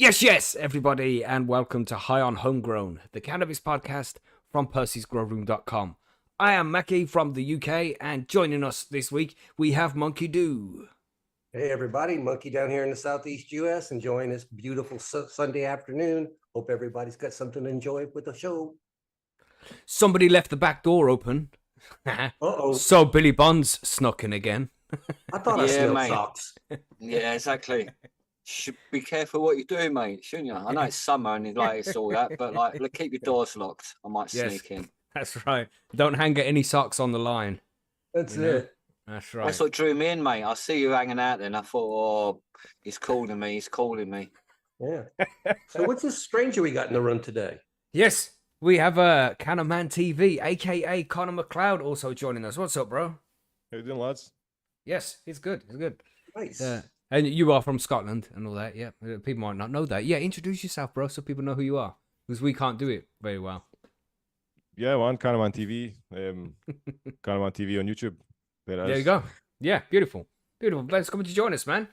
Yes, everybody, and welcome to High on Homegrown, the cannabis podcast from PercysGrowRoom.com. I am Mackie from the UK, and joining us this week, we have Monkey Do. Hey, everybody. Monkey down here in the Southeast U.S. enjoying this beautiful Sunday afternoon. Hope everybody's got something to enjoy with the show. Somebody left the back door open. Uh-oh. So Billy Bonds snuck in again. I thought I smelled mate. socks. Yeah, exactly. Should be careful what you do, mate, shouldn't you? I know it's summer and it's all that, but look, keep your doors locked. I might sneak in. That's right. Don't hang any socks on the line. That's it. That's right. That's what drew me in, mate. I see you hanging out there, and I thought, oh, he's calling me. Yeah. So what's this stranger we got in the room today? Yes, we have Cannabis TV, a.k.a. Connor McLeod, also joining us. What's up, bro? How you doing, lads? Yes, he's good. He's good. Nice. And you are from Scotland and all that, yeah. People might not know that. Yeah, introduce yourself, bro, so people know who you are. Because we can't do it very well. Yeah, I'm on Cannabis TV. Cannabis TV on YouTube. There you go. Yeah, beautiful. Beautiful. Thanks for coming to join us, man.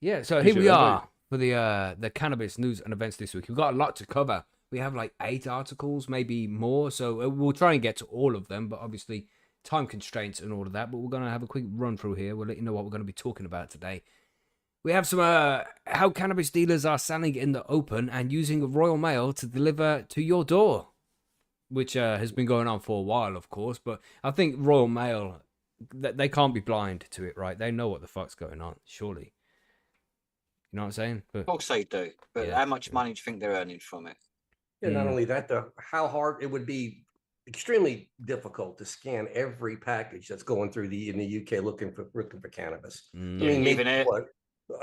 Yeah, so here we are for the cannabis news and events this week. We've got a lot to cover. We have like 8 articles, maybe more. So we'll try and get to all of them, but obviously time constraints and all of that, but we're going to have a quick run through here. We'll let you know what we're going to be talking about today. We have some how cannabis dealers are selling in the open and using Royal Mail to deliver to your door, which has been going on for a while, of course, but I think Royal Mail, they can't be blind to it, right? They know what the fuck's going on, surely. You know what I'm saying? But, Of course they do, but how much money do you think they're earning from it? Yeah, not only that, how hard it would be extremely difficult to scan every package that's going through in the UK looking for cannabis. I mean, even a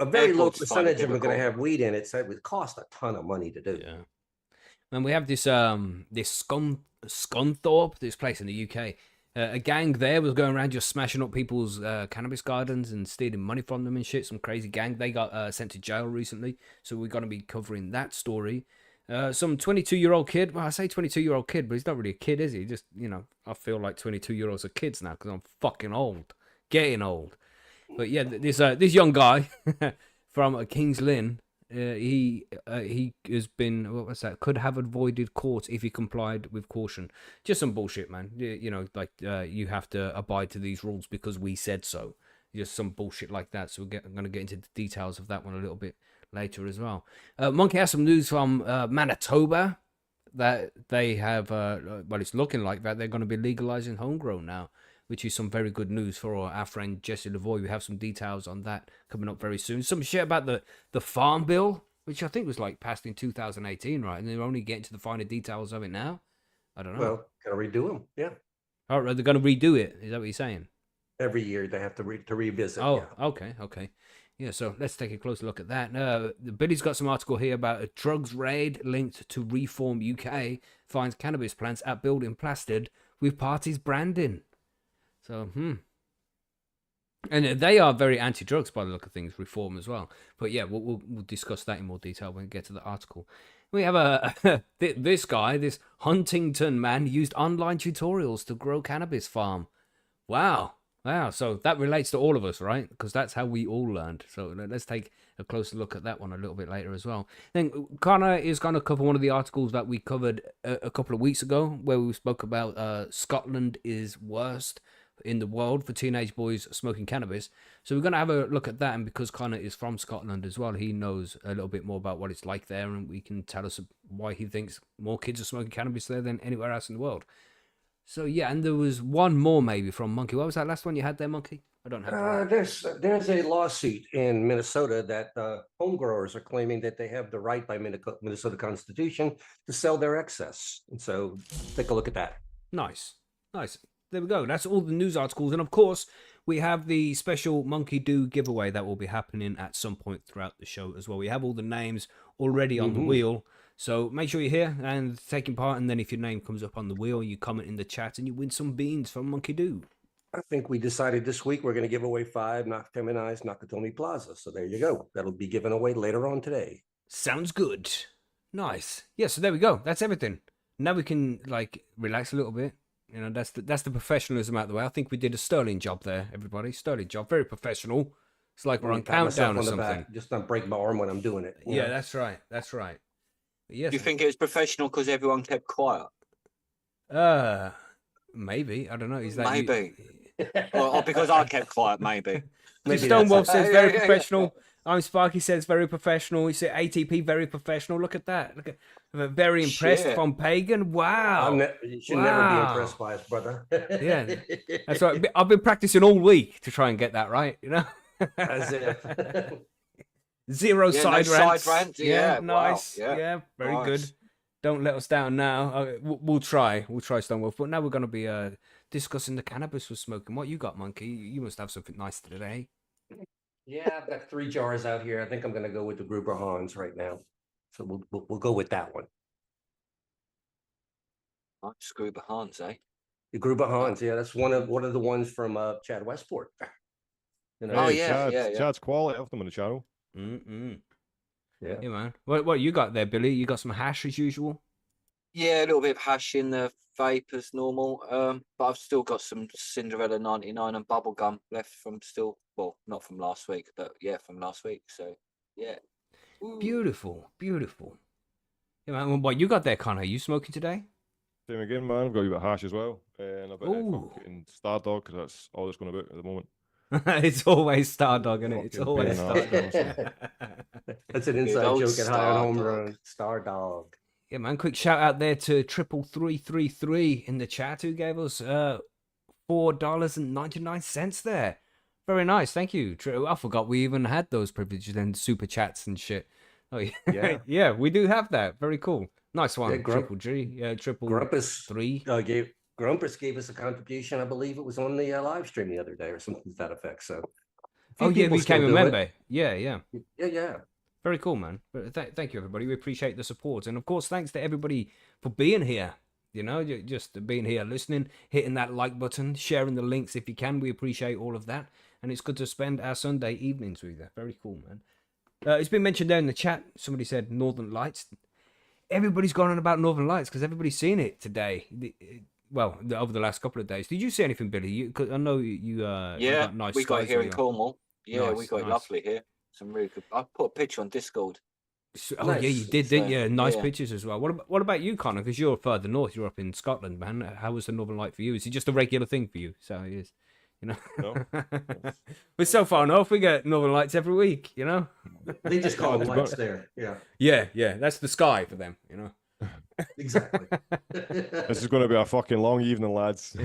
very low airports find it percentage of them are going to difficult. have weed in it, so it would cost a ton of money to do. yeah. And we have this Scunthorpe, this place in the UK. A gang there was going around just smashing up people's cannabis gardens and stealing money from them and shit. Some crazy gang. They got sent to jail recently, so we're going to be covering that story. Some 22-year-old kid. Well, I say 22-year-old kid, but he's not really a kid, is he? Just, I feel like 22-year-olds are kids now because I'm fucking old. Getting old. But yeah, this young guy from King's Lynn, he has been, what was that? Could have avoided court if he complied with caution. Just some bullshit, man. You have to abide to these rules because we said so. Just some bullshit like that. So I'm going to get into the details of that one a little bit later as well. Monkey has some news from Manitoba that they have, well, it's looking like that they're going to be legalizing homegrown now, which is some very good news for our friend Jesse Lavoie. We have some details on that coming up very soon. Some shit about the farm bill, which I think was like passed in 2018, right? And they're only getting to the finer details of it now. I don't know. Well, gotta redo them. Yeah. Oh, they're going to redo it. Is that what you're saying? Every year they have to revisit. Oh, yeah. Okay. Yeah, so let's take a closer look at that. Billy's got some article here about a drugs raid linked to Reform UK finds cannabis plants at building plastered with Percys branding. So, And they are very anti-drugs by the look of things, Reform as well. But yeah, we'll discuss that in more detail when we get to the article. We have this guy, this Huntingdon man, used online tutorials to grow cannabis farm. Wow. So that relates to all of us, right? Because that's how we all learned. So let's take a closer look at that one a little bit later as well. Then Connor is going to cover one of the articles that we covered a couple of weeks ago, where we spoke about Scotland is worst in the world for teenage boys smoking cannabis. So we're going to have a look at that, and because Connor is from Scotland as well, he knows a little bit more about what it's like there, and we can tell us why he thinks more kids are smoking cannabis there than anywhere else in the world. So yeah, and there was one more maybe from Monkey. What was that last one you had there, Monkey? I don't have that. There's a lawsuit in Minnesota that home growers are claiming that they have the right by Minnesota Constitution to sell their excess. And so take a look at that. Nice. There we go. That's all the news articles. And of course, we have the special Monkey Do giveaway that will be happening at some point throughout the show as well. We have all the names already on the wheel. So make sure you're here and taking part. And then if your name comes up on the wheel, you comment in the chat and you win some beans from Monkey Do. I think we decided this week we're going to give away 5 Feminized Nakatomi Plaza. So there you go. That'll be given away later on today. Sounds good. Nice. Yeah, so there we go. That's everything. Now we can relax a little bit. That's the professionalism out of the way. I think we did a sterling job there, everybody. Sterling job. Very professional. It's like we're on Pat myself countdown or on the something. back, just not break my arm when I'm doing it. Yeah, that's right. That's right. Yes. Do you think it was professional because everyone kept quiet? Maybe. I don't know. Is that Maybe. Or because I kept quiet, maybe. Maybe Stonewall that's it. says very Yeah. professional. I'm Sparky says very professional. You say ATP very professional. Look at that. Look at very impressed Shit. from Pagan. Wow. You should never be Wow. impressed by us, brother. Yeah. That's right. I've been practicing all week to try and get that right. You know. As if. Zero Yeah, side no rants. side rants, yeah, wow, Nice. yeah, Yeah. Very good. nice. Don't let us down now. We'll try. We'll try Stonewall. But now we're going to be discussing the cannabis we're smoking. What you got, Monkey? You must have something nice today. Yeah, I've got 3 jars out here. I think I'm going to go with the Gruber Hans right now. So we'll go with that one. Screw Hans, eh? The Gruber Hans, yeah, that's one of the ones from Chad Westport. You know, Oh, Hey, yeah, Chad's, Chad's quality. I've them on the channel. yeah. Yeah, man. What you got there, Billy? You got some hash as usual? Yeah, a little bit of hash in the vape as normal. But I've still got some Cinderella 99 and bubblegum left from not from last week, but yeah, from last week. So yeah. Ooh. Beautiful. Yeah, man. What you got there, Connor? You smoking today? Same again, man. I've got a wee bit of hash as well. And a bit Ooh. of fucking Stardog, because that's all that's going about at the moment. It's always Stardog, isn't it? It's Fucking always pain in the Stardog. That's an Good inside old joke at High on Star Homegrown. Dog. Star Dog. Yeah, man. Quick shout out there to 33333 in the chat who gave us $4.99 there. Very nice, thank you. I forgot we even had those privileges and super chats and shit. Oh yeah, Yeah. yeah, we do have that. Very cool. Nice one, Yeah, Triple G. Yeah, Triple Grumpus 3. Grumpus gave us a contribution. I believe it was on the live stream the other day or something to that effect. So, a few Oh yeah, people we still became a do it. member. Yeah. Yeah. Very cool, man. But thank you, everybody. We appreciate the support, and of course, thanks to everybody for being here. You know, just being here, listening, hitting that like button, sharing the links if you can. We appreciate all of that, and it's good to spend our Sunday evenings with you. Very cool, man. It's been mentioned there in the chat. Somebody said Northern Lights. Everybody's gone on about Northern Lights because everybody's seen it today. Over the last couple of days. Did you see anything, Billy? Cause I know you Yeah, got nice we got it skies here where in you are. Cornwall. Yeah, we Nice, got it nice. lovely here. Some really good. I put a picture on Discord. Oh yeah, you Nice. did, didn't So, you? Nice yeah. pictures as well. What about you, Connor? Because you're further north. You're up in Scotland, man. How was the Northern Light for you? Is it just a regular thing for you? So it is, you know. No. We're so far north. We get Northern Lights every week. You know. They just call them Yeah, lights there. Yeah, Yeah. That's the sky for them. You know. exactly. This is going to be a fucking long evening, lads.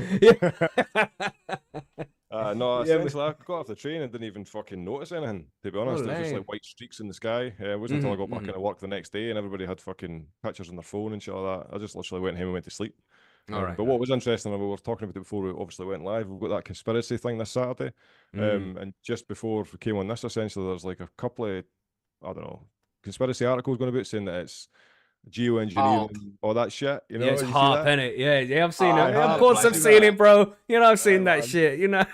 No, Yeah, essentially, I got off the train and didn't even fucking notice anything, to be honest. It was just lame. like white streaks in the sky. It wasn't until I got back into work the next day and everybody had fucking pictures on their phone and shit like that. I just literally went home and went to sleep. All right. But what was interesting, we were talking about it before we obviously went live, we've got that conspiracy thing this Saturday. And just before we came on this, essentially, there's like a couple of, I don't know, conspiracy articles going about saying that it's geoengineering, all that shit. You know, Yeah, it's you see harp, that? innit? Yeah, I've seen Aye, it. harp, Of course, I I've see seen that. it, bro. You know, I've seen that man. shit. You know,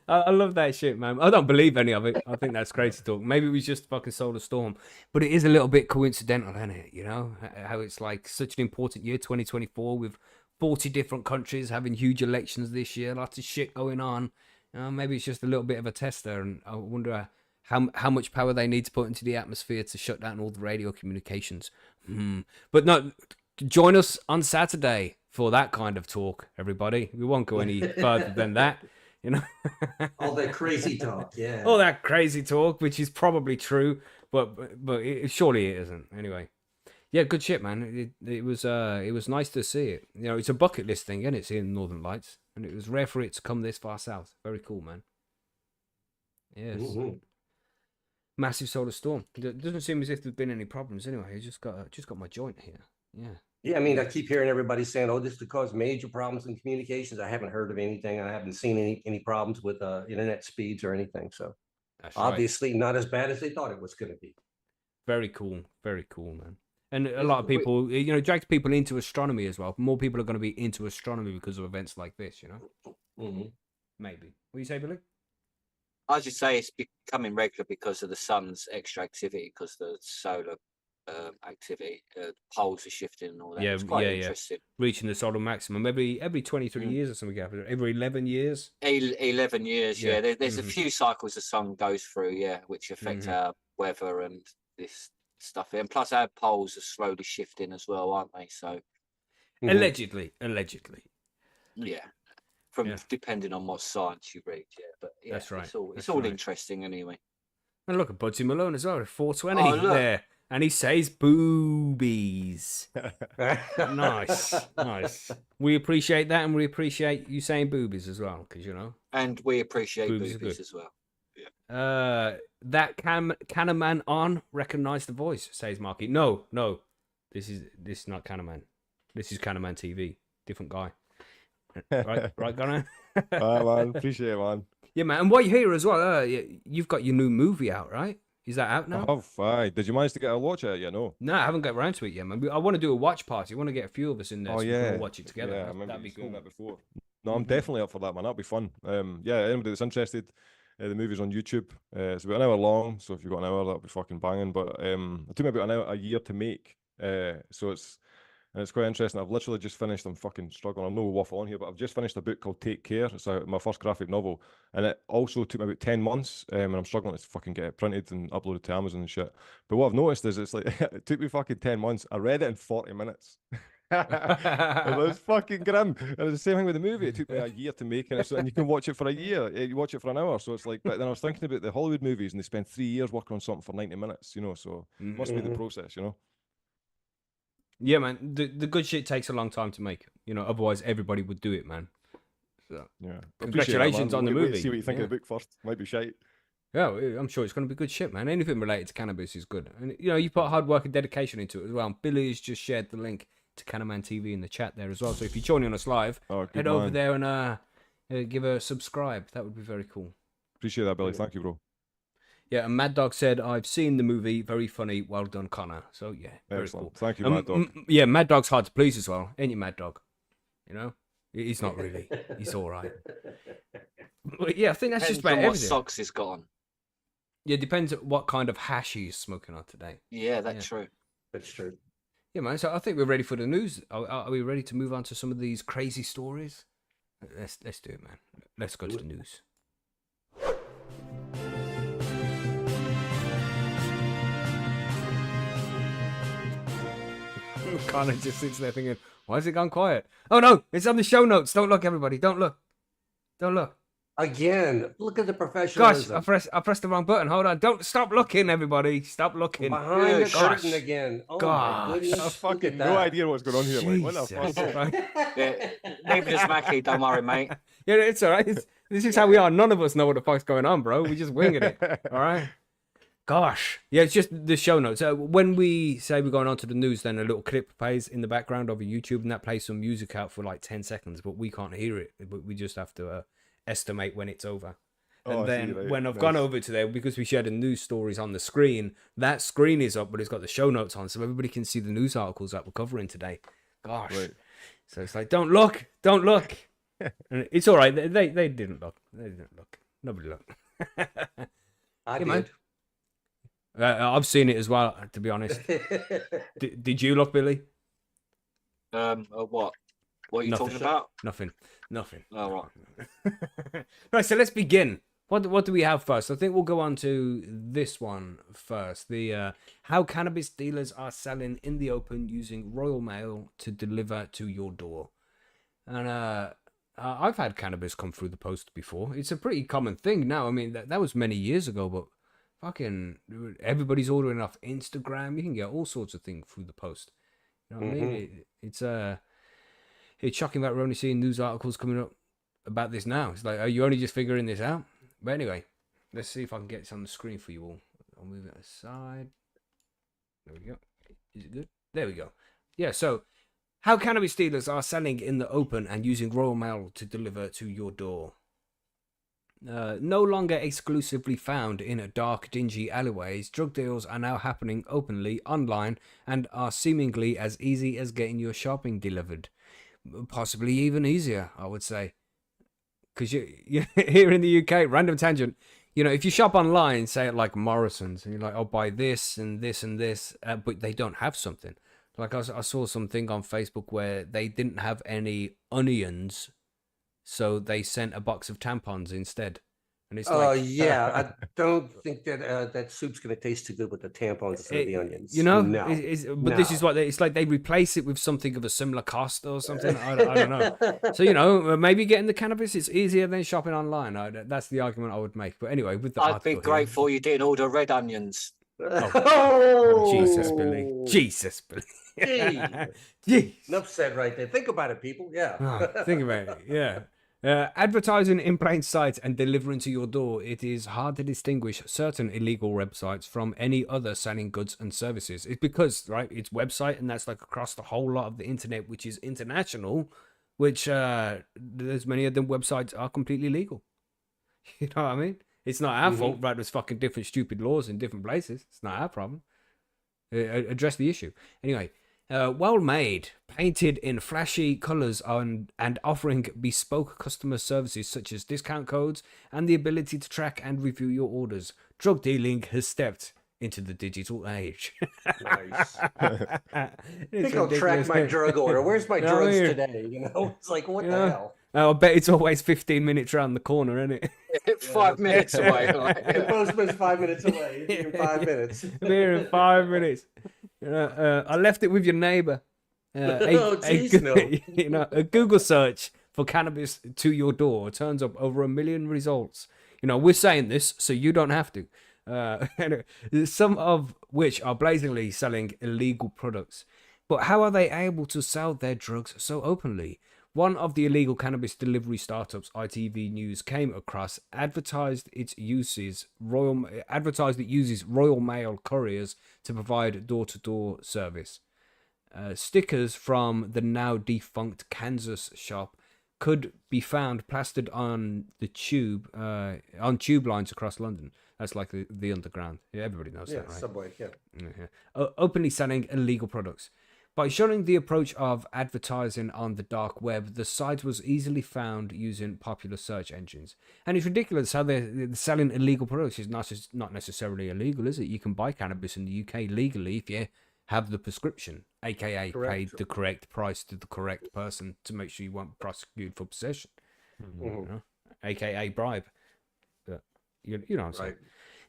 I love that shit, man. I don't believe any of it. I think that's crazy talk. Maybe we just fucking sold a storm, but it is a little bit coincidental, isn't it? You know, how it's like such an important year, 2024, with 40 different countries having huge elections this year, lots of shit going on. Maybe it's just a little bit of a tester, and I wonder how much power they need to put into the atmosphere to shut down all the radio communications. But no, join us on Saturday for that kind of talk, everybody. We won't go any further than that, you know. All that crazy talk. Yeah. All that crazy talk, which is probably true, but surely it isn't. Anyway, yeah, good shit, man. It was nice to see it. You know, it's a bucket list thing, isn't it? Seeing Northern Lights, and it was rare for it to come this far south. Very cool, man. Yes. Mhm. Massive solar storm. It doesn't seem as if there's been any problems anyway. I just got my joint here. Yeah. Yeah, I mean, I keep hearing everybody saying, "Oh, this could cause major problems in communications." I haven't heard of anything. I haven't seen any problems with internet speeds or anything. So That's right. obviously, not as bad as they thought it was going to be. Very cool, man. And a lot of people, you know, drags people into astronomy as well. More people are going to be into astronomy because of events like this, you know. Maybe. What do you say, Billy? I just say it's becoming regular because of the sun's extra activity, because the solar activity. Poles are shifting and all that. Yeah, It's quite yeah. interesting. Reaching the sort of maximum every 23 Mm. years or something. Every 11 years. 11 years, Yeah. yeah. There's a Mhm. few cycles the sun goes through, yeah, which affect Mhm. our weather and this stuff. And plus, our poles are slowly shifting as well, aren't they? So, Mhm. Allegedly. yeah, from Yeah. depending on what science you read, yeah. But yeah, That's right, It's all that's it's all right. interesting anyway. And look at Budsy Malone as well, 420 Oh, look. there. And he says boobies. Nice. We appreciate that, and we appreciate you saying boobies as well, because, you know. And we appreciate Boobies are boobies good. as well. That Cannaman on recognise the voice, says Marky. No. This is not Cannaman. This is Cannaman TV. Different guy. Right, Gunnar? Man, appreciate it, man. Yeah, man. And while you're here as well, you've got your new movie out, right? Is that out now? Aye. Did you manage to get a watch at it? Yeah, no. No, I haven't got around to it yet, man. I want to do a watch party. I want to get a few of us in there so we can all watch it together. Yeah, I remember That'd you be saying cool. that before. No, I'm definitely up for that, man. That'll be fun. Yeah, anybody that's interested, the movie's on YouTube. It's about an hour long, so if you've got an hour, that'll be fucking banging. But it took me about a year to make. So it's quite interesting. I've literally just finished. I'm fucking struggling. I'm no waffle on here, but I've just finished a book called Take Care. It's my first graphic novel, and it also took me about 10 months. And I'm struggling to fucking get it printed and uploaded to Amazon and shit. But what I've noticed is it's like it took me fucking 10 months. I read it in 40 minutes. It was fucking grim. And it's the same thing with the movie. It took me a year to make it, and you can watch it for a year. You watch it for an hour. So it's like. But then I was thinking about the Hollywood movies, and they spend 3 years working on something for 90 minutes. You know, so it must be the process. You know. Yeah, man. The good shit takes a long time to make. You know, otherwise everybody would do it, man. So, yeah. Congratulations on the Wait movie. to see what you think of the book first. Might be shite. Yeah, I'm sure it's going to be good shit, man. Anything related to cannabis is good. And, you know, you put hard work and dedication into it as well. And Billy has just shared the link to Cannaman TV in the chat there as well. So if you're joining us live, head over there and give a subscribe. That would be very cool. Appreciate that, Billy. Thank you, bro. Yeah, and Mad Dog said, I've seen the movie. Very funny. Well done, Connor. So, yeah, very Excellent. cool. Thank you, Mad Dog. Yeah, Mad Dog's hard to please as well. Ain't you, Mad Dog? You know? He's not really. He's all right. But yeah, I think that's just about what everything. socks he's got on. Yeah, depends on what kind of hash he's smoking on today. Yeah, that's true. That's true. Yeah, man. So I think we're ready for the news. Are we ready to move on to some of these crazy stories? Let's do it, man. Let's go to the news. Connor just sits there thinking, why has it gone quiet? Oh no, it's on the show notes. Don't look, everybody. Don't look. Again, look at the Gosh, professionalism. I pressed the wrong button. Hold on. Don't stop looking, everybody. Stop looking. Behind the Gosh. curtain again. Oh Gosh. my goodness. I Look fucking at no that. idea what's going on here. Like, what the Jesus fuck? Christ. Yeah, leave it as Mackie, don't worry, mate. Yeah, it's all right. This is how we are. None of us know what the fuck's going on, bro. We just winging it. All right. Gosh. Yeah, it's just the show notes. When we say we're going on to the news, then a little clip plays in the background over YouTube, and that plays some music out for like 10 seconds, but we can't hear it. But we just have to estimate when it's over. And then when I've gone over to there, because we share the news stories on the screen, that screen is up, but it's got the show notes on, so everybody can see the news articles that we're covering today. Gosh. Right. So it's like, don't look. And it's all right. They didn't look. Nobody looked. I did. Man. I've seen it as well, to be honest. Did you look, Billy? What? What are you talking about? Nothing. Oh, right. Right, so let's begin. What do we have first? I think we'll go on to this one first. The how cannabis dealers are selling in the open using Royal Mail to deliver to your door. And I've had cannabis come through the post before. It's a pretty common thing now. I mean, that was many years ago, but fucking everybody's ordering off Instagram. You can get all sorts of things through the post. You know what I mean? It's shocking that we're only seeing news articles coming up about this now. It's like, are you only just figuring this out? But anyway, let's see if I can get this on the screen for you all. I'll move it aside. There we go. Is it good? There we go. Yeah, so how cannabis dealers are selling in the open and using Royal Mail to deliver to your door. No longer exclusively found in dark, dingy alleyways, drug deals are now happening openly online and are seemingly as easy as getting your shopping delivered. Possibly even easier, I would say. Because you here in the UK, random tangent, You know, if you shop online, say at like Morrison's, and you're like, "I'll buy this and this and this," but they don't have something. Like I saw something on Facebook where they didn't have any onions, so they sent a box of tampons instead. And it's Oh, like, yeah. I don't think that that soup's going to taste too good with the tampons instead of the onions. you know, No. but this is No. what it's like. They replace it with something of a similar cost or something. I don't know. So you know, maybe getting the cannabis is easier than shopping online. That's the argument I would make. But anyway, with the I'd be article grateful you didn't order red onions. Oh, Jesus, Billy. Jesus, Billy. Jeez. Jeez. Enough said right there. Think about it, people. Yeah. Oh, think about it. Yeah. Advertising in plain sight and delivering to your door, it is hard to distinguish certain illegal websites from any other selling goods and services. It's because, right, it's website, and that's like across the whole lot of the internet, which is international, which there's many of them websites are completely legal. You know what I mean? It's not our fault, right? There's fucking different stupid laws in different places. It's not our problem. Address the issue. Anyway, well made, painted in flashy colours and offering bespoke customer services such as discount codes and the ability to track and review your orders. Drug dealing has stepped into the digital age. Nice. I It's think I'll track ridiculous. my drug order. Where's my No, drugs here. today? You know, it's like, what You the know? hell? I bet it's always 15 minutes around the corner, isn't it? 5 minutes away. The postman's 5 minutes away. In 5 minutes. Here in 5 minutes. I left it with your neighbour. Oh, geez, no. You know, a Google search for cannabis to your door turns up over 1 million results. You know, we're saying this so you don't have to. Anyway, some of which are blazingly selling illegal products. But how are they able to sell their drugs so openly? One of the illegal cannabis delivery startups ITV News came across advertised it uses Royal Mail couriers to provide door-to-door service. Stickers from the now defunct Kansas shop could be found plastered on the tube lines across London. That's like the underground. Yeah, everybody knows Yeah, that, right? Subway. Yeah. Openly selling illegal products. By shunning the approach of advertising on the dark web, the site was easily found using popular search engines. And it's ridiculous how they're selling illegal products. It's not necessarily illegal, is it? You can buy cannabis in the UK legally if you have the prescription, aka Correct. paid the correct price to the correct person to make sure you won't prosecute for possession, you know? Aka bribe. But you know what I'm saying.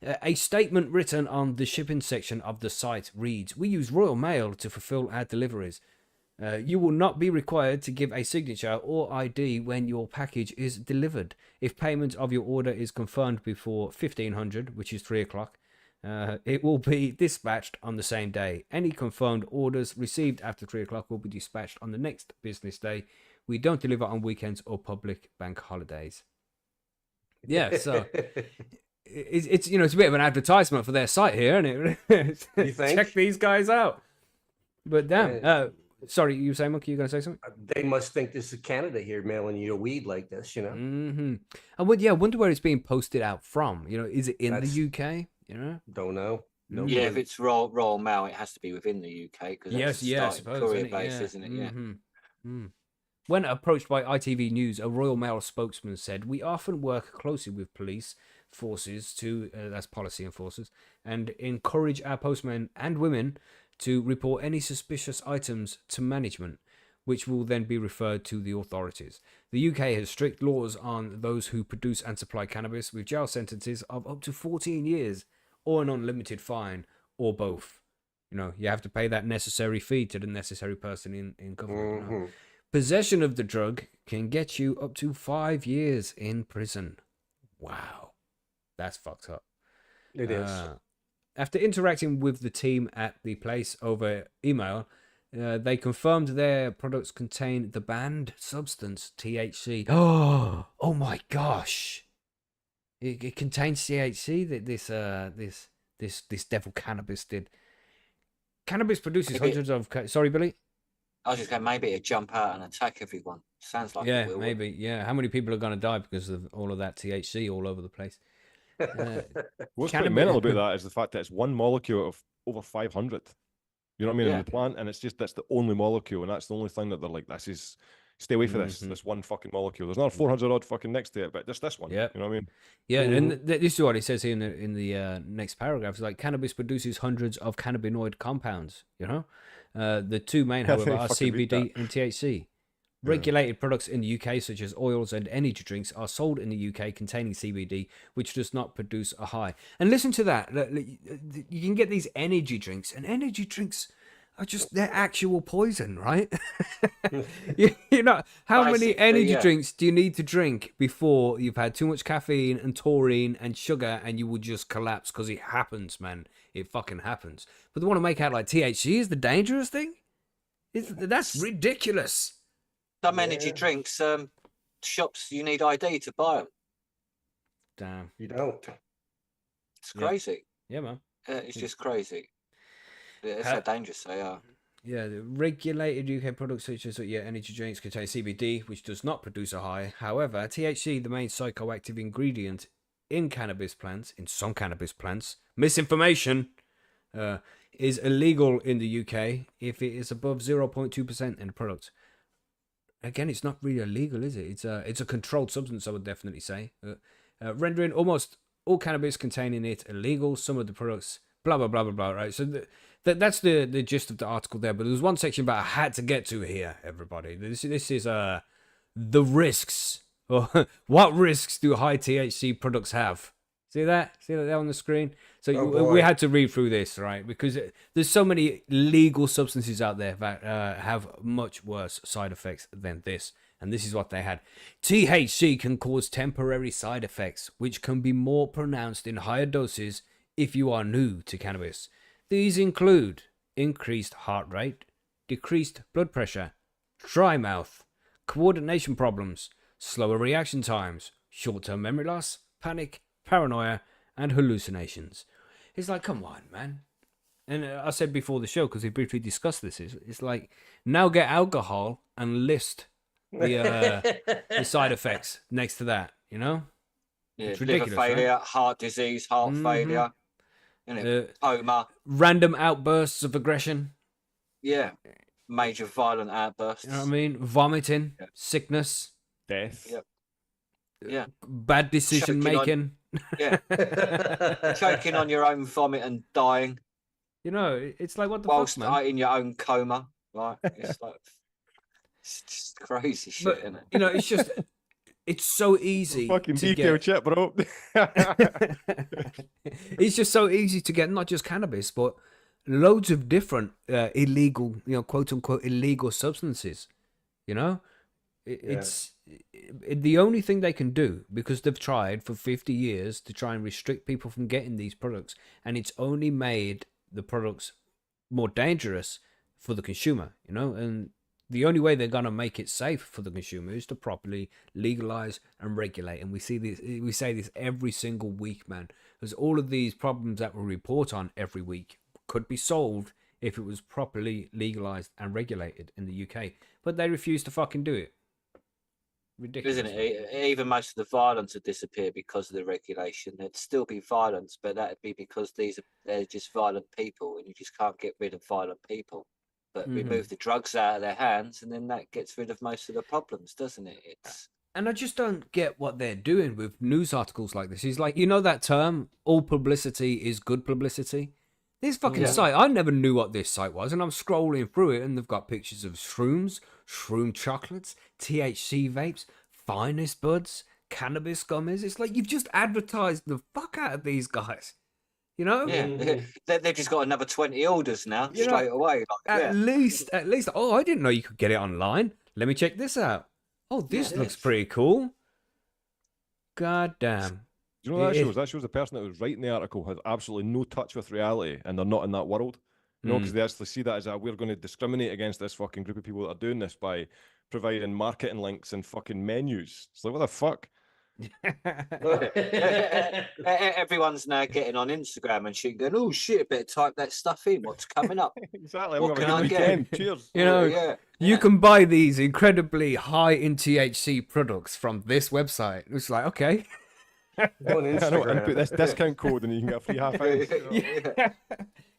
Right. A statement written on the shipping section of the site reads, "We use Royal Mail to fulfill our deliveries. You will not be required to give a signature or ID when your package is delivered. If payment of your order is confirmed before 1500, which is 3 o'clock, it will be dispatched on the same day. Any confirmed orders received after 3 o'clock will be dispatched on the next business day. We don't deliver on weekends or public bank holidays." Yeah, so it's you know, it's a bit of an advertisement for their site here, isn't it? You think? Check these guys out. But damn, sorry, you were saying, Monkey, you gonna say something? They must think this is Canada here mailing you a weed like this, you know? Mm-hmm. I wonder where it's being posted out from. You know, is it in That's- the UK? You know? Don't know. No Yeah, clue. if it's Royal Mail, it has to be within the UK because Yes, I suppose. courier Isn't it? base, Yeah. isn't it? Yeah. Mm-hmm. When approached by ITV News, a Royal Mail spokesman said, "We often work closely with police forces that's policy enforcers, and encourage our postmen and women to report any suspicious items to management, which will then be referred to the authorities. The UK has strict laws on those who produce and supply cannabis, with jail sentences of up to 14 years or an unlimited fine, or both. You know, you have to pay that necessary fee to the necessary person in government. You know? Possession of the drug can get you up to 5 years in prison. Wow. That's fucked up. It is. After interacting with the team at the place over email, they confirmed their products contain the banned substance THC. Oh my gosh! It contains THC. That this devil cannabis did. Cannabis produces Maybe- hundreds of. Sorry, Billy. I was just going, maybe it'd jump out and attack everyone. Sounds like Yeah, it will. maybe. Yeah, how many people are going to die because of all of that THC all over the place? What's Cannabis- quite mental about that is the fact that it's one molecule of over 500. You know what I mean? In Yeah. the plant, and it's just that's the only molecule, and that's the only thing that they're like, this is stay away from this one fucking molecule. There's another 400 odd fucking next to it, but just this one. Yep. You know what I mean? Yeah, and this is what he says here in the next paragraph. It's like cannabis produces hundreds of cannabinoid compounds. You know, the two main, however, are Fucking read CBD and THC. Regulated products in the UK, such as oils and energy drinks, are sold in the UK containing CBD, which does not produce a high. And listen to that. You can get these energy drinks, and energy drinks are just, they're actual poison, right? you know, how many Basically, energy yeah. drinks do you need to drink before you've had too much caffeine and taurine and sugar and you will just collapse? Because it happens, man. It fucking happens. But they want to make out like THC is the dangerous thing? That's ridiculous. Some energy drinks, shops, you need ID to buy them. Damn. You don't. It's Yeah. crazy. Yeah, man. It's just crazy. It's how dangerous they are. Yeah, the regulated UK products such as energy drinks contain CBD, which does not produce a high. However, THC, the main psychoactive ingredient in cannabis plants, in some cannabis plants, misinformation, is illegal in the UK if it is above 0.2% in the product. Again, it's not really illegal, is it? It's a controlled substance, I would definitely say, rendering almost all cannabis containing it illegal. Some of the products, blah blah blah blah blah. Right. So that's the gist of the article there. But there's one section about I had to get to here, everybody. This is the risks. Or what risks do high THC products have? See that there on the screen? So we had to read through this, right? Because there's so many legal substances out there that have much worse side effects than this. And this is what they had. THC can cause temporary side effects, which can be more pronounced in higher doses if you are new to cannabis. These include increased heart rate, decreased blood pressure, dry mouth, coordination problems, slower reaction times, short-term memory loss, panic, paranoia, and hallucinations. It's like, come on, man. And I said before the show, because we briefly discussed this, it's like, now get alcohol and list the side effects next to that, you know? Yeah, It's liver ridiculous, right? failure, heart disease, heart failure, coma. Random outbursts of aggression, Yeah, major violent outbursts. you know what I mean? Vomiting, Yeah. sickness, Death. Yep. Yeah, bad decision Choking on- making. yeah. Choking on your own vomit and dying You know, it's like, what the whilst fuck, man? in your own coma. Like it's like it's just crazy shit, But, isn't it? you know, it's just, it's so easy Fucking to DK get. chip, bro. It's just so easy to get not just cannabis, but loads of different illegal, quote unquote, illegal substances. You know, it's the only thing they can do, because they've tried for 50 years to try and restrict people from getting these products, and it's only made the products more dangerous for the consumer, and the only way they're going to make it safe for the consumer is to properly legalize and regulate. And we say this every single week, man, because all of these problems that we report on every week could be solved if it was properly legalized and regulated in the UK, but they refuse to fucking do it. Ridiculous. Isn't it? Even most of the violence would disappear because of the regulation. There'd still be violence, but that'd be because they're just violent people, and you just can't get rid of violent people. But remove the drugs out of their hands, and then that gets rid of most of the problems, doesn't it? And I just don't get what they're doing with news articles like this. It's like, that term, all publicity is good publicity. This fucking site, I never knew what this site was, and I'm scrolling through it, and they've got pictures of shrooms, shroom chocolates, THC vapes, finest buds, cannabis gummies. It's like, you've just advertised the fuck out of these guys. Yeah, they've just got another 20 orders now, straight away. At least, oh, I didn't know you could get it online. Let me check this out. Oh, this looks pretty cool. God damn. Do you know what that shows? That shows the person that was writing the article has absolutely no touch with reality, and they're not in that world. Because they actually see that as we're going to discriminate against this fucking group of people that are doing this by providing marketing links and fucking menus. It's like, what the fuck? Everyone's now getting on Instagram and shit, going, "Oh shit, better type that stuff in. What's coming up?" Exactly. What I'm can I going to get? weekend. Cheers. You can buy these incredibly high in THC products from this website. It's like, okay. On Instagram. Input this discount code and you can get a free half ounce.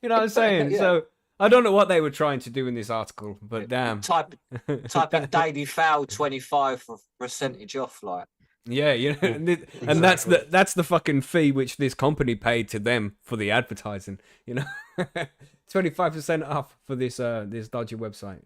You know what I'm saying? Yeah. So I don't know what they were trying to do in this article, but damn. Type in Daily Foul 25 for percentage off, like. Yeah, you know, and that's the fucking fee which this company paid to them for the advertising. You know, 25% off for this this dodgy website.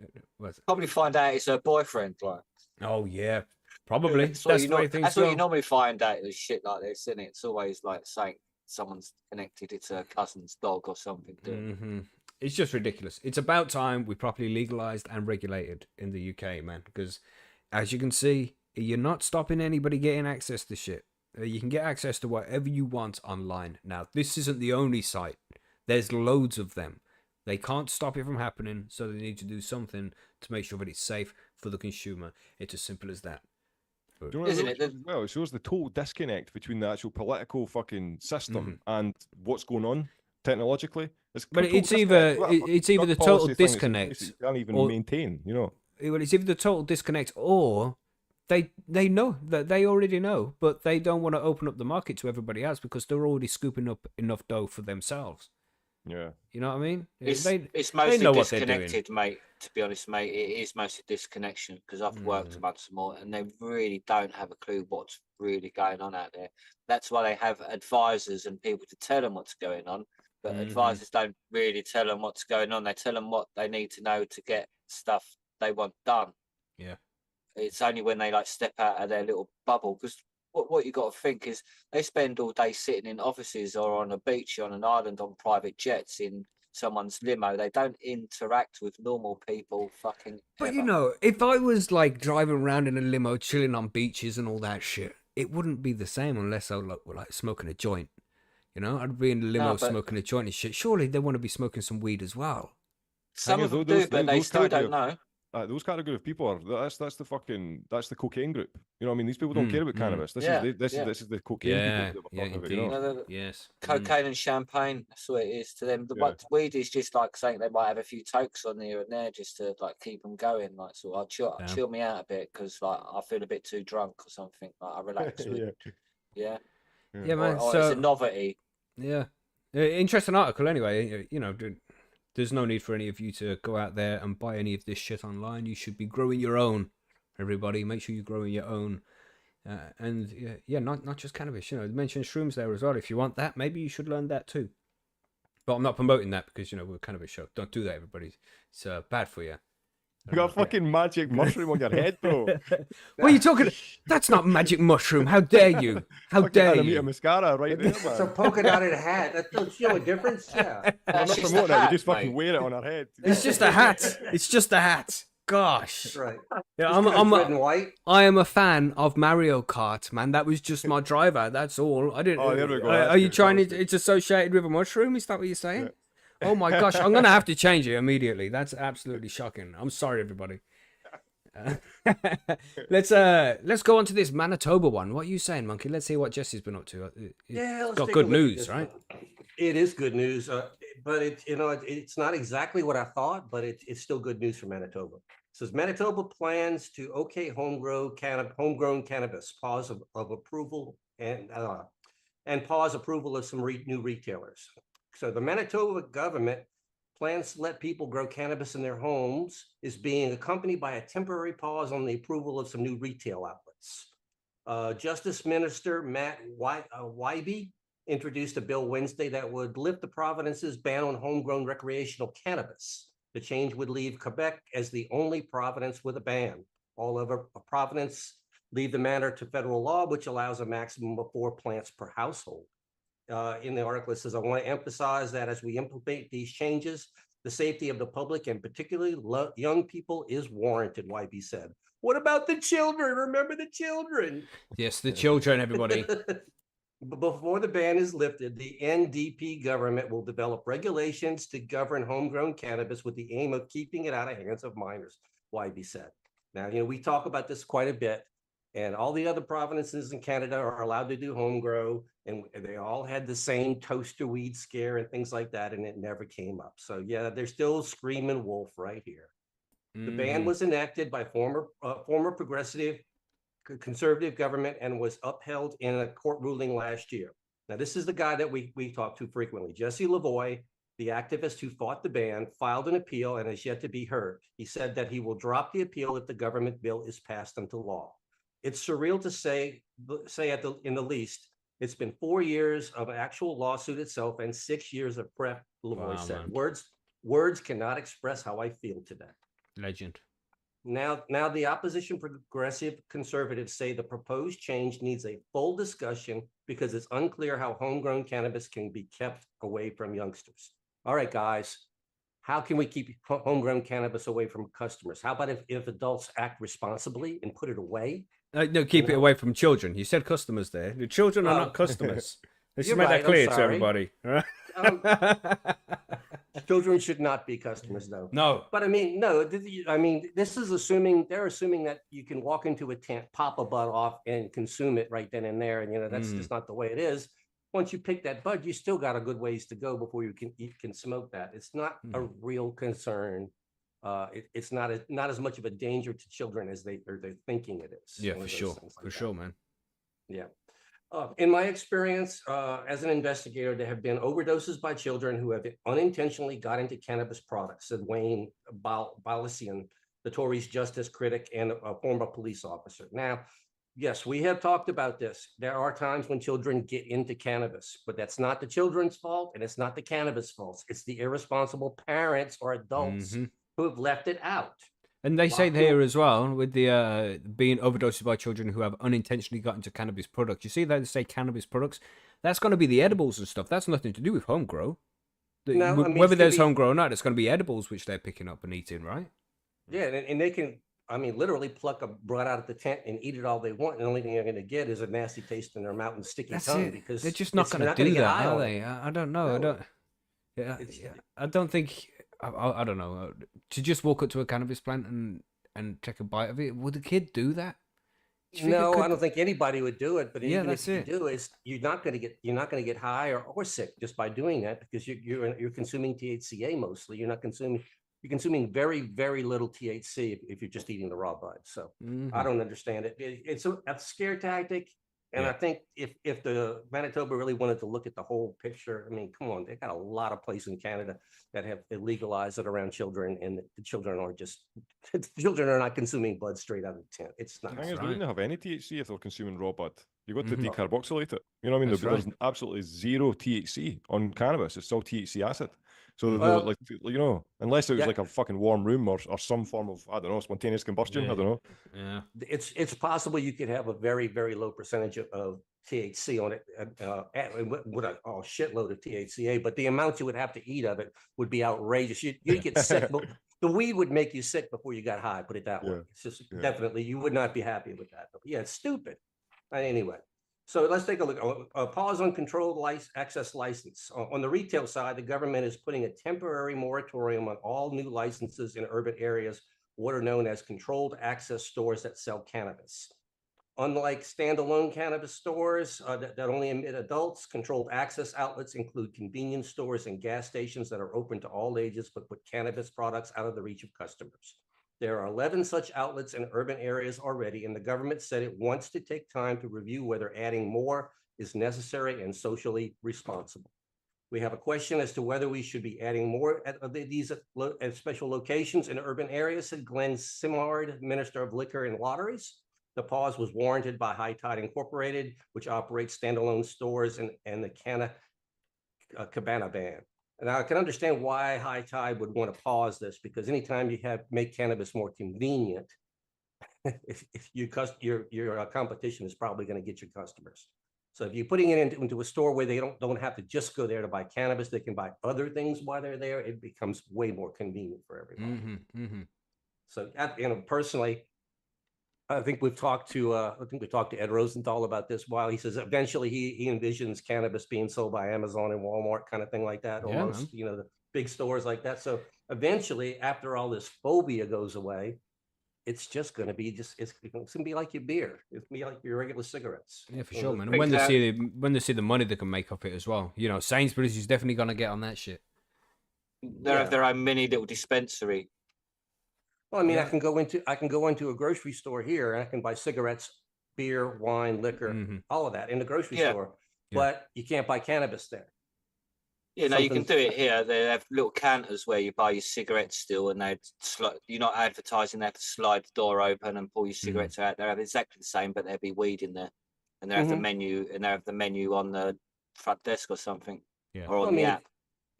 Probably find out it's her boyfriend, like. Oh yeah, probably. That's what go. you normally find out with shit like this, isn't it? It's always like saying someone's connected. It's her cousin's dog or something. Mm-hmm. It's just ridiculous. It's about time we properly legalized and regulated in the UK, man. Because as you can see, you're not stopping anybody getting access to shit. You can get access to whatever you want online. Now, this isn't the only site. There's loads of them. They can't stop it from happening, so they need to do something to make sure that it's safe for the consumer. It's as simple as that. Do you know Isn't it? Well, it shows the total disconnect between the actual political fucking system and what's going on technologically. But it's either the total disconnect. You can't even maintain, you know. Well, it's either the total disconnect or they know that they already know, but they don't want to open up the market to everybody else because they're already scooping up enough dough for themselves. Yeah. You know what I mean? It's mostly disconnected, mate. To be honest, mate, it is mostly disconnection because I've worked amongst them all and they really don't have a clue what's really going on out there. That's why they have advisors and people to tell them what's going on. But advisors don't really tell them what's going on. They tell them what they need to know to get stuff they want done. Yeah. It's only when they like step out of their little bubble because what you got to think is they spend all day sitting in offices or on a beach on an island on private jets in someone's limo. They don't interact with normal people fucking But ever. you know, if I was like driving around in a limo chilling on beaches and all that shit, it wouldn't be the same unless I were like smoking a joint. You know, I'd be in the limo smoking a joint and shit. Surely they want to be smoking some weed as well. Some of them do, but they still don't know. Those category of people are that's the cocaine group. You know what I mean? These people don't care about cannabis. This is the cocaine people that we're talking about, you know? Yes. Cocaine and champagne, that's what it is to them. The weed is just like saying they might have a few tokes on here and there just to like keep them going. Like, so I'll chill me out a bit because like I feel a bit too drunk or something. Like I relax with yeah, man. Or so it's a novelty. Yeah, interesting article. Anyway, you know, there's no need for any of you to go out there and buy any of this shit online. You should be growing your own. Everybody, make sure you're growing your own. And not just cannabis. You know, mention shrooms there as well. If you want that, maybe you should learn that too. But I'm not promoting that because you know we're a cannabis show. Don't do that, everybody. It's bad for you. You got a fucking magic mushroom on your head, bro. What are you talking? That's not magic mushroom. How dare you? How dare you? Mascara right there, man. It's a polka dotted hat. Don't you know a difference? Yeah. I'm not promoting it. We just fucking wear it on our head. It's just a hat. It's just a hat. Gosh. That's right. Yeah, red and white. I am a fan of Mario Kart, man. That was just my driver. That's all. I didn't. Oh, there we go. Are you trying to? It's associated with a mushroom. Is that what you're saying? Yeah. Oh my gosh, I'm gonna have to change it immediately. That's absolutely shocking. I'm sorry, everybody. Let's go on to this Manitoba one. What are you saying, Monkey? Let's see what Jesse's been up to. Let's got good news, right? It is good news, but it's not exactly what I thought, but it's still good news for Manitoba. It says Manitoba plans to homegrown cannabis, pause of approval and pause approval of some new retailers. So the Manitoba government plans to let people grow cannabis in their homes is being accompanied by a temporary pause on the approval of some new retail outlets. Justice Minister Matt Wybe introduced a bill Wednesday that would lift the province's ban on homegrown recreational cannabis. The change would leave Quebec as the only province with a ban. All other provinces leave the matter to federal law, which allows a maximum of 4 plants per household. In the article, it says, I want to emphasize that as we implement these changes, the safety of the public and particularly young people is warranted, YB said. What about the children? Remember the children. Yes, the children, everybody. Before the ban is lifted, the NDP government will develop regulations to govern homegrown cannabis with the aim of keeping it out of hands of minors, YB said. Now, you know, we talk about this quite a bit. And all the other provinces in Canada are allowed to do home grow, and they all had the same toaster weed scare and things like that, and it never came up. So yeah, they're still screaming wolf right here. The ban was enacted by former progressive conservative government and was upheld in a court ruling last year. Now this is the guy that we talk to frequently, Jesse Lavoie, The activist who fought the ban filed an appeal and has yet to be heard. He said that he will drop the appeal if the government bill is passed into law. It's surreal to say in the least. It's been 4 years of actual lawsuit itself and 6 years of prep, Lavoie Wow, said. man. Words cannot express how I feel today. Legend. Now the opposition progressive conservatives say the proposed change needs a full discussion because it's unclear how homegrown cannabis can be kept away from youngsters. All right, guys, how can we keep homegrown cannabis away from customers? How about if adults act responsibly and put it away? No, keep it away from children. You said customers there. The children are not customers. Let's You're make right, that I'm clear to sorry. everybody. All right? Children should not be customers, though. No. But I mean, no, I mean, this is assuming they're assuming that you can walk into a tent, pop a bud off, and consume it right then and there. And, you know, that's just not the way it is. Once you pick that bud, you still got a good ways to go before you can smoke that. It's not a real concern. It's not as much of a danger to children as they're thinking it is. Yeah, One for of those sure. things like For that. sure, man. Yeah. In my experience as an investigator, there have been overdoses by children who have unintentionally got into cannabis products, said Wayne Balasian, the Tories' justice critic and a former police officer. Now, yes, we have talked about this. There are times when children get into cannabis, but that's not the children's fault and it's not the cannabis fault. It's the irresponsible parents or adults who have left it out. And they say here as well, with the being overdoses by children who have unintentionally got into cannabis products. You see that they say cannabis products? That's going to be the edibles and stuff. That's nothing to do with home grow. No, I mean, whether there's home grow or not, it's going to be edibles which they're picking up and eating, right? Yeah, and they can, I mean, literally pluck a bud out of the tent and eat it all they want. And the only thing they're going to get is a nasty taste in their mouth and sticky That's tongue it. because They're just not going to do that, are they? I don't know. I No. don't. Yeah, I don't think. I don't know. To just walk up to a cannabis plant and take a bite of it, would a kid do that? Do you think it No, could- I don't think anybody would do it. But Yeah, even that's if you it. do, you're not going to get high or sick just by doing that because you're consuming THCA mostly. You're consuming very, very little THC if you're just eating the raw bud. So I don't understand it. It's a scare tactic. And Yeah. I think if the Manitoba really wanted to look at the whole picture, I mean, come on, they got a lot of places in Canada that have legalized it around children, and the children are just the children are not consuming bud straight out of the tent. It's not. The thing is, they right. wouldn't have any THC if they're consuming raw bud. You got to Mhm. decarboxylate it. You know what I mean? That's There's right. absolutely zero THC on cannabis. It's all THC acid. So they're Well, like, you know, unless it was yeah. like a fucking warm room or some form of, I don't know, spontaneous combustion. I Yeah. don't know. Yeah. It's possible you could have a very, very low percentage of THC on it, with a shitload of THCA, but the amount you would have to eat of it would be outrageous. You'd get sick. The weed would make you sick before you got high, put it that way. Yeah. It's just Yeah. definitely, you would not be happy with that. But yeah, it's stupid. Anyway, so let's take a look. A pause on controlled access license. On the retail side, the government is putting a temporary moratorium on all new licenses in urban areas, what are known as controlled access stores that sell cannabis. Unlike standalone cannabis stores that only admit adults, controlled access outlets include convenience stores and gas stations that are open to all ages, but put cannabis products out of the reach of customers. There are 11 such outlets in urban areas already, and the government said it wants to take time to review whether adding more is necessary and socially responsible. We have a question as to whether we should be adding more of these at special locations in urban areas, said Glenn Simard, Minister of Liquor and Lotteries. The pause was warranted by High Tide Incorporated, which operates standalone stores and the Cabana ban. And I can understand why High Tide would want to pause this, because anytime you make cannabis more convenient, if your competition is probably going to get your customers. So if you're putting it into a store where they don't have to just go there to buy cannabis, they can buy other things while they're there. It becomes way more convenient for everybody. So, personally, I think we've talked to Ed Rosenthal about this while. He says eventually he envisions cannabis being sold by Amazon and Walmart, kind of thing like that, Yeah, almost, man. the big stores like that. So eventually, after all this phobia goes away, it's just going to be it's going to be like your beer. It's going to be like your regular cigarettes. Yeah, for So sure, the- man. And when they see the money they can make off it as well, Sainsbury's is definitely gonna get on that shit. They Yeah. have their own mini little dispensary. Well, I mean, Yeah. I can go into a grocery store here and I can buy cigarettes, beer, wine, liquor, all of that in the grocery Yeah. store, Yeah. but you can't buy cannabis there. You know, you can something- do it here. They have little counters where you buy your cigarettes still, and you're not advertising. They have to slide the door open and pull your cigarettes out. They have exactly the same, but there'll be weed in there, and they have the menu, and they have the menu on the front desk or something, Yeah. or on Well, I the mean, app.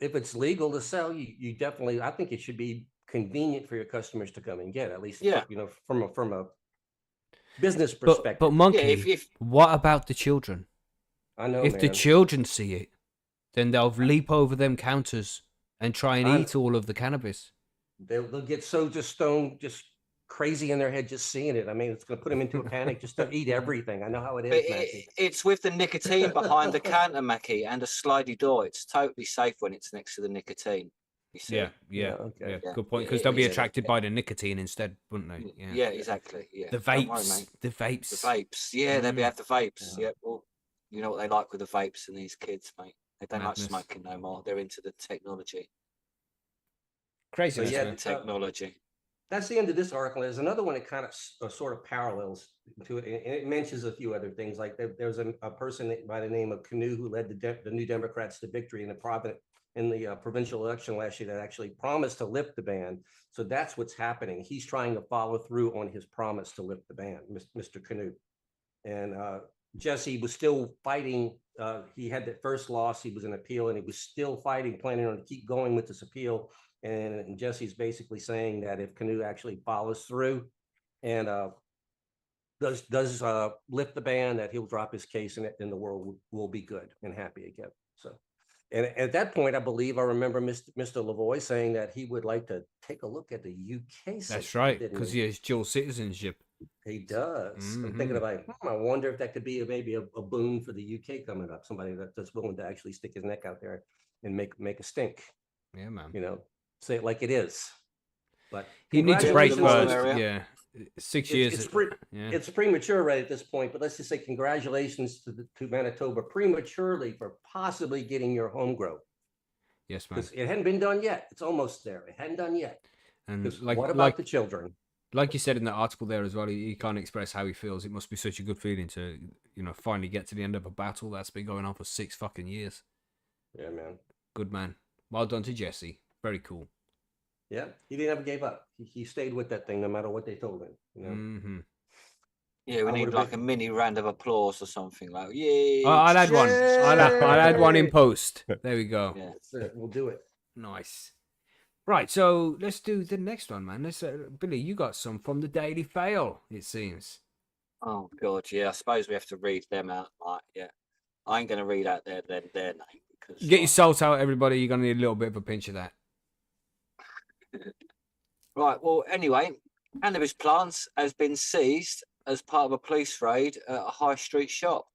if it's legal to sell, you definitely, I think it should be convenient for your customers to come and get, at least, Yeah. you know, from a business But perspective. Monkey, if what about the children? I know, If man. the children see it, then they'll leap over them counters and try and I'm- eat all of the cannabis. They'll get so just stoned, just crazy in their head, just seeing it. I mean, it's going to put them into a panic just to eat everything. I know how it But is, Mackie. it's with the nicotine behind the counter, Mackie, and a slidey door. It's totally safe when it's next to the nicotine. You see? Yeah, okay. Yeah. good point. Because It- they'll be it's- attracted by the nicotine instead, wouldn't they? Yeah, exactly. Yeah. The Don't worry, vapes, mate. the vapes. The vapes. Yeah, they'll be have the vapes. Yeah. Yeah. Well, you know what they like with the vapes and these kids, mate. They don't Madness. like smoking no more. They're into the technology. Crazy. So, yeah, The technology. That's the end of this article. There's another one that kind of sort of parallels to it, and it mentions a few other things. Like there's a person by the name of Canoe who led the New Democrats to victory in the provincial election last year that actually promised to lift the ban. So that's what's happening. He's trying to follow through on his promise to lift the ban, Mr. Canoe. And Jesse was still fighting. He had that first loss. He was in appeal, and he was still fighting, planning on to keep going with this appeal. And Jesse's basically saying that if Canoe actually follows through and does lift the ban, that he'll drop his case and the world will be good and happy again. So, and at that point, I believe I remember Mr. Lavoie saying that he would like to take a look at the UK system. That's right, didn't because he? he has dual citizenship. He does. I'm Mhm. thinking about, I wonder if that could be maybe a boon for the UK coming up. Somebody that's willing to actually stick his neck out there and make a stink. Yeah, man. You know, say it like it is. But He needs to break Congratulations, birds. Mario. Yeah, 6 It's, years. it's, pre- yeah. it's premature right at this point, but let's just say congratulations to Manitoba prematurely for possibly getting your home grow, Yes, man. because it hadn't been done yet. It's almost there. It hadn't done yet. And Because like, what about like, the children? like you said in the article there as well, he can't express how he feels. It must be such a good feeling to, finally get to the end of a battle that's been going on for 6 fucking years. Yeah, man. Good man. Well done to Jesse. Very cool. Yeah, he didn't ever gave up. He stayed with that thing no matter what they told him. You know, Mm-hmm. Yeah, we I need would've like been- a mini round of applause or something like, yeah. I'll add one. I'll add one in Yay! post. There we go. Yeah. That's it. We'll do it. Nice. Right, so let's do the next one, man. Let's, Billy, you got some from the Daily Fail, it seems. Oh god, yeah. I suppose we have to read them out. Like, yeah, I ain't gonna read out their name because Get your salt out, everybody. You're going to need a little bit of a pinch of that. Right. Well, anyway, cannabis plants has been seized as part of a police raid at a high street shop,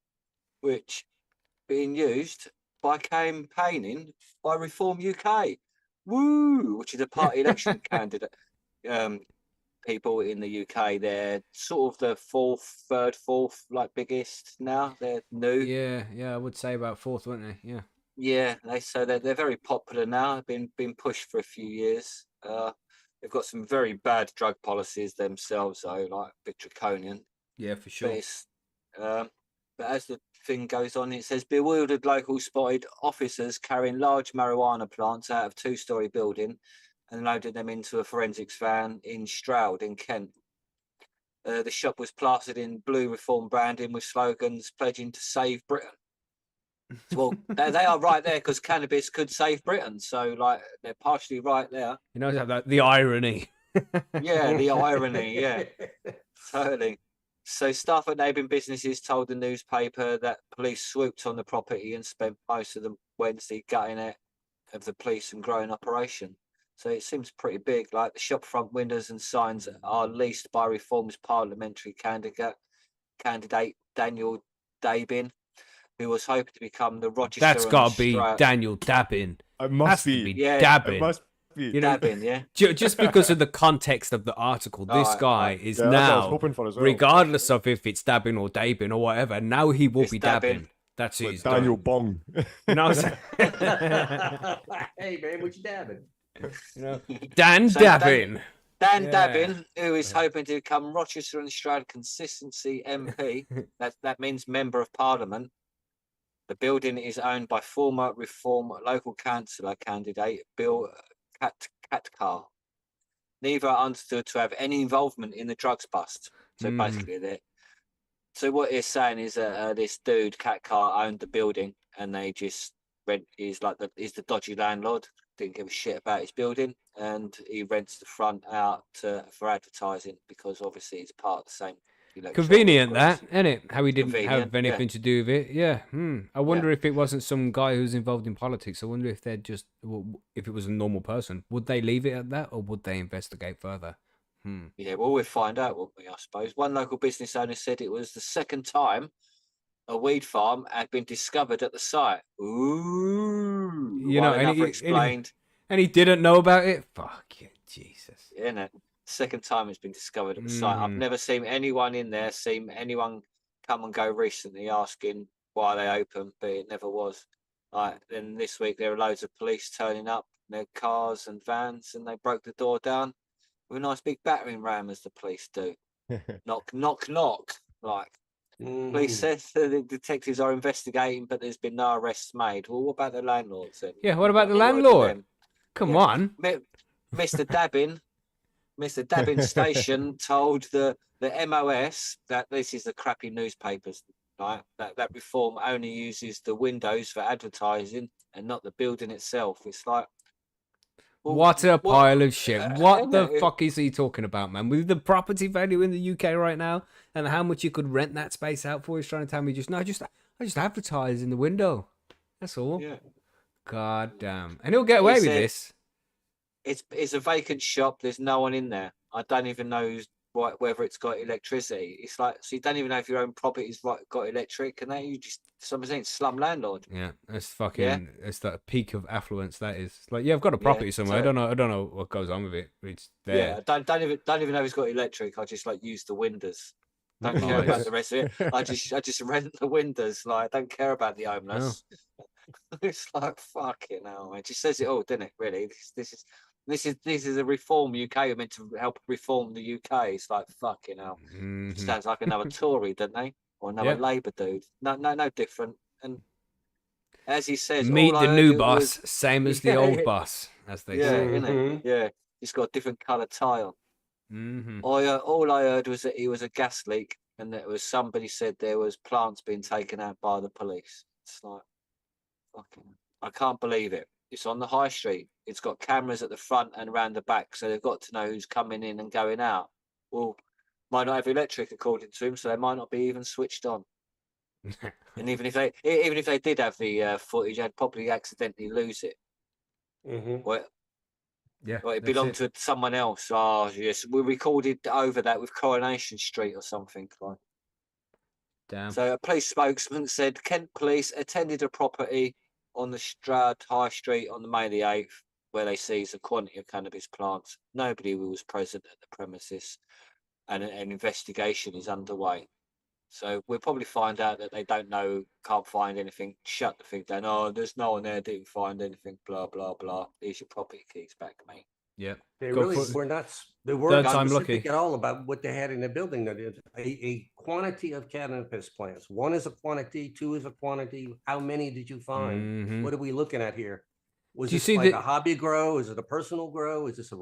which being used by campaigning by Reform UK. Woo! Which is a party election candidate. People in the UK, they're sort of the third, fourth, like biggest now. They're new. Yeah, I would say about fourth, wouldn't they? Yeah. Yeah, they're very popular now. Been pushed for a few years. They've got some very bad drug policies themselves, though, like a bit draconian. Yeah, for sure. But it's, but as the thing goes on, it says bewildered locals spotted officers carrying large marijuana plants out of two-story building and loaded them into a forensics van in Stroud in Kent. The shop was plastered in blue Reform branding with slogans pledging to save Britain. Well, they are right there because cannabis could save Britain. So, like, they're partially right there. You know, the irony. Yeah, the irony. Yeah, totally. So, staff at neighbouring businesses told the newspaper that police swooped on the property and spent most of the Wednesday gutting it of the police and growing operation. So, it seems pretty big. Like, the shop front windows and signs are leased by Reform's parliamentary candidate Daniel Dabin, who was hoping to become the Rochester. That's got to be Stroud- Daniel Dabbin. It Has must to be. be Yeah. It Dabbin. must be. You know, Dabin, yeah. just because of the context of the article, this Right, guy right. is Yeah, that's what I was now, hoping for as well. regardless of if it's dabbing or dabing or whatever, now he will It's be dabbing. dabbing. That's who Like he's Daniel done. Bong. You know, Hey man, what you dabbing? Dan So Dabbin. Dan Yeah. Dabin, who is hoping to become Rochester and Stroud Consistency MP, that means Member of Parliament, The building is owned by former Reform local councillor candidate Bill Catkar. Neither are understood to have any involvement in the drugs bust. So basically, so what he's saying is that this dude Catkar owned the building, and they just rent. He's the dodgy landlord. Didn't give a shit about his building, and he rents the front out for advertising because obviously it's part of the same. Convenient that, isn't it? How he didn't Convenient, have anything to do with it. Yeah. I wonder if it wasn't some guy who's involved in politics. I wonder if they're just, if it was a normal person, would they leave it at that, or would they investigate further? Yeah, well, we'll find out, won't we, I suppose. One local business owner said it was the second time a weed farm had been discovered at the site. Ooh. Another explained. And he didn't know about it? Fuck you, Jesus. Yeah, no. Second time it's been discovered at the site. I've never seen anyone in there, seen anyone come and go recently asking why they open, but it never was. Then this week there were loads of police turning up, their cars and vans, and they broke the door down with a nice big battering ram, as the police do. Knock, knock, knock. Police said the detectives are investigating, but there's been no arrests made. Well, what about the landlords then? Yeah, what about the landlord? Come on. Mr. Dabbin station told the MOS that this is the crappy newspapers, right? That Reform only uses the windows for advertising and not the building itself. It's like, well, what a pile of shit. What the fuck is he talking about, man? With the property value in the UK right now and how much you could rent that space out for, he's trying to tell me I just advertise in the window. That's all. Yeah. God damn. And he'll get away with this. It's a vacant shop. There's no one in there. I don't even know whether it's got electricity. It's like, so you don't even know if your own property's got electric, and that you just, something slum landlord. Yeah, that's fucking. It's that peak of affluence. That is. It's like, yeah, I've got a property somewhere. I don't know what goes on with it. It's there. Yeah, don't even know if it's got electric. I just use the windows. Don't care about the rest of it. I just rent the windows. I don't care about the homeless. No. It's like, fucking hell. It just says it all, doesn't it? Really, this is a Reform UK meant to help reform the UK. It's like, fucking hell. Sounds like another Tory, doesn't they? Or another Labour dude. No different. And as he says, meet the new boss, same as the old boss, as they say. Isn't it? He's got a different colour tile. All I heard was that he was a gas leak, and that was somebody said there was plants being taken out by the police. It's like, fucking, I can't believe it. It's on the high street. It's got cameras at the front and around the back, so they've got to know who's coming in and going out. Well, might not have electric according to him, so they might not be even switched on. And even if they did have the footage, they'd probably accidentally lose it. Well, it belonged to someone else. Oh yes, we recorded over that with Coronation Street or something. Damn. So a police spokesman said Kent police attended a property on the Stroud High Street on the May the 8th, where they seized a quantity of cannabis plants. Nobody was present at the premises, and an investigation is underway. So we'll probably find out that they don't know, can't find anything, shut the thing down. Oh, there's no one there, didn't find anything, blah, blah, blah. Here's your property keys back, mate. Yeah. They really were not, they weren't specific at all about what they had in the building. That is a quantity of cannabis plants. One is a quantity, two is a quantity. How many did you find? What are we looking at here? Was this like a hobby grow? Is it a personal grow? Is this a,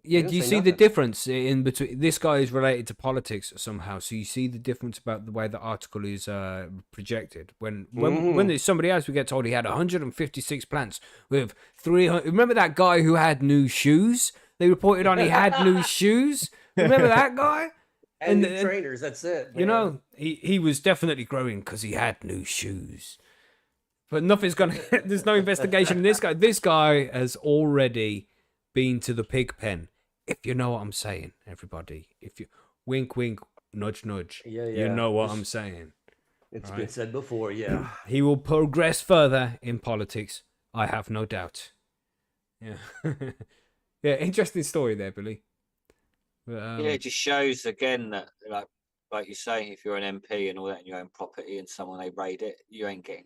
Yeah, do you see the difference in between? This guy is related to politics somehow, so you see the difference about the way the article is projected. When there's somebody else, we get told he had 156 plants with 300. Remember that guy who had new shoes? They reported on he had new shoes. Remember that guy? And new trainers, that's it. Man. He was definitely growing because he had new shoes. But nothing's gonna. There's no investigation in this guy. This guy has already been to the pig pen. If you know what I'm saying, everybody. If you wink, wink, nudge, nudge. Yeah. You know what I'm saying. It's been said before. Yeah. He will progress further in politics. I have no doubt. Yeah. Yeah. Interesting story there, Billy. But, it just shows again that like you say, if you're an MP and all that in your own property and someone they raid it, you ain't getting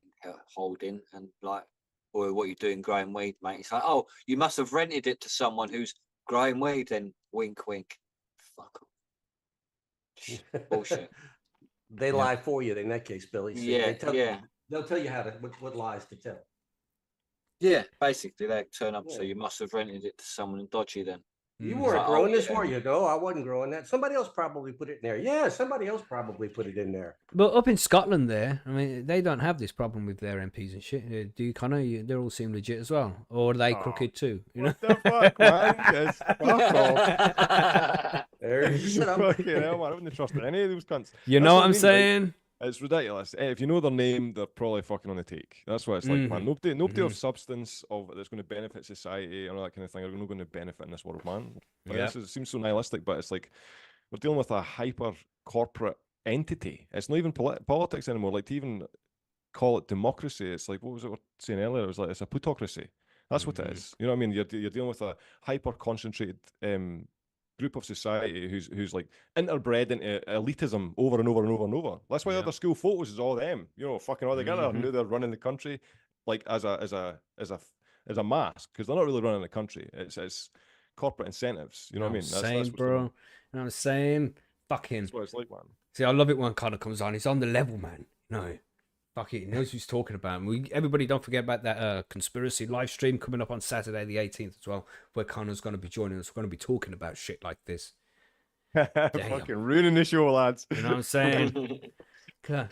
holding and or what you're doing growing weed, mate. It's like, oh, you must have rented it to someone who's growing weed, then wink, wink. Fuck off. Bullshit. They lie for you in that case, Billy. So they'll tell you how to what lies to tell. Yeah, basically they turn up. So Yeah. you must have rented it to someone dodgy then. You Mm. weren't like, growing oh, this, yeah. were you? No, I wasn't growing that. Somebody else probably put it in there. Yeah, somebody else probably put it in there. But up in Scotland, there, I mean, they don't have this problem with their MPs and shit. Do you, Connor? They all seem legit as well, or are they Oh, crooked too? You know? What the fuck, man? Yes, fuck off. There you go. Fucking hell, man. I wouldn't trust any of those cunts. You That's know what I I'm mean, like, saying? it's ridiculous. If you know their name, they're probably fucking on the take. That's what it's like, man. Nobody of substance of that's going to benefit society and all that kind of thing are not going to benefit in this world, man. Like, Yeah. it seems so nihilistic, but it's like we're dealing with a hyper corporate entity. It's not even politics anymore. Like to even call it democracy, it's like what was it we were saying earlier? It was like it's a plutocracy. That's what it is. You know what I mean? You're dealing with a hyper concentrated group of society who's like interbred into elitism over and over and over and over. That's why Yeah. other school photos is all them, you know, fucking all together. Knew they're running the country like as a mask, because they're not really running the country. It's corporate incentives. You know what I mean? Saying, what's bro. going on. You know what I'm saying? Fucking. That's what it's like, man. See, I love it when Connor comes on. He's on the level, man. No. Fuck it. He knows what he's talking about. And everybody don't forget about that conspiracy live stream coming up on Saturday the 18th as well, where Connor's going to be joining us. We're going to be talking about shit like this. Fucking ruining the show, lads. You know what I'm saying?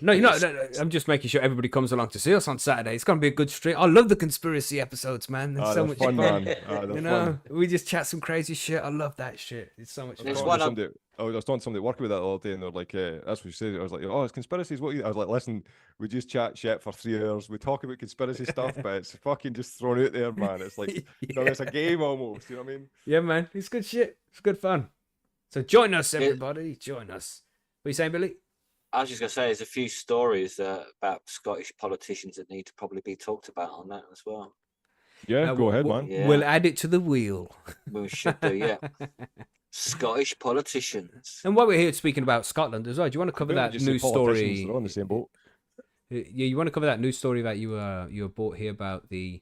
No, you're not. I'm just making sure everybody comes along to see us on Saturday. It's going to be a good stream. I love the conspiracy episodes, man. It's so They're much fun, fun. man. You They're know, fun. we just chat some crazy shit. I love that shit. It's so much There's fun. one I was talking to somebody working with that all day, and they're like, "That's what you said." I was like, "Oh, it's conspiracies." What? I was like, "Listen, we just chat shit for 3 hours. We talk about conspiracy stuff, but it's fucking just thrown out there, man. It's like, you know, it's a game almost. You know what I mean?" Yeah, man. It's good shit. It's good fun. So join us, everybody. Join us. What are you saying, Billy? I was just going to say, there's a few stories about Scottish politicians that need to probably be talked about on that as well. Yeah, go ahead, man. Yeah. We'll add it to the wheel. We should do, yeah. Scottish politicians. And while we're here speaking about Scotland as well, do you want to cover that Just say news politicians, story? they're on the same boat. Yeah, you want to cover that news story that you were brought here about the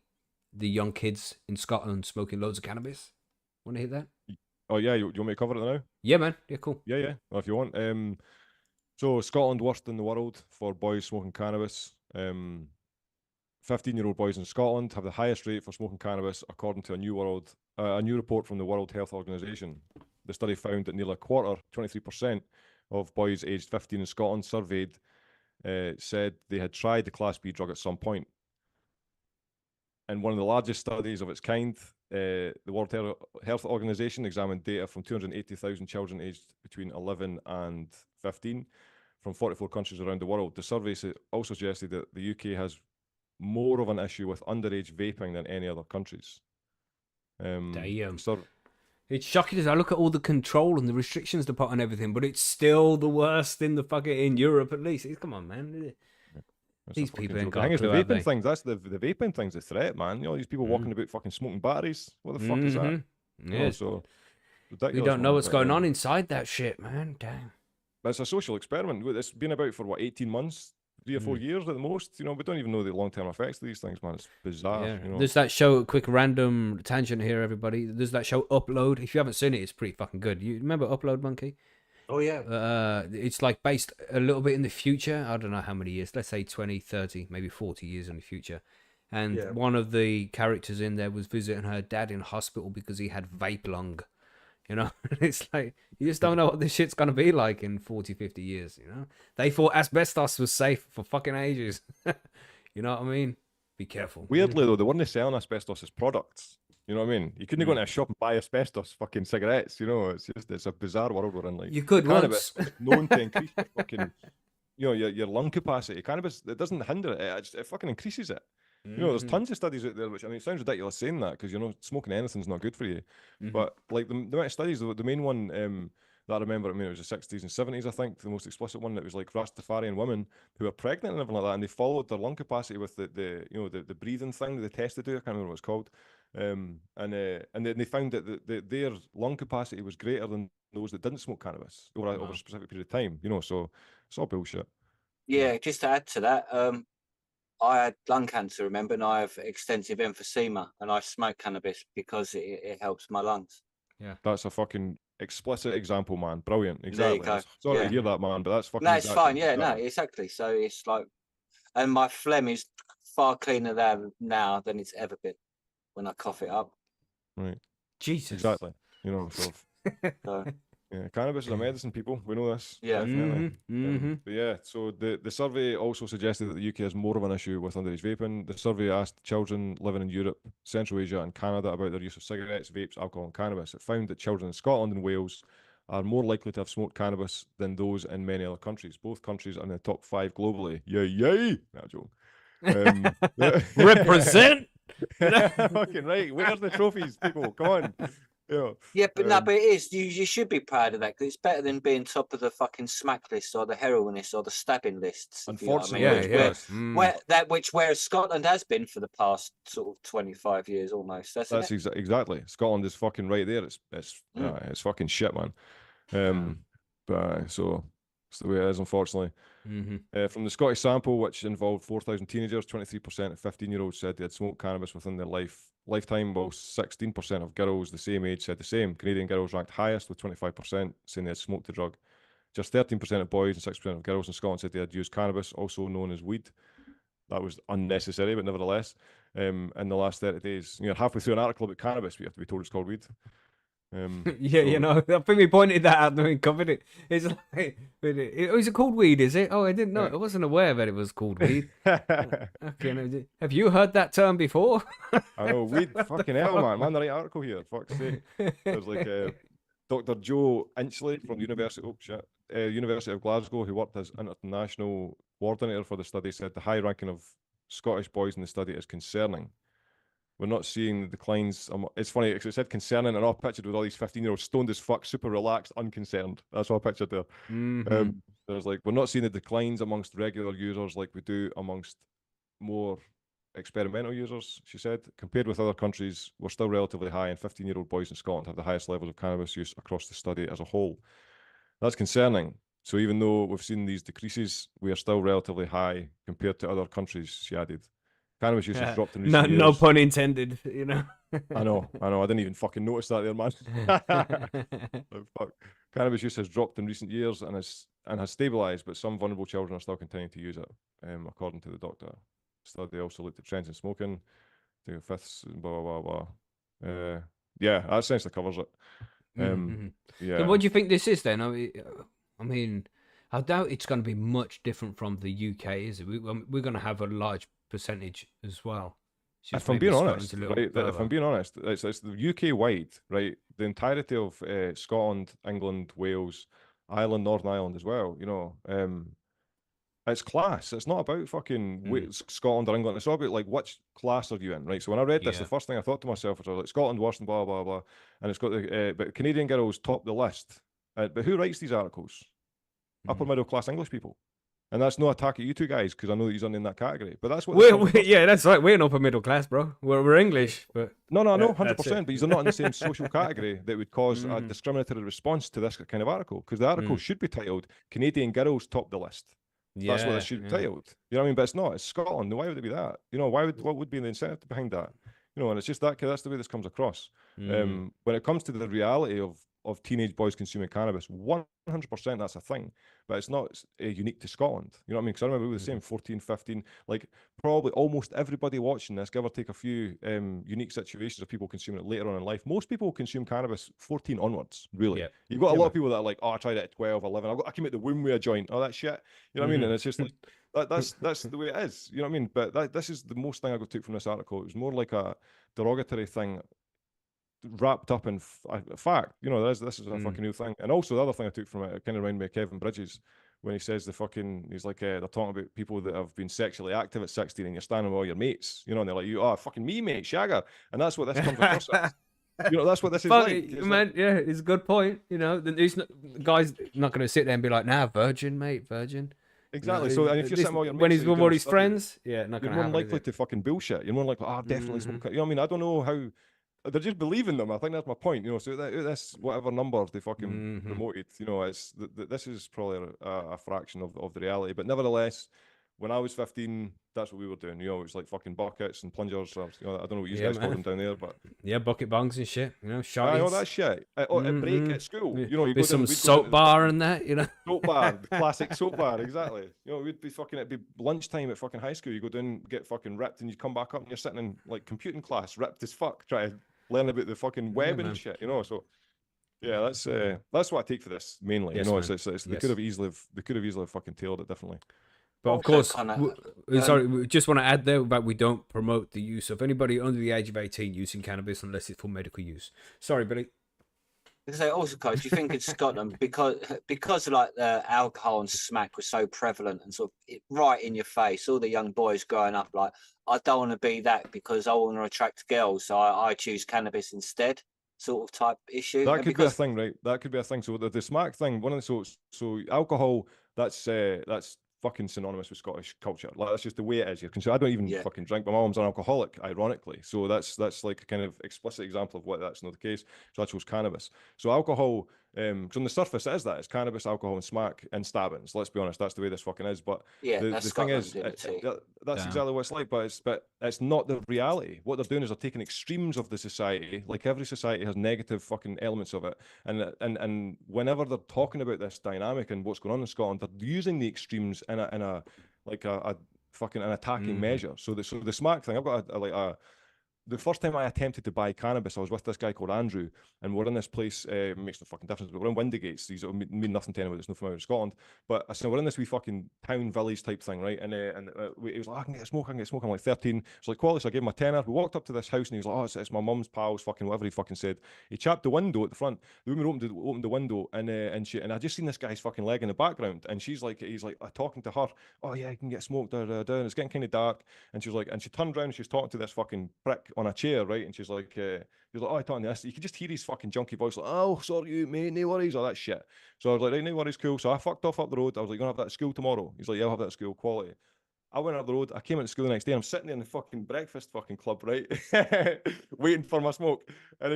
young kids in Scotland smoking loads of cannabis? Want to hear that? Oh yeah, you want me to cover it now? Yeah, man. Yeah, cool. Yeah. Well, if you want. So Scotland worst in the world for boys smoking cannabis. 15-year-old boys in Scotland have the highest rate for smoking cannabis, according to a new report from the World Health Organization. The study found that nearly a quarter, 23%, of boys aged 15 in Scotland surveyed said they had tried the Class B drug at some point. In one of the largest studies of its kind, the World Health Organization examined data from 280,000 children aged between 11 and 15 from 44 countries around the world. The survey also suggested that the UK has more of an issue with underage vaping than any other countries. Damn. It's shocking as I look at all the control and the restrictions they put on everything, but it's still the worst in in Europe at least. Come on, man. These people ain't got a clue, the have they? vaping things. That's the vaping thing's a threat, man. You know, these people walking about fucking smoking batteries. What the fuck is that? Yeah. You know, so We ridiculous, don't know man, what's but, going on inside that shit, man. Damn. But it's a social experiment. It's been about for what, 18 months, 3 or 4 years at the most. You know, we don't even know the long-term effects of these things, man. It's bizarre. Yeah. You know? There's that show, quick random tangent here, everybody. There's that show Upload. If you haven't seen it, it's pretty fucking good. You remember Upload, Monkey? Oh yeah. It's like based a little bit in the future. I don't know how many years. Let's say 20, 30, maybe 40 years in the future. And one of the characters in there was visiting her dad in hospital because he had vape lung. You know, it's like, you just don't know what this shit's going to be like in 40, 50 years, you know? They thought asbestos was safe for fucking ages. You know what I mean? Be careful. Weirdly, though, they weren't selling asbestos as products. You know what I mean? You couldn't go into a shop and buy asbestos fucking cigarettes, you know? It's a bizarre world we're in. Like, You could cannabis once. is known to increase your fucking, you know, your lung capacity. Cannabis, it doesn't hinder it, it fucking increases it. You know, there's tons of studies out there, which, I mean, it sounds ridiculous saying that because, you know, smoking anything's not good for you. But, like, the amount of studies, the main one that I remember, I mean, it was the 60s and 70s, I think, the most explicit one, that was like Rastafarian women who were pregnant and everything like that, and they followed their lung capacity with the you know, the breathing thing that they tested to. I can't remember what it's called. And they found that their lung capacity was greater than those that didn't smoke cannabis over a specific period of time, you know, so it's all bullshit. Yeah, just to add to that, I had lung cancer, remember, and I have extensive emphysema, and I smoke cannabis because it helps my lungs. Yeah. That's a fucking explicit example, man. Brilliant. There you Exactly. go. Sorry Yeah. to hear that, man, but that's fucking. No, it's fine. exactly Yeah, what no, you exactly. So it's like, and my phlegm is far cleaner now than it's ever been when I cough it up. Right. Jesus. Exactly. You know, so So, yeah, cannabis is a medicine, people. We know this. Yeah. Definitely. Mhm. But yeah, so the survey also suggested that the UK has more of an issue with underage vaping. The survey asked children living in Europe, Central Asia, and Canada about their use of cigarettes, vapes, alcohol, and cannabis. It found that children in Scotland and Wales are more likely to have smoked cannabis than those in many other countries. Both countries are in the top 5 globally. Yay, yay! No, joke. Represent. Fucking right. Where's the trophies, people? Come on. yeah, but no, but it is. You should be proud of that because it's better than being top of the fucking smack list or the heroinist or the stabbing lists. If you know what I mean. Unfortunately, Whereas Scotland has been for the past sort of 25 years almost. That's exactly. Scotland is fucking right there. It's fucking shit, man. So it's the way it is, unfortunately. From the Scottish sample, which involved 4,000 teenagers, 23% of 15-year-olds said they had smoked cannabis within their lifetime, while 16% of girls the same age said the same. Canadian girls ranked highest with 25% saying they had smoked the drug. Just 13% of boys and 6% of girls in Scotland said they had used cannabis, also known as weed. That was unnecessary, but nevertheless, in the last 30 days, you're halfway through an article about cannabis, but you have to be told it's called weed. Yeah, you know, I think we pointed that out when we covered it. It's like, is it called weed? Is it? Oh, I didn't know. I wasn't aware that it was called weed. Okay, no, have you heard that term before? I know, weed. Fucking hell, man. Man, the right article here. Fuck's sake. There's like Dr. Joe Inchley from the University of Glasgow, who worked as international coordinator for the study, said the high ranking of Scottish boys in the study is concerning. We're not seeing the declines. It's funny because it said concerning, and I pictured with all these 15-year-olds stoned as fuck, super relaxed, unconcerned. That's what I pictured there. There's like, we're not seeing the declines amongst regular users like we do amongst more experimental users, she said. Compared with other countries, we're still relatively high, and 15-year-old boys in Scotland have the highest levels of cannabis use across the study as a whole. That's concerning. So even though we've seen these decreases, we are still relatively high compared to other countries, she added. Cannabis use has dropped in recent years. No pun intended, you know. I know. I didn't even fucking notice that there, man. Oh, fuck. Cannabis use has dropped in recent years and has stabilised, but some vulnerable children are still continuing to use it, according to the doctor. Study also looked at trends in smoking, the fifths, blah blah blah blah. Yeah, that essentially covers it. Yeah. So what do you think this is then? I mean, I doubt it's going to be much different from the UK, is it? We're going to have a large percentage as well. If I'm being honest, it's the UK wide, right? The entirety of Scotland, England, Wales, Ireland, Northern Ireland as well. You know, it's class. It's not about fucking Scotland or England. It's all about like which class are you in, right? So when I read this, the first thing I thought to myself was like Scotland worse and blah blah blah, and it's got the but Canadian girls top the list. But who writes these articles? Upper middle class English people. And that's no attack at you two guys, because I know that you're in that category. But that's what yeah, that's right. We're an upper middle class, bro. We're English, but no, 100%. But you're not in the same social category that would cause a discriminatory response to this kind of article. Because the article should be titled "Canadian Girls Top the List." That's what it should be titled. You know what I mean? But it's not. It's Scotland. Why would it be that? You know, what would be the incentive behind that? You know, and it's just that's the way this comes across. When it comes to the reality of teenage boys consuming cannabis, 100% that's a thing, but it's not unique to Scotland. You know what I mean? Because I remember we were the same 14, 15, like probably almost everybody watching this, give or take a few unique situations of people consuming it later on in life. Most people consume cannabis 14 onwards, really. Yep. You've got a lot of people that are like, oh, I tried it at 12, 11. I came out the womb with a joint. Oh, that shit. You know what I mean? And it's just like, that's the way it is. You know what I mean? But this is the most thing I took from this article. It was more like a derogatory thing wrapped up in fact. You know, this is a fucking new thing. And also the other thing I took from it kind of reminded me of Kevin Bridges when he says he's like they're talking about people that have been sexually active at 16 and you're standing with all your mates, you know, and they're like, you are fucking me, mate, shagger. And that's what this comes across as. You know, that's what this is like. Man, like, yeah, it's a good point. You know, the guy's not going to sit there and be like, nah, virgin, mate, virgin. Exactly. So and if you're sitting with all your mates, when he's with all his friends, yeah, not you're more likely to fucking bullshit. You're more likely, definitely smoke. You know what I mean? I don't know how. They're just believing them. I think that's my point. You know, so that's whatever number they fucking promoted. You know, this is probably a fraction of the reality. But nevertheless, when I was 15, that's what we were doing. You know, it was like fucking buckets and plungers. Or, you know, I don't know what you Yeah, guys call man. them down there, but Yeah, bucket bongs and shit. You know, I shotties. know that shit. At break at school, you know, you go With down, some we'd go down soap to the bar fucking and that, you know. soap bar, the classic soap bar, exactly. You know, we'd be fucking, it'd be lunchtime at fucking high school. You go down, get fucking ripped, and you come back up and you're sitting in like computing class, ripped as fuck, trying to learn about the fucking web man. and shit, you know. So yeah, that's what I take for this mainly. Yes, you know, man. it's they Yes. could have easily fucking tailored it differently. But of Also course, kinda, sorry, we just want to add there that we don't promote the use of anybody under the age of 18 using cannabis unless it's for medical use. Sorry, Billy. Because also, coach, do you think in Scotland, because like the alcohol and smack was so prevalent and sort of right in your face, all the young boys growing up like, I don't want to be that because I want to attract girls, so I choose cannabis instead, sort of type issue. That And could be a because thing, right? That could be a thing. So the smack thing, one of the so alcohol, that's fucking synonymous with Scottish culture. Like that's just the way it is. I don't even Yeah. fucking drink. My mom's an alcoholic, ironically. So that's like a kind of explicit example of what that's not the case. So I chose cannabis. So alcohol, because on the surface it is that it's cannabis, alcohol, and smack and stabbings. Let's be honest, that's the way this fucking is. But yeah, the that's thing Scotland is, liberty. that's Damn. exactly what it's like. But it's not the reality. What they're doing is they're taking extremes of the society. Like every society has negative fucking elements of it. And whenever they're talking about this dynamic and what's going on in Scotland, they're using the extremes in a fucking an attacking measure. So the smack thing, I've got the first time I attempted to buy cannabis, I was with this guy called Andrew, and we're in this place, makes no fucking difference, but we're in Windigates. These mean nothing to anyone that's not familiar with Scotland. But I said, we're in this wee fucking town village type thing, right? And he was like, I can get a smoke. I'm like 13. It's like, quality. So I gave him a tenner. We walked up to this house and he was like, oh, it's my mum's pals, fucking whatever he fucking said. He chapped the window at the front. The woman opened the window and I just seen this guy's fucking leg in the background. And he's like talking to her. Oh yeah, I can get smoked down. It's getting kind of dark. And she was like, and she turned around and she was talking to this fucking prick on a chair, right? And she's like, oh, I talking to this. You could just hear his fucking junky voice, like, oh, sorry, mate, no worries, all that shit. So I was like, right, no worries, cool. So I fucked off up the road. I was like, you gonna have that at school tomorrow? He's like, yeah, I'll have that at school, quality. I went up the road. I came into school the next day. I'm sitting there in the fucking breakfast fucking club, right, waiting for my smoke. And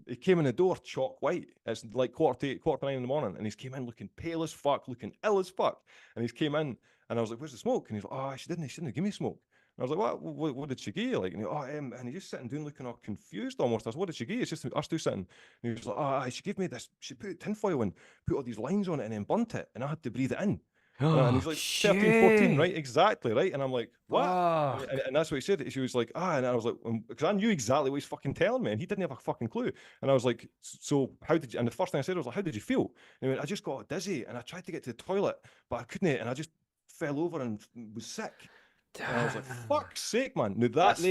he came in the door chalk white. It's like quarter to 9 in the morning, and he's came in looking pale as fuck, looking ill as fuck. And he's came in, and I was like, "Where's the smoke?" And he's like, "Oh, she didn't give me smoke." And I was like, what did she give you? Like, and and he's just sitting down looking all confused almost. I was, what did she give you? It's just us two sitting. And he was like, oh, she gave me this. She put tinfoil and put all these lines on it and then burnt it, and I had to breathe it in. And he's like 13, 14, right? Exactly, right? And I'm like, what? And that's what he said. She was like, and I was like, because I knew exactly what he's fucking telling me, and he didn't have a fucking clue. And I was like, so how did you? And the first thing I said was like, how did you feel? And he went, I just got dizzy, and I tried to get to the toilet, but I couldn't, and I just fell over and was sick. And I was like, fuck's sake, man. Now that's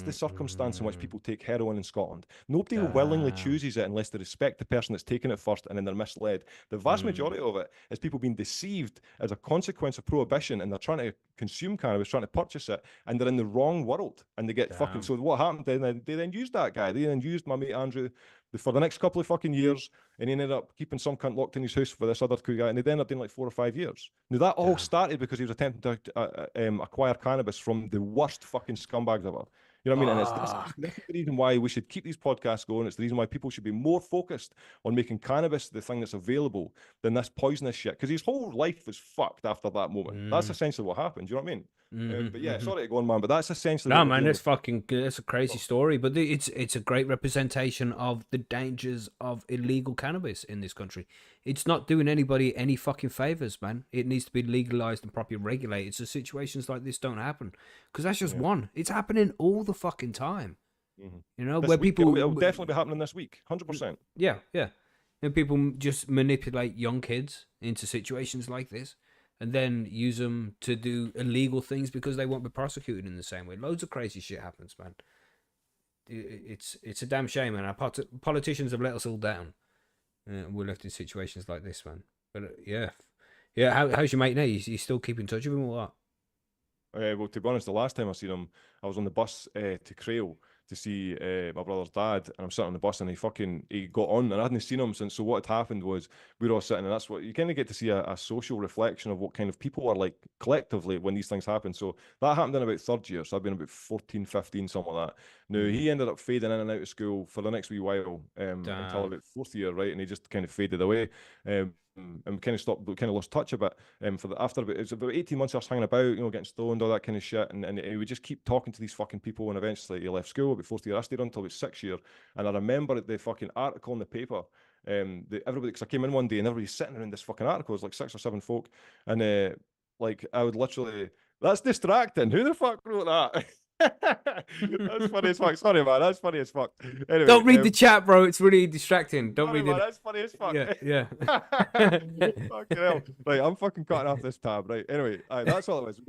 the circumstance in which people take heroin in Scotland. Nobody willingly chooses it unless they respect the person that's taking it first and then they're misled. The vast majority of it is people being deceived as a consequence of prohibition, and they're trying to consume cannabis, trying to purchase it, and they're in the wrong world, and they get fucking. So what happened then? They then used that guy. They then used my mate Andrew for the next couple of fucking years, and he ended up keeping some cunt locked in his house for this other cool guy, and they ended up doing like 4 or 5 years. Now that all started because he was attempting to acquire cannabis from the worst fucking scumbags ever. You know what I mean? And this is the reason why we should keep these podcasts going. It's the reason why people should be more focused on making cannabis the thing that's available than this poisonous shit. Because his whole life was fucked after that moment. That's essentially what happened. Do you know what I mean? But yeah, sorry to go on, man, but that's essentially. No, man, that's fucking good. That's a crazy story, but it's a great representation of the dangers of illegal cannabis in this country. It's not doing anybody any fucking favors, man. It needs to be legalized and properly regulated so situations like this don't happen. Because that's just one. It's happening all the fucking time. You know, where people it'll definitely be happening this week, 100%. Yeah, and people just manipulate young kids into situations like this, and then use them to do illegal things because they won't be prosecuted in the same way. Loads of crazy shit happens, man. It's a damn shame, man. Our politicians have let us all down. We're left in situations like this, man. But yeah. How's your mate now? You still keep in touch with him or what? Well, to be honest, the last time I seen him, I was on the bus to Crail to see my brother's dad, and I'm sitting on the bus, and he got on, and I hadn't seen him since. So what had happened was we were all sitting, and that's what you kind of get to see a social reflection of what kind of people are like collectively when these things happen. So that happened in about third year, so I've been about 14, 15, something like that. Now he ended up fading in and out of school for the next wee while until about fourth year, right? And he just kind of faded away. and we kind of stopped, kind of lost touch a bit. For the after about, it was about 18 months of us hanging about, you know, getting stoned, all that kind of shit, and he would just keep talking to these fucking people, and eventually he left school about 4th year. I stayed on until about 6th year, and I remember the fucking article in the paper. Everybody, because I came in one day and everybody's sitting around this fucking article. It was like 6 or 7 folk, and like I would literally, that's distracting. Who the fuck wrote that? That's funny as fuck. Sorry, man. That's funny as fuck. Anyway, Don't read the chat, bro. It's really distracting. Don't sorry, read man, it. that's funny as fuck. Yeah. Fucking hell. Right, I'm fucking cutting off this tab. Right. Anyway, that's all it was.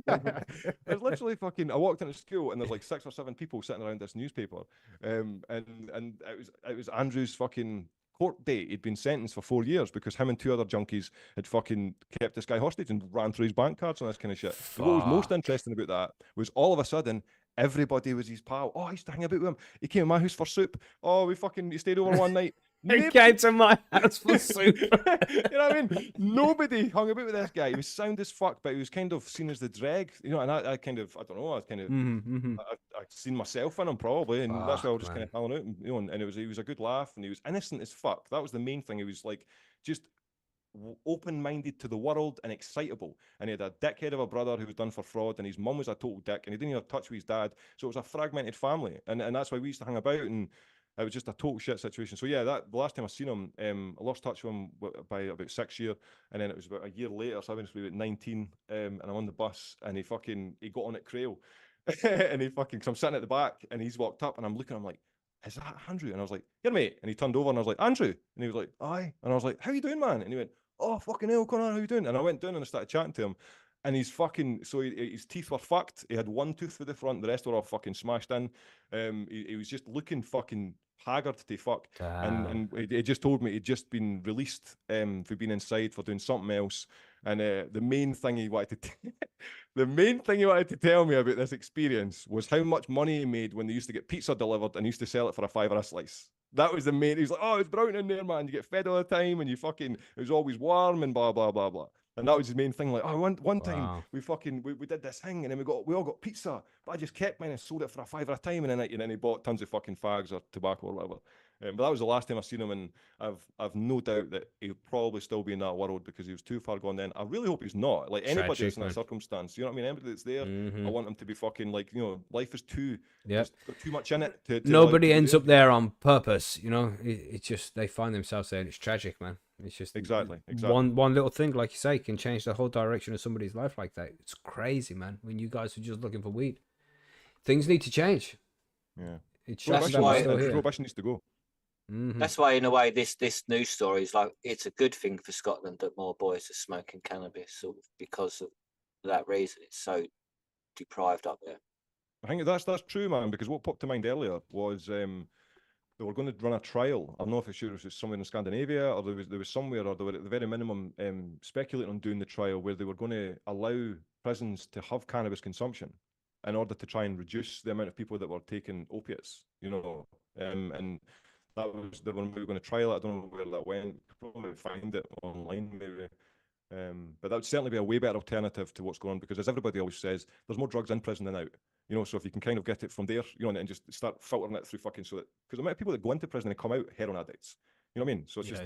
There's literally fucking. I walked into school and there's like 6 or 7 people sitting around this newspaper, and it was Andrew's fucking court date. He'd been sentenced for 4 years because him and 2 other junkies had fucking kept this guy hostage and ran through his bank cards and this kind of shit. But what was most interesting about that was all of a sudden everybody was his pal. Oh, I used to hang about with him. He came to my house for soup. Oh, he stayed over one night. He came to my house for soup. You know what I mean? Nobody hung about with this guy. He was sound as fuck, but he was kind of seen as the dreg, you know. And I kind of, I don't know, I kind of, I'd seen myself in him probably, and that's why I was just kind of hanging out, and, you know. And he was a good laugh, and he was innocent as fuck. That was the main thing. He was like just open-minded to the world and excitable. And he had a dickhead of a brother who was done for fraud, and his mum was a total dick, and he didn't even have touch with his dad. So it was a fragmented family, and that's why we used to hang about, and it was just a total shit situation. So yeah, the last time I seen him, I lost touch with him by about 6th year, and then it was about a year later, so I was about 19, and I'm on the bus, and he got on at Crail, and cause I'm sitting at the back, and he's walked up, and I'm looking, I'm like, is that Andrew? And I was like, here mate, and he turned over, and I was like, Andrew, and he was like, aye, and I was like, how you doing, man? And he went, oh fucking hell, Connor, how you doing? And I went down and I started chatting to him. And he's fucking, so his teeth were fucked. He had one tooth for the front, the rest were all fucking smashed in. He was just looking fucking haggard to fuck. And he just told me he'd just been released for being inside for doing something else. And the main thing he wanted to tell me about this experience was how much money he made when they used to get pizza delivered and used to sell it for $5 a slice. That was the main. He was like, oh, it's brown in there, man. You get fed all the time, and it was always warm and blah blah blah blah. And that was his main thing. Like, oh, one time we did this thing, and then we all got pizza, but I just kept mine and sold it for $5 a time, and then he bought tons of fucking fags or tobacco or whatever. But that was the last time I seen him, and I've no doubt that he'll probably still be in that world because he was too far gone then. I really hope he's not. Like anybody that's in that circumstance, you know what I mean? Anybody that's there, I want him to be fucking like, you know, life is too got too much in it. Nobody like, ends up there on purpose, you know. It's just they find themselves there, and it's tragic, man. It's just exactly. One little thing, like you say, can change the whole direction of somebody's life like that. It's crazy, man. When you guys were just looking for weed, things need to change. Yeah, it's prohibition needs to go. That's why, in a way, this news story is like, it's a good thing for Scotland that more boys are smoking cannabis, sort of because of that reason. It's so deprived up there. I think that's true, man. Because what popped to mind earlier was they were going to run a trial. I don't know if it was somewhere in Scandinavia or there was somewhere, or they were at the very minimum speculating on doing the trial where they were going to allow prisons to have cannabis consumption in order to try and reduce the amount of people that were taking opiates. You know, and that was the one we were going to trial. I don't know where that went. Probably find it online maybe. But that would certainly be a way better alternative to what's going on, because as everybody always says, there's more drugs in prison than out. You know, so if you can kind of get it from there, you know, and just start filtering it through fucking, so that, because the amount of people that go into prison and come out heroin addicts, you know what I mean? So it's just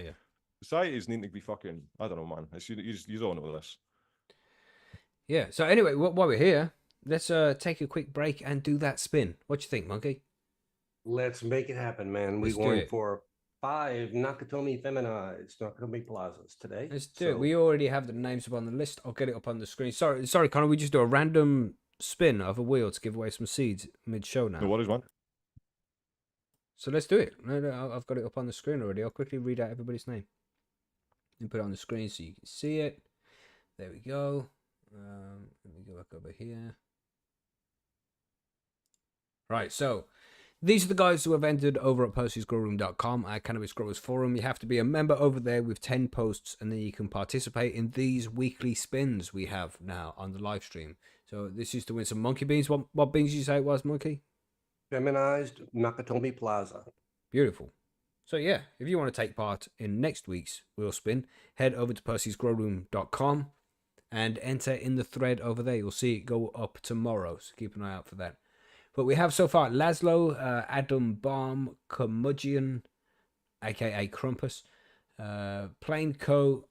societies need to be fucking, I don't know, man. It's, you all know this. Yeah. So anyway, while we're here, let's take a quick break and do that spin. What you think, Monkey? Let's make it happen, man. We're going for 5 Nakatomi feminized Nakatomi plazas today. Let's do it. We already have the names up on the list. I'll get it up on the screen. Sorry, Connor. We just do a random spin of a wheel to give away some seeds mid-show now. No worries, man. So let's do it. No, I've got it up on the screen already. I'll quickly read out everybody's name and put it on the screen so you can see it. There we go. Let me go back over here. Right, so these are the guys who have entered over at PercysGrowRoom.com, our Cannabis Growers Forum. You have to be a member over there with 10 posts, and then you can participate in these weekly spins we have now on the live stream. So this is to win some monkey beans. What beans did you say it was, Monkey? Feminized Nakatomi Plaza. Beautiful. So yeah, if you want to take part in next week's wheel spin, head over to PercysGrowRoom.com and enter in the thread over there. You'll see it go up tomorrow, so keep an eye out for that. But we have so far Laszlo, Adam Baum, Curmudgeon, aka Crumpus, Plain Co,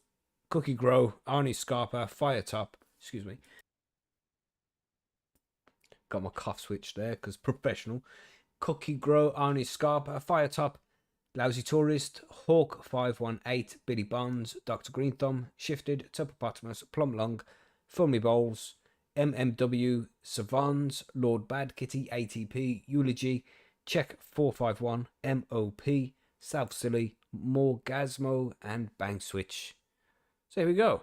Cookie Grow, Arnie Scarpa, Firetop. Excuse me. Got my cough switch there because professional. Cookie Grow, Arnie Scarpa, Firetop, Lousy Tourist, Hawk 518, Billy Bonds, Dr. Green Thumb, Shifted, Tupperpotamus, Plum Lung, Fulmy Bowls, MMW, Savans, Lord Bad Kitty, ATP, Eulogy, Check 451, MOP, South Silly, Morgasmo, and Bang Switch. So here we go.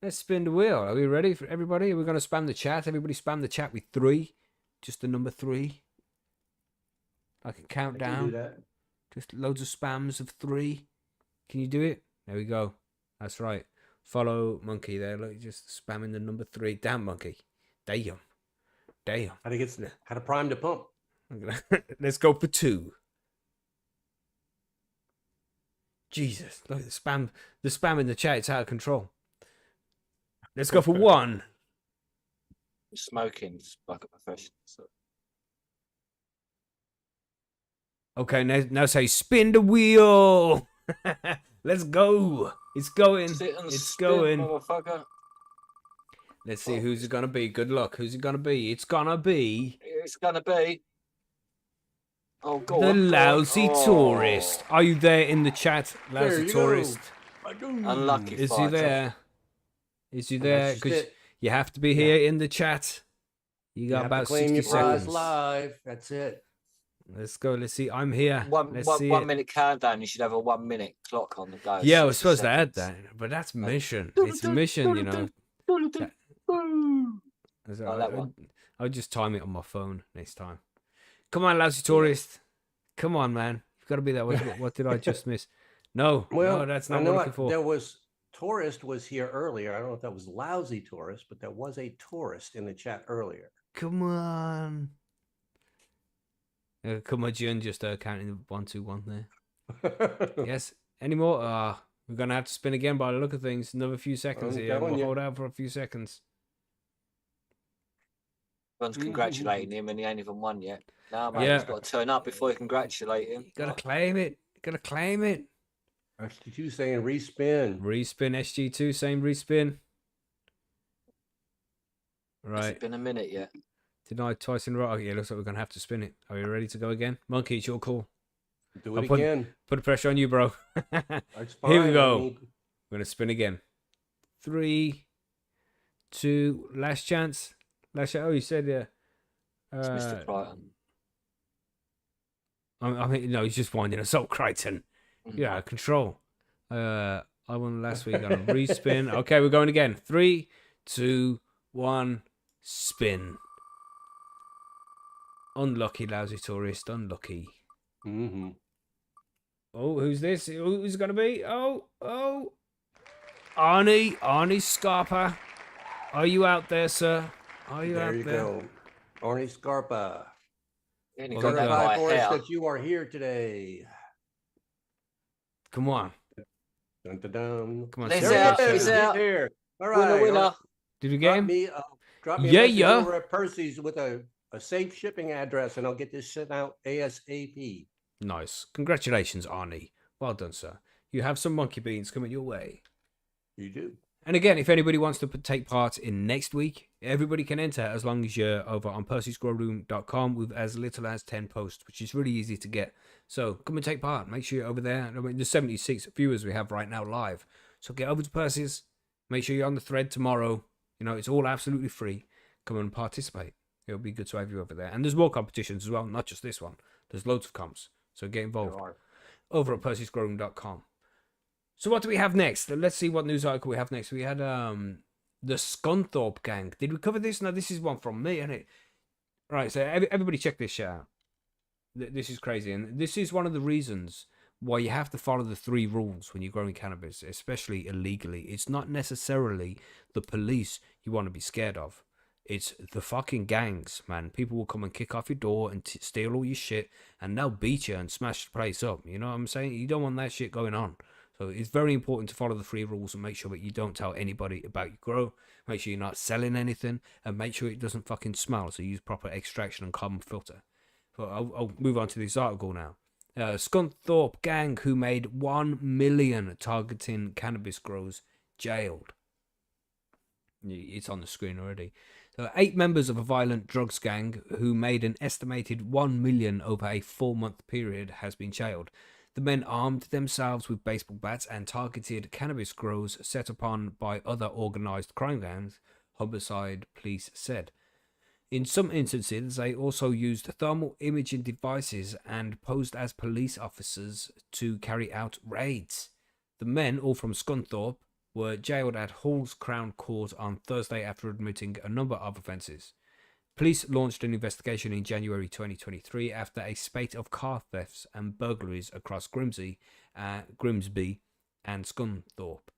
Let's spin the wheel. Are we ready for everybody? Are we going to spam the chat? Everybody spam the chat with 3. Just the number 3. Like a countdown. Do that. Just loads of spams of 3. Can you do it? There we go. That's right. Follow Monkey there. Look, just spamming the number 3. Damn, Monkey. Damn. How to prime the pump. Let's go for 2. Jesus. Look, the spam in the chat. It's out of control. Let's go for 1. Smoking's like a profession. So. Okay, now say spin the wheel. Let's go. It's going. It's spin, going. Motherfucker. Let's see who's it gonna be. Good luck. Who's it gonna be? It's gonna be. It's gonna be. Oh God. The Lousy Tourist. Are you there in the chat, Lousy Tourist? Unlucky. Is he there? Is he there? That's Because it. you have to be here in the chat. You got have to about claim 60 your prize seconds. live. That's it. Let's go. Let's see. I'm here. Let's see 1 it. minute countdown. You should have a 1 minute clock on the go. Yeah, I was 60 supposed to add seconds. that, but that's mission. It's mission, you know. Like that one. I'll just time it on my phone next time. Come on, Lousy Tourist. Come on, man. You've got to be there. What did I just miss? No, Well, no, that's I not know what I'm looking for. there was tourist was here earlier. I don't know if that was Lousy Tourist, but there was a tourist in the chat earlier. Come on. Come on, Jun, just counting 1, 2, 1 there. Yes. Any more? We're going to have to spin again by the look of things. Another few seconds I'm here. telling We'll you. hold out for a few seconds. Everyone's congratulating him and he ain't even won yet. No, man, Yeah. he's got to turn up before you congratulate him. You got to claim it. You got to claim it. SG2 saying respin. Respin SG2, same respin. Has Right. it been a minute yet? Denied twice in a row. Okay, looks like we're going to have to spin it. Are you ready to go again? Monkey, it's your call. Do it I'll put- again. Put the pressure on you, bro. That's fine. Here we I go. mean, We're going to spin again. 3, 2, last chance. Last chance. Oh, you said, yeah. It's Mr. Crichton. I mean, no, he's just winding us up, Crichton. Mhm. Yeah, control. I won last week on a respin. Okay, we're going again. 3, 2, 1, spin. Unlucky, Lousy Tourist. Unlucky. mhm. Oh, who's this? Who's it going to be? Oh. Arnie Scarpa. Are you out there, sir? Are you There out you there? go. Arnie Scarpa. He only Well, got we that got- by Certified for us hair. that you are here today. Come on. Dun, dun, dun. Come on. He's Sarah, out, Sarah. he's He's out. there. All Winner, right. winner. Did we Drop game? me, drop me a Yeah, message yeah. over at Percy's with a safe shipping address, and I'll get this sent out ASAP. Nice. Congratulations, Arnie. Well done, sir. You have some monkey beans coming your way. You do. And again, if anybody wants to take part in next week, everybody can enter as long as you're over on percysgrowroom.com with as little as 10 posts, which is really easy to get. So come and take part. Make sure you're over there. I mean, there's 76 viewers we have right now live. So get over to Percys. Make sure you're on the thread tomorrow. You know, it's all absolutely free. Come and participate. It'll be good to have you over there. And there's more competitions as well, not just this one. There's loads of comps. So get involved There are. over at percysgrowroom.com. So what do we have next? Let's see what news article we have next. We had the Scunthorpe gang. Did we cover this? No, this is one from me, isn't it? Right, so everybody check this shit out. This is crazy. And this is one of the reasons why you have to follow the 3 rules when you're growing cannabis, especially illegally. It's not necessarily the police you want to be scared of. It's the fucking gangs, man. People will come and kick off your door and steal all your shit, and they'll beat you and smash the place up. You know what I'm saying? You don't want that shit going on. So it's very important to follow the 3 rules and make sure that you don't tell anybody about your grow. Make sure you're not selling anything, and make sure it doesn't fucking smell. So use proper extraction and carbon filter. But I'll move on to this article now. Scunthorpe gang who made 1 million targeting cannabis grows jailed. It's on the screen already. 8 members of a violent drugs gang who made an estimated 1 million over a 4-month period has been jailed. The men armed themselves with baseball bats and targeted cannabis grows set upon by other organised crime gangs, homicide police said. In some instances, they also used thermal imaging devices and posed as police officers to carry out raids. The men, all from Scunthorpe, were jailed at Hall's Crown Court on Thursday after admitting a number of offences. Police launched an investigation in January 2023 after a spate of car thefts and burglaries across Grimsby and Scunthorpe.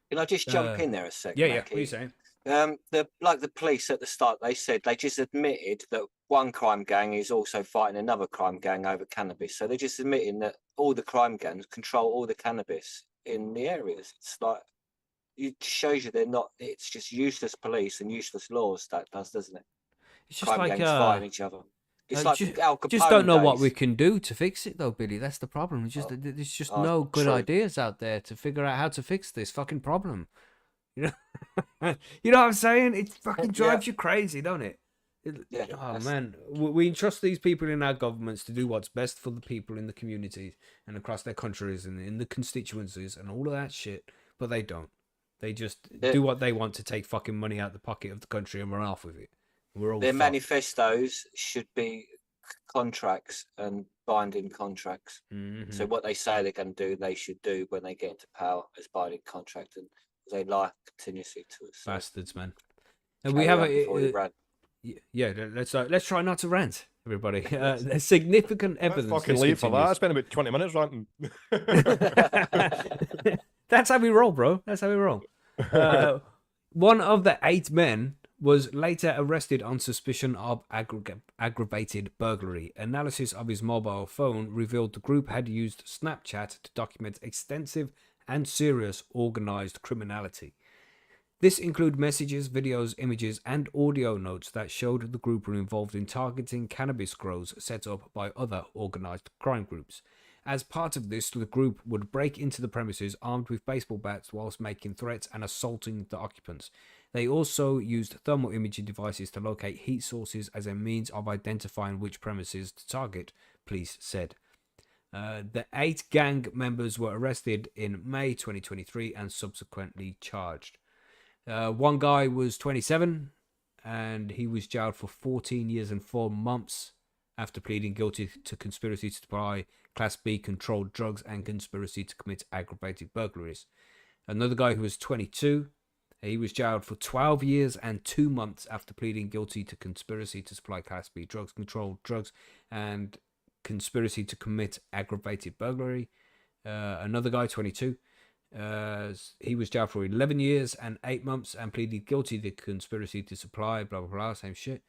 Can I just jump in there a second? Yeah, Mackie? what are you saying? The police at the start, they said they just admitted that one crime gang is also fighting another crime gang over cannabis. So they're just admitting that all the crime gangs control all the cannabis in the areas. It's like, it shows you they're not. It's just useless police and useless laws. That does, doesn't it? It's just Crime like gangs fighting each other. It's like Al Capone just don't know what days. we can do to fix it, though, Billy. That's the problem. There's just no good true. ideas out there to figure out how to fix this fucking problem. You know, you know what I'm saying? It fucking drives you crazy, don't it? Oh man, we entrust these people in our governments to do what's best for the people in the communities and across their countries and in the constituencies and all of that shit, but they don't. They just do what they want to take fucking money out the pocket of the country and run off with it. We're all Their fucked. manifestos should be contracts and binding contracts. Mm-hmm. So what they say they're going to do, they should do when they get into power as binding contract, and they lie continuously to us. Bastards, man. And we have let's try not to rant, everybody. There's significant evidence. Fucking late for that. I spent about 20 minutes ranting. That's how we roll, bro. That's how we roll. One of the 8 men was later arrested on suspicion of aggravated burglary. Analysis of his mobile phone revealed the group had used Snapchat to document extensive and serious organised criminality. This included messages, videos, images, and audio notes that showed the group were involved in targeting cannabis grows set up by other organised crime groups. As part of this, the group would break into the premises armed with baseball bats whilst making threats and assaulting the occupants. They also used thermal imaging devices to locate heat sources as a means of identifying which premises to target, police said. The 8 gang members were arrested in May 2023 and subsequently charged. One guy was 27 and he was jailed for 14 years and 4 months after pleading guilty to conspiracy to supply Class B controlled drugs and conspiracy to commit aggravated burglaries. Another guy who was 22, he was jailed for 12 years and 2 months after pleading guilty to conspiracy to supply Class B drugs, controlled drugs, and conspiracy to commit aggravated burglary. Another guy, 22, he was jailed for 11 years and 8 months and pleaded guilty to conspiracy to supply, blah, blah, blah, same shit.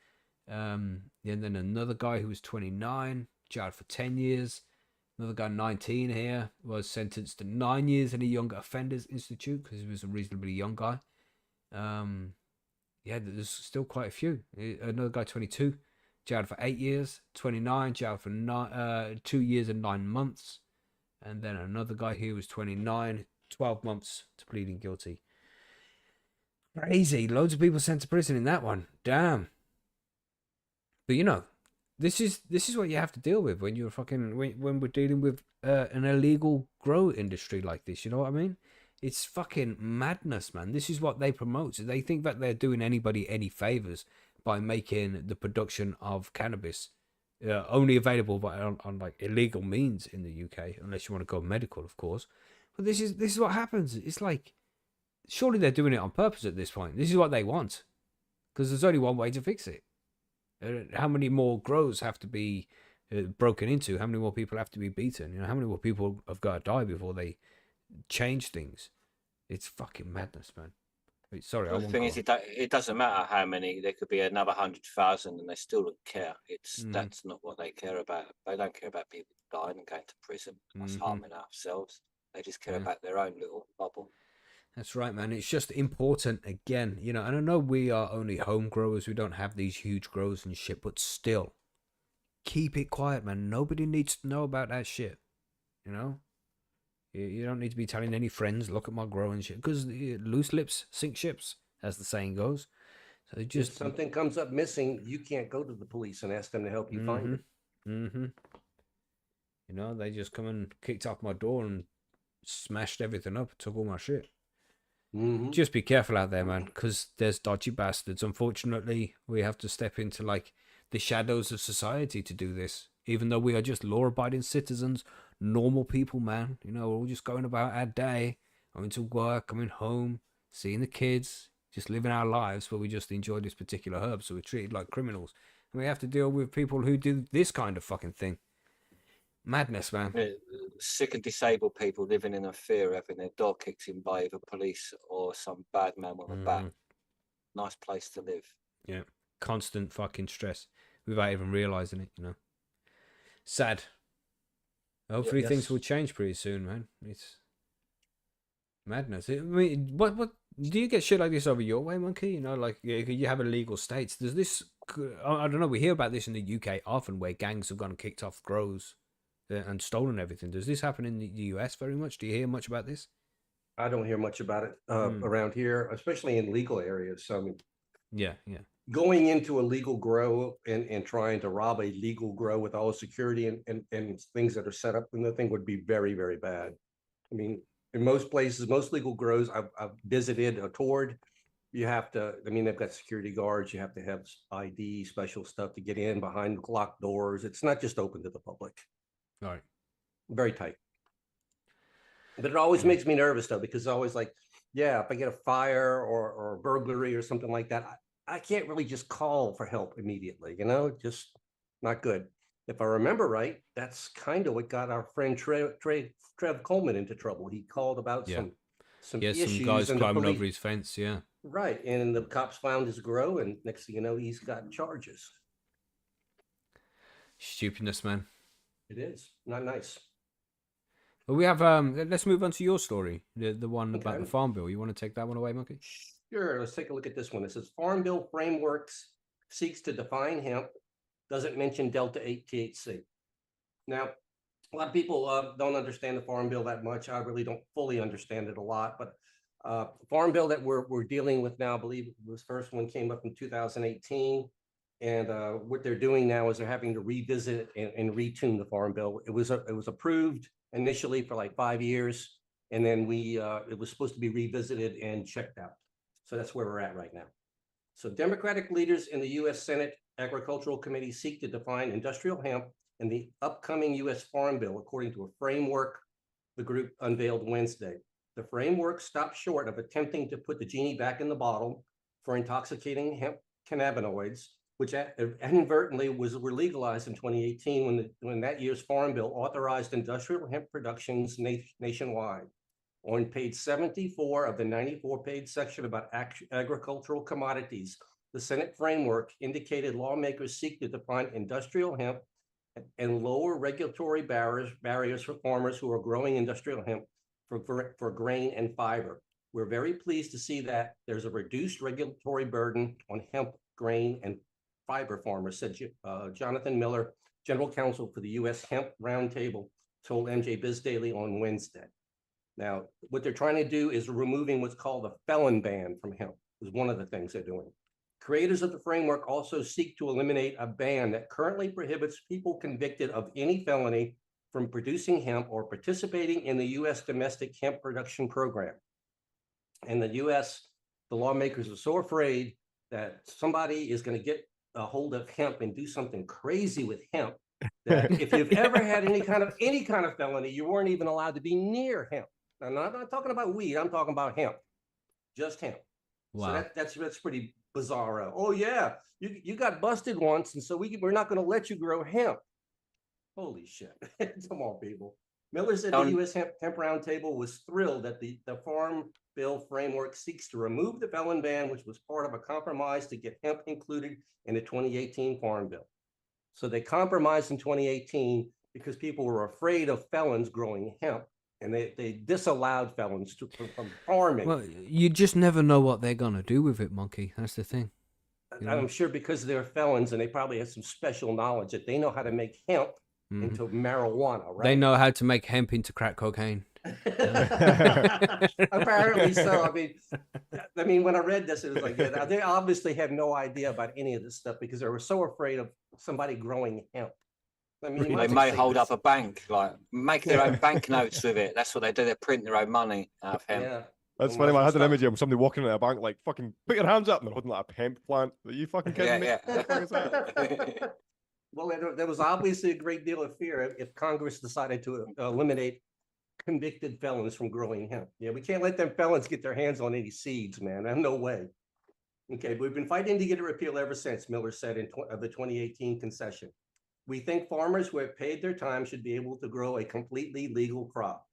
And then another guy who was 29, jailed for 10 years. Another guy, 19 here, was sentenced to 9 years in a Young Offenders Institute because he was a reasonably young guy. There's still quite a few. Another guy, 22, jailed for 8 years. 29, jailed for 2 years and 9 months. And then another guy here was 29, 12 months to pleading guilty. Crazy. Loads of people sent to prison in that one. Damn. But you know, this is what you have to deal with when you're when we're dealing with an illegal grow industry like this. You know what I mean? It's fucking madness, man. This is what they promote. So they think that they're doing anybody any favors by making the production of cannabis only available on like illegal means in the UK, unless you want to go medical, of course. But this is what happens. It's like, surely they're doing it on purpose at this point. This is what they want, because there's only one way to fix it. How many more grows have to be broken into? How many more people have to be beaten? You know, how many more people have got to die before they change things? It's fucking madness, man. Sorry, the thing is, it doesn't matter how many. There could be another 100,000, and they still don't care. That's not what they care about. They don't care about people dying and going to prison, us harming ourselves. They just care about their own little bubble. That's right, man. It's just important, again, you know, and I know we are only home growers. We don't have these huge grows and shit, but still, keep it quiet, man. Nobody needs to know about that shit. You know, you don't need to be telling any friends, look at my growing shit, because loose lips sink ships, as the saying goes. So If just something comes up missing, you can't go to the police and ask them to help you find it. Mm-hmm. You know, they just come and kicked off my door and smashed everything up, took all my shit. Mm-hmm. Just be careful out there, man, because there's dodgy bastards. Unfortunately, we have to step into like the shadows of society to do this. Even though we are just law-abiding citizens, normal people, man. You know, we're all just going about our day, going to work, coming home, seeing the kids, just living our lives, but we just enjoy this particular herb, so we're treated like criminals. And we have to deal with people who do this kind of fucking thing. Madness, man. Sick and disabled people living in a fear of having their door kicked in by either police or some bad man with a bat. Nice place to live. Yeah. Constant fucking stress without even realizing it, you know. Sad. Hopefully Yes. things will change pretty soon, man. It's madness. I mean, what do you get shit like this over your way, Monkey? You know, like you have illegal states. Does this? I don't know. We hear about this in the UK often, where gangs have gone and kicked off grows and stolen everything. Does this happen in the US very much? Do you hear much about this? I don't hear much about it around here, especially in legal areas. So I mean, Yeah. going into a legal grow and trying to rob a legal grow with all the security and things that are set up in the thing would be very, very bad. I mean, in most places, most legal grows I've visited or toured, you have to, I mean, they've got security guards, you have to have ID, special stuff to get in behind locked doors. It's not just open to the public. All right. Very tight. But it always makes me nervous though, because it's always like, yeah, if I get a fire or a burglary or something like that, I can't really just call for help immediately, you know, just not good. If I remember right, that's kind of what got our friend Trev Coleman into trouble. He called about some issues, some guys and the climbing police, over his fence. Yeah. right, and the cops found his grow, and next thing you know, he's got charges. Stupidness, man. It is not nice. Well, we have let's move on to your story, the one about the farm bill. You want to take that one away, Monkey? Sure, let's take a look at this one. It says Farm Bill Frameworks seeks to define hemp, doesn't mention Delta-8 THC. Now, a lot of people don't understand the Farm Bill that much. I really don't fully understand it a lot, but Farm Bill that we're dealing with now, I believe this first one came up in 2018. And what they're doing now is they're having to revisit and retune the Farm Bill. It was approved initially for like 5 years, and then it was supposed to be revisited and checked out. So that's where we're at right now. So Democratic leaders in the U.S. Senate Agricultural Committee seek to define industrial hemp in the upcoming U.S. Farm Bill, according to a framework the group unveiled Wednesday. The framework stopped short of attempting to put the genie back in the bottle for intoxicating hemp cannabinoids, which inadvertently were legalized in 2018 when that year's Farm Bill authorized industrial hemp productions nationwide. On page 74 of the 94-page section about agricultural commodities, the Senate framework indicated lawmakers seek to define industrial hemp and lower regulatory barriers for farmers who are growing industrial hemp for grain and fiber. We're very pleased to see that there's a reduced regulatory burden on hemp, grain, and fiber farmers, said Jonathan Miller, General Counsel for the U.S. Hemp Roundtable, told MJ Biz Daily on Wednesday. Now, what they're trying to do is removing what's called a felon ban from hemp, is one of the things they're doing. Creators of the framework also seek to eliminate a ban that currently prohibits people convicted of any felony from producing hemp or participating in the U.S. domestic hemp production program. In the U.S., the lawmakers are so afraid that somebody is going to get a hold of hemp and do something crazy with hemp that if you've ever had any kind of felony, you weren't even allowed to be near hemp. I'm not talking about weed. I'm talking about hemp, just hemp. Wow. So that's pretty bizarre. Oh yeah, you got busted once, and so we're not going to let you grow hemp. Holy shit! Come on, people. Miller said the U.S. Hemp Roundtable was thrilled that the Farm Bill framework seeks to remove the felon ban, which was part of a compromise to get hemp included in the 2018 Farm Bill. So they compromised in 2018 because people were afraid of felons growing hemp, and they disallowed felons from farming. Well, you just never know what they're gonna do with it, Monkey. That's the thing. You know? I'm sure because they're felons and they probably have some special knowledge that they know how to make hemp into marijuana, right? They know how to make hemp into crack cocaine. Apparently so. I mean, when I read this, it was like, yeah, they obviously had no idea about any of this stuff because they were so afraid of somebody growing hemp. I mean, They may hold up a bank, like make their own banknotes with it. That's what they do. They print their own money out of hemp. Yeah. That's funny. I had an image of somebody walking into a bank, like, fucking put your hands up, and they're holding like a hemp plant. Are you fucking kidding me? Yeah, What the fuck is that? Well, there was obviously a great deal of fear if Congress decided to eliminate convicted felons from growing hemp. Yeah, we can't let them felons get their hands on any seeds, man. No way. Okay, but we've been fighting to get a repeal ever since, Miller said in the 2018 concession. We think farmers who have paid their time should be able to grow a completely legal crop.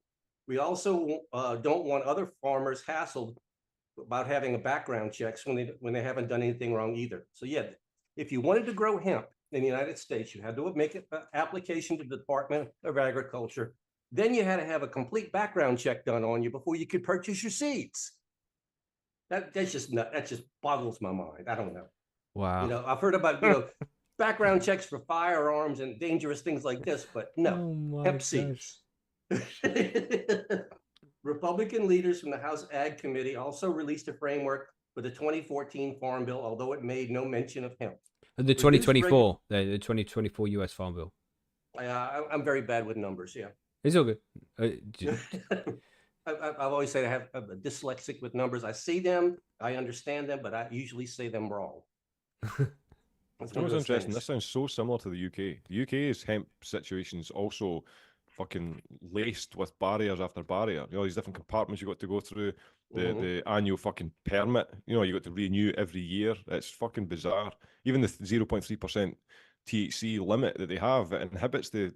We also don't want other farmers hassled about having a background checks when they haven't done anything wrong either. So yeah, if you wanted to grow hemp in the United States, you had to make an application to the Department of Agriculture. Then you had to have a complete background check done on you before you could purchase your seeds. That's just that just boggles my mind. I don't know. Wow. You know, I've heard about background checks for firearms and dangerous things like this, but no, hemp seeds. Republican leaders from the House Ag Committee also released a framework for the 2014 Farm Bill, although it made no mention of hemp. The 2024, the 2024 U.S. Farm Bill. I'm very bad with numbers. Yeah, it's all good. I've always said I'm dyslexic with numbers. I see them, I understand them, but I usually say them wrong. It's always interesting. This sounds so similar to the UK. The UK's hemp situation's also fucking laced with barriers after barrier. You know, these different compartments you got to go through, the annual fucking permit, you know, you got to renew every year. It's fucking bizarre. Even the 0.3% THC limit that they have, it inhibits the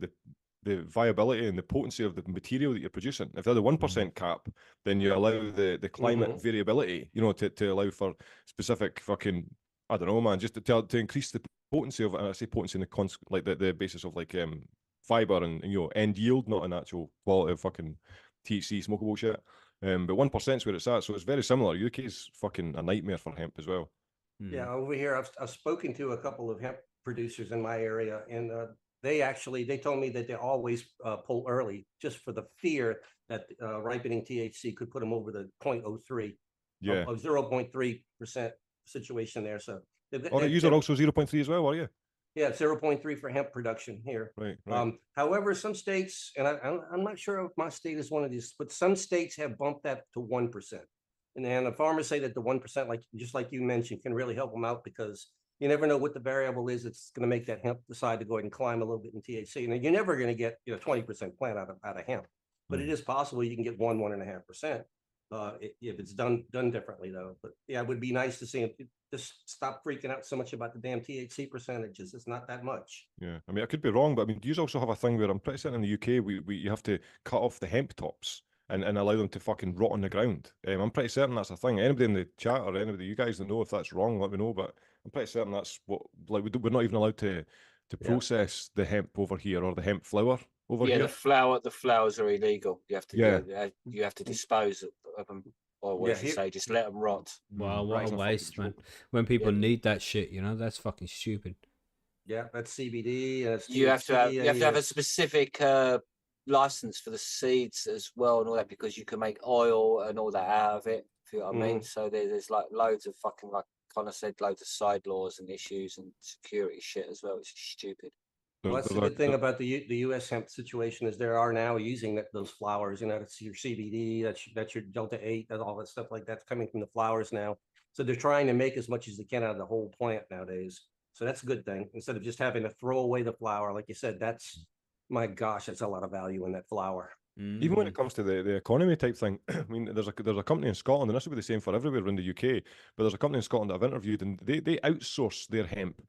viability and the potency of the material that you're producing. If they're the 1% cap, then you allow the climate variability, you know, to allow for specific fucking, I don't know, man, just to increase the potency of it. And I say potency in the basis of like fiber and you know, end yield, not an actual quality of fucking THC smokable shit. But 1% is where it's at, so it's very similar. UK is fucking a nightmare for hemp as well. Yeah, over here I've spoken to a couple of hemp producers in my area, and they told me that they always pull early just for the fear that ripening THC could put them over the 0.03, yeah, 0.3% situation there. So you are also 0.3 as well, are you? Yeah, 0.3 for hemp production here. Right. However, some states, and I'm not sure if my state is one of these, but some states have bumped that to 1%. And then the farmers say that the 1%, just like you mentioned, can really help them out because you never know what the variable is. It's going to make that hemp decide to go ahead and climb a little bit in THC. And you're never going to get 20% plant out of hemp, but it is possible you can get 1.5%. If it's done differently though. But yeah, it would be nice to see him just stop freaking out so much about the damn THC percentages. It's not that much. Yeah, I mean, I could be wrong, but I mean, do you also have a thing where I'm pretty certain in the UK you have to cut off the hemp tops and allow them to fucking rot on the ground? I'm pretty certain that's a thing. Anybody in the chat or anybody, you guys that know if that's wrong, let me know. But I'm pretty certain that's what, like, we're not even allowed to process the hemp over here or the hemp flower over here. Yeah, the flowers are illegal. You have to you have to dispose of them, or what you say, just let them rot. Wow, what a waste, man! When people need that shit, that's fucking stupid. Yeah, that's CBD. That's you have to have a specific license for the seeds as well and all that, because you can make oil and all that out of it. If you know what I mean. So there's like loads of fucking, like Connor said, loads of side laws and issues and security shit as well. It's stupid. Well, that's the good thing about the U.S. hemp situation is there are now using those flowers. That's your CBD, that's your Delta 8, and all that stuff like that's coming from the flowers now. So they're trying to make as much as they can out of the whole plant nowadays. So that's a good thing. Instead of just having to throw away the flower, like you said, my gosh, that's a lot of value in that flower. Even when it comes to the economy type thing, I mean, there's a company in Scotland, and this will be the same for everywhere in the UK, but there's a company in Scotland that I've interviewed, and they outsource their hemp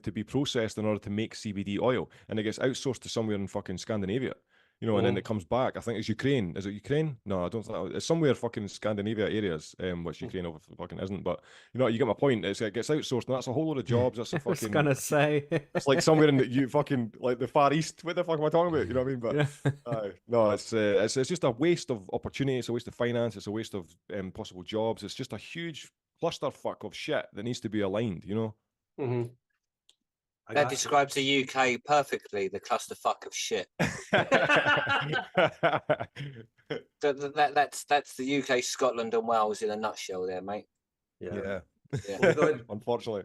to be processed in order to make CBD oil, and it gets outsourced to somewhere in fucking Scandinavia. And then it comes back. I think it's Ukraine. Is it Ukraine? No, I don't think it's somewhere fucking Scandinavia areas, which Ukraine obviously fucking isn't. But you get my point. It gets outsourced, and that's a whole load of jobs. That's a fucking. I was gonna say. It's like somewhere in you fucking like the Far East. What the fuck am I talking about? You know what I mean? But no, it's just a waste of opportunity. It's a waste of finance. It's a waste of possible jobs. It's just a huge clusterfuck of shit that needs to be aligned, you know? Mm-hmm. That describes the UK perfectly, the clusterfuck of shit. That's the UK, Scotland and Wales in a nutshell there, mate. Yeah. Yeah. Well, go ahead. Unfortunately.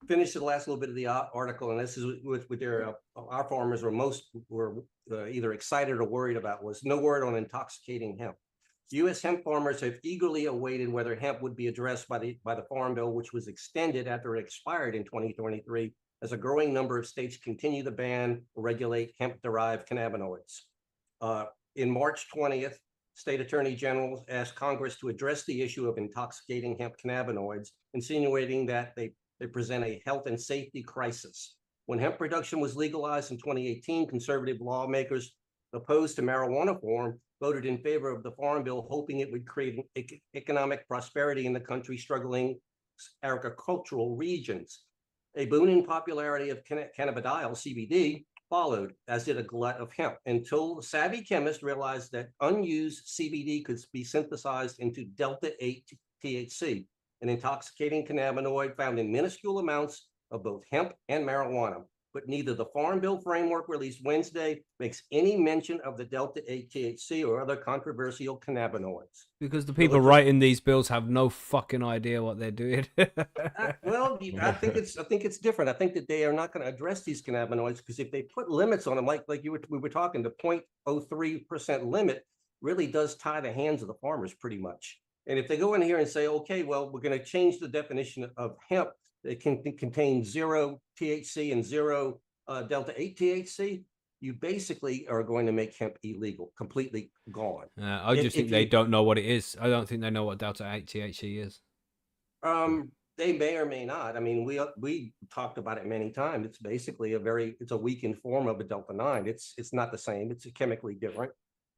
Finish the last little bit of the article, and this is with their our farmers were either excited or worried about was no word on intoxicating hemp. U.S. hemp farmers have eagerly awaited whether hemp would be addressed by the Farm Bill, which was extended after it expired in 2023, as a growing number of states continue to ban or regulate hemp-derived cannabinoids. In March 20th, state attorney generals asked Congress to address the issue of intoxicating hemp cannabinoids, insinuating that they present a health and safety crisis. When hemp production was legalized in 2018, conservative lawmakers opposed to marijuana farm voted in favor of the Farm Bill, hoping it would create economic prosperity in the country's struggling agricultural regions. A boon in popularity of cannabidiol, CBD, followed, as did a glut of hemp, until savvy chemists realized that unused CBD could be synthesized into delta-8 THC, an intoxicating cannabinoid found in minuscule amounts of both hemp and marijuana. But neither the Farm Bill framework released Wednesday makes any mention of the delta-8 THC or other controversial cannabinoids. Because the people writing these bills have no fucking idea what they're doing. Well, I think it's different. I think that they are not going to address these cannabinoids because if they put limits on them, like we were talking, the 0.03% limit really does tie the hands of the farmers pretty much. And if they go in here and say, okay, well, we're going to change the definition of hemp, it can contain 0 THC and 0 delta-8 THC, you basically are going to make hemp illegal, completely gone. I just think they don't know what it is. I don't think they know what delta-8 THC is. They may or may not. I mean, we talked about it many times. It's basically it's a weakened form of a delta-9. It's not the same. It's chemically different,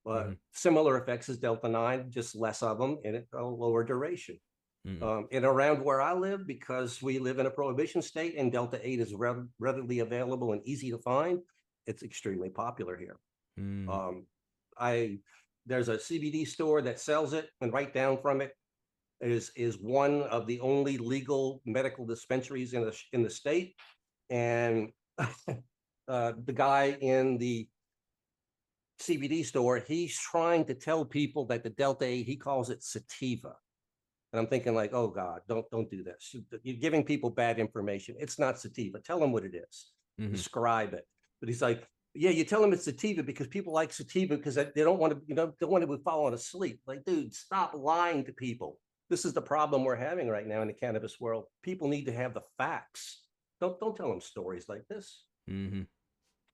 but similar effects as delta-9, just less of them and a lower duration. And around where I live, because we live in a prohibition state and delta-8 is readily available and easy to find, it's extremely popular here. There's a CBD store that sells it, and right down from it is one of the only legal medical dispensaries in the state. And the guy in the CBD store, he's trying to tell people that the delta-8, he calls it sativa. And I'm thinking like, oh God, don't do this. You're giving people bad information. It's not sativa. Tell them what it is. Describe it. But he's like, yeah, you tell them it's sativa because people like sativa because they don't want to, don't want to be falling asleep. Like, dude, stop lying to people. This is the problem we're having right now in the cannabis world. People need to have the facts. Don't tell them stories like this.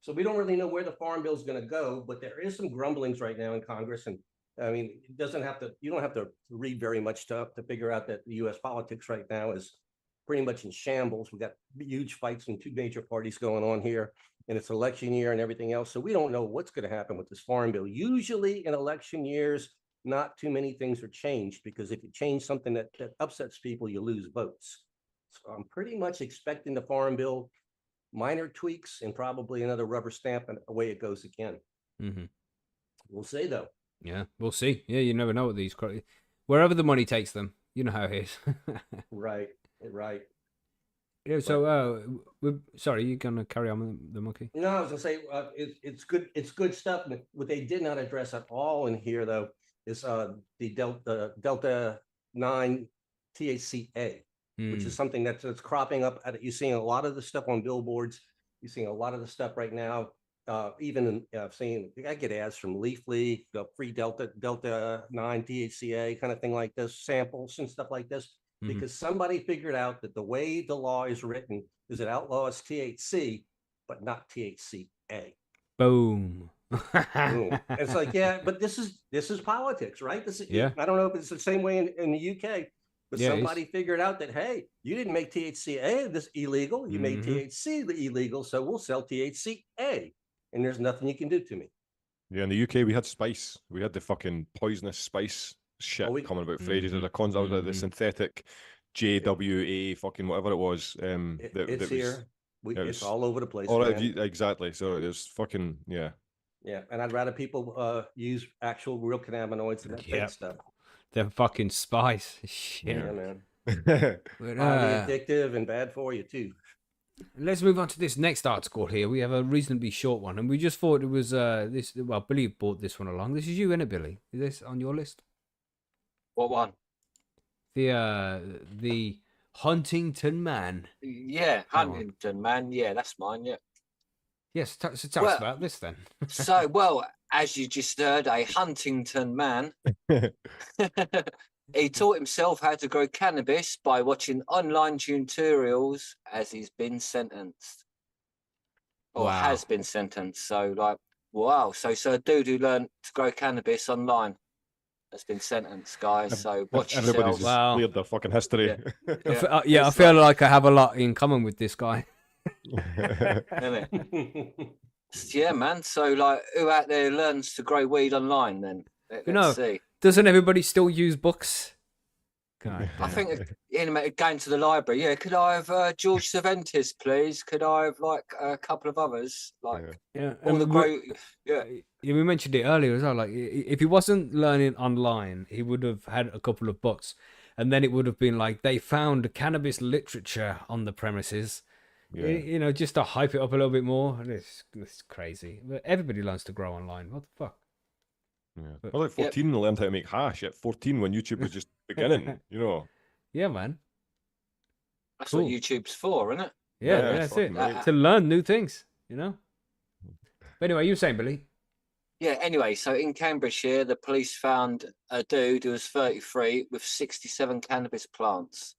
So we don't really know where the Farm Bill is going to go, but there is some grumblings right now in Congress. And I mean, you don't have to read very much stuff to figure out that the U.S. politics right now is pretty much in shambles. We got huge fights in two major parties going on here, and it's election year and everything else. So we don't know what's going to happen with this Farm Bill. Usually in election years, not too many things are changed because if you change something that upsets people, you lose votes. So I'm pretty much expecting the Farm Bill, minor tweaks and probably another rubber stamp, and away it goes again. We'll see though. Yeah, we'll see. Yeah, you never know what these wherever the money takes them, you know how it is. Right. Yeah. So, sorry, you're gonna carry on with the monkey? No, I was gonna say it's good. It's good stuff. What they did not address at all in here though is the delta-9 THCA, which is something that's cropping up. You're seeing a lot of the stuff on billboards. You're seeing a lot of the stuff right now. Even seeing, I get ads from Leafly, free delta-9 THCA kind of thing like this, samples and stuff like this, because somebody figured out that the way the law is written is it outlaws THC, but not THCA. Boom. Boom. It's like, yeah, but this is politics, right? I don't know if it's the same way in the UK, but somebody figured out that, hey, you didn't make THCA this illegal, you made THC the illegal, so we'll sell THCA. And there's nothing you can do to me. Yeah, in the UK, we had spice. We had the fucking poisonous spice shit coming about for ages. The synthetic JWA, fucking whatever it was. It's here. It's all over the place. Exactly. So it was fucking, yeah. Yeah, and I'd rather people use actual real cannabinoids than that fake stuff. They're fucking spice. Shit. Yeah, man. But, Highly addictive and bad for you too. let's move on to this next article here. We have a reasonably short one, and we just thought it was this. Well, Billy brought this one along. This is you, isn't it, Billy? Is this on your list? What one? The Huntington man. Yeah, Go on. Huntingdon, man. Yeah, that's mine. Yeah. Yes, so tell us Well- about this then. So, well, as you just heard, a Huntington man. He taught himself how to grow cannabis by watching online tutorials as he's been sentenced. Or Wow. has been sentenced. So, like, wow. So a dude who learned to grow cannabis online has been sentenced, guys. So watch Everybody's yourselves. just Wow. cleared their fucking history. I feel like I have a lot in common with this guy. Innit? Yeah, man. So, like, who out there learns to grow weed online then? Let's see. Doesn't everybody still use books? God I damn. think going to the library. Yeah, could I have George Cervantes, please? Could I have like a couple of others? Like Yeah, all the and grow. Yeah, we mentioned it earlier as well. Like, if he wasn't learning online, he would have had a couple of books, and then it would have been like they found cannabis literature on the premises. Yeah. You know, just to hype it up a little bit more. It's crazy. But everybody learns to grow online. What the fuck? Yeah. But- I was like 14 and learned how to make hash at 14 when YouTube was just beginning, you know. Yeah, man. that's Cool. what YouTube's for, isn't it? Yeah, Yeah, that's it. fucking right. To learn new things, you know. But anyway, you were saying, Billy? Yeah. Anyway, so in Cambridgeshire, the police found a dude who was 33 with 67 cannabis plants,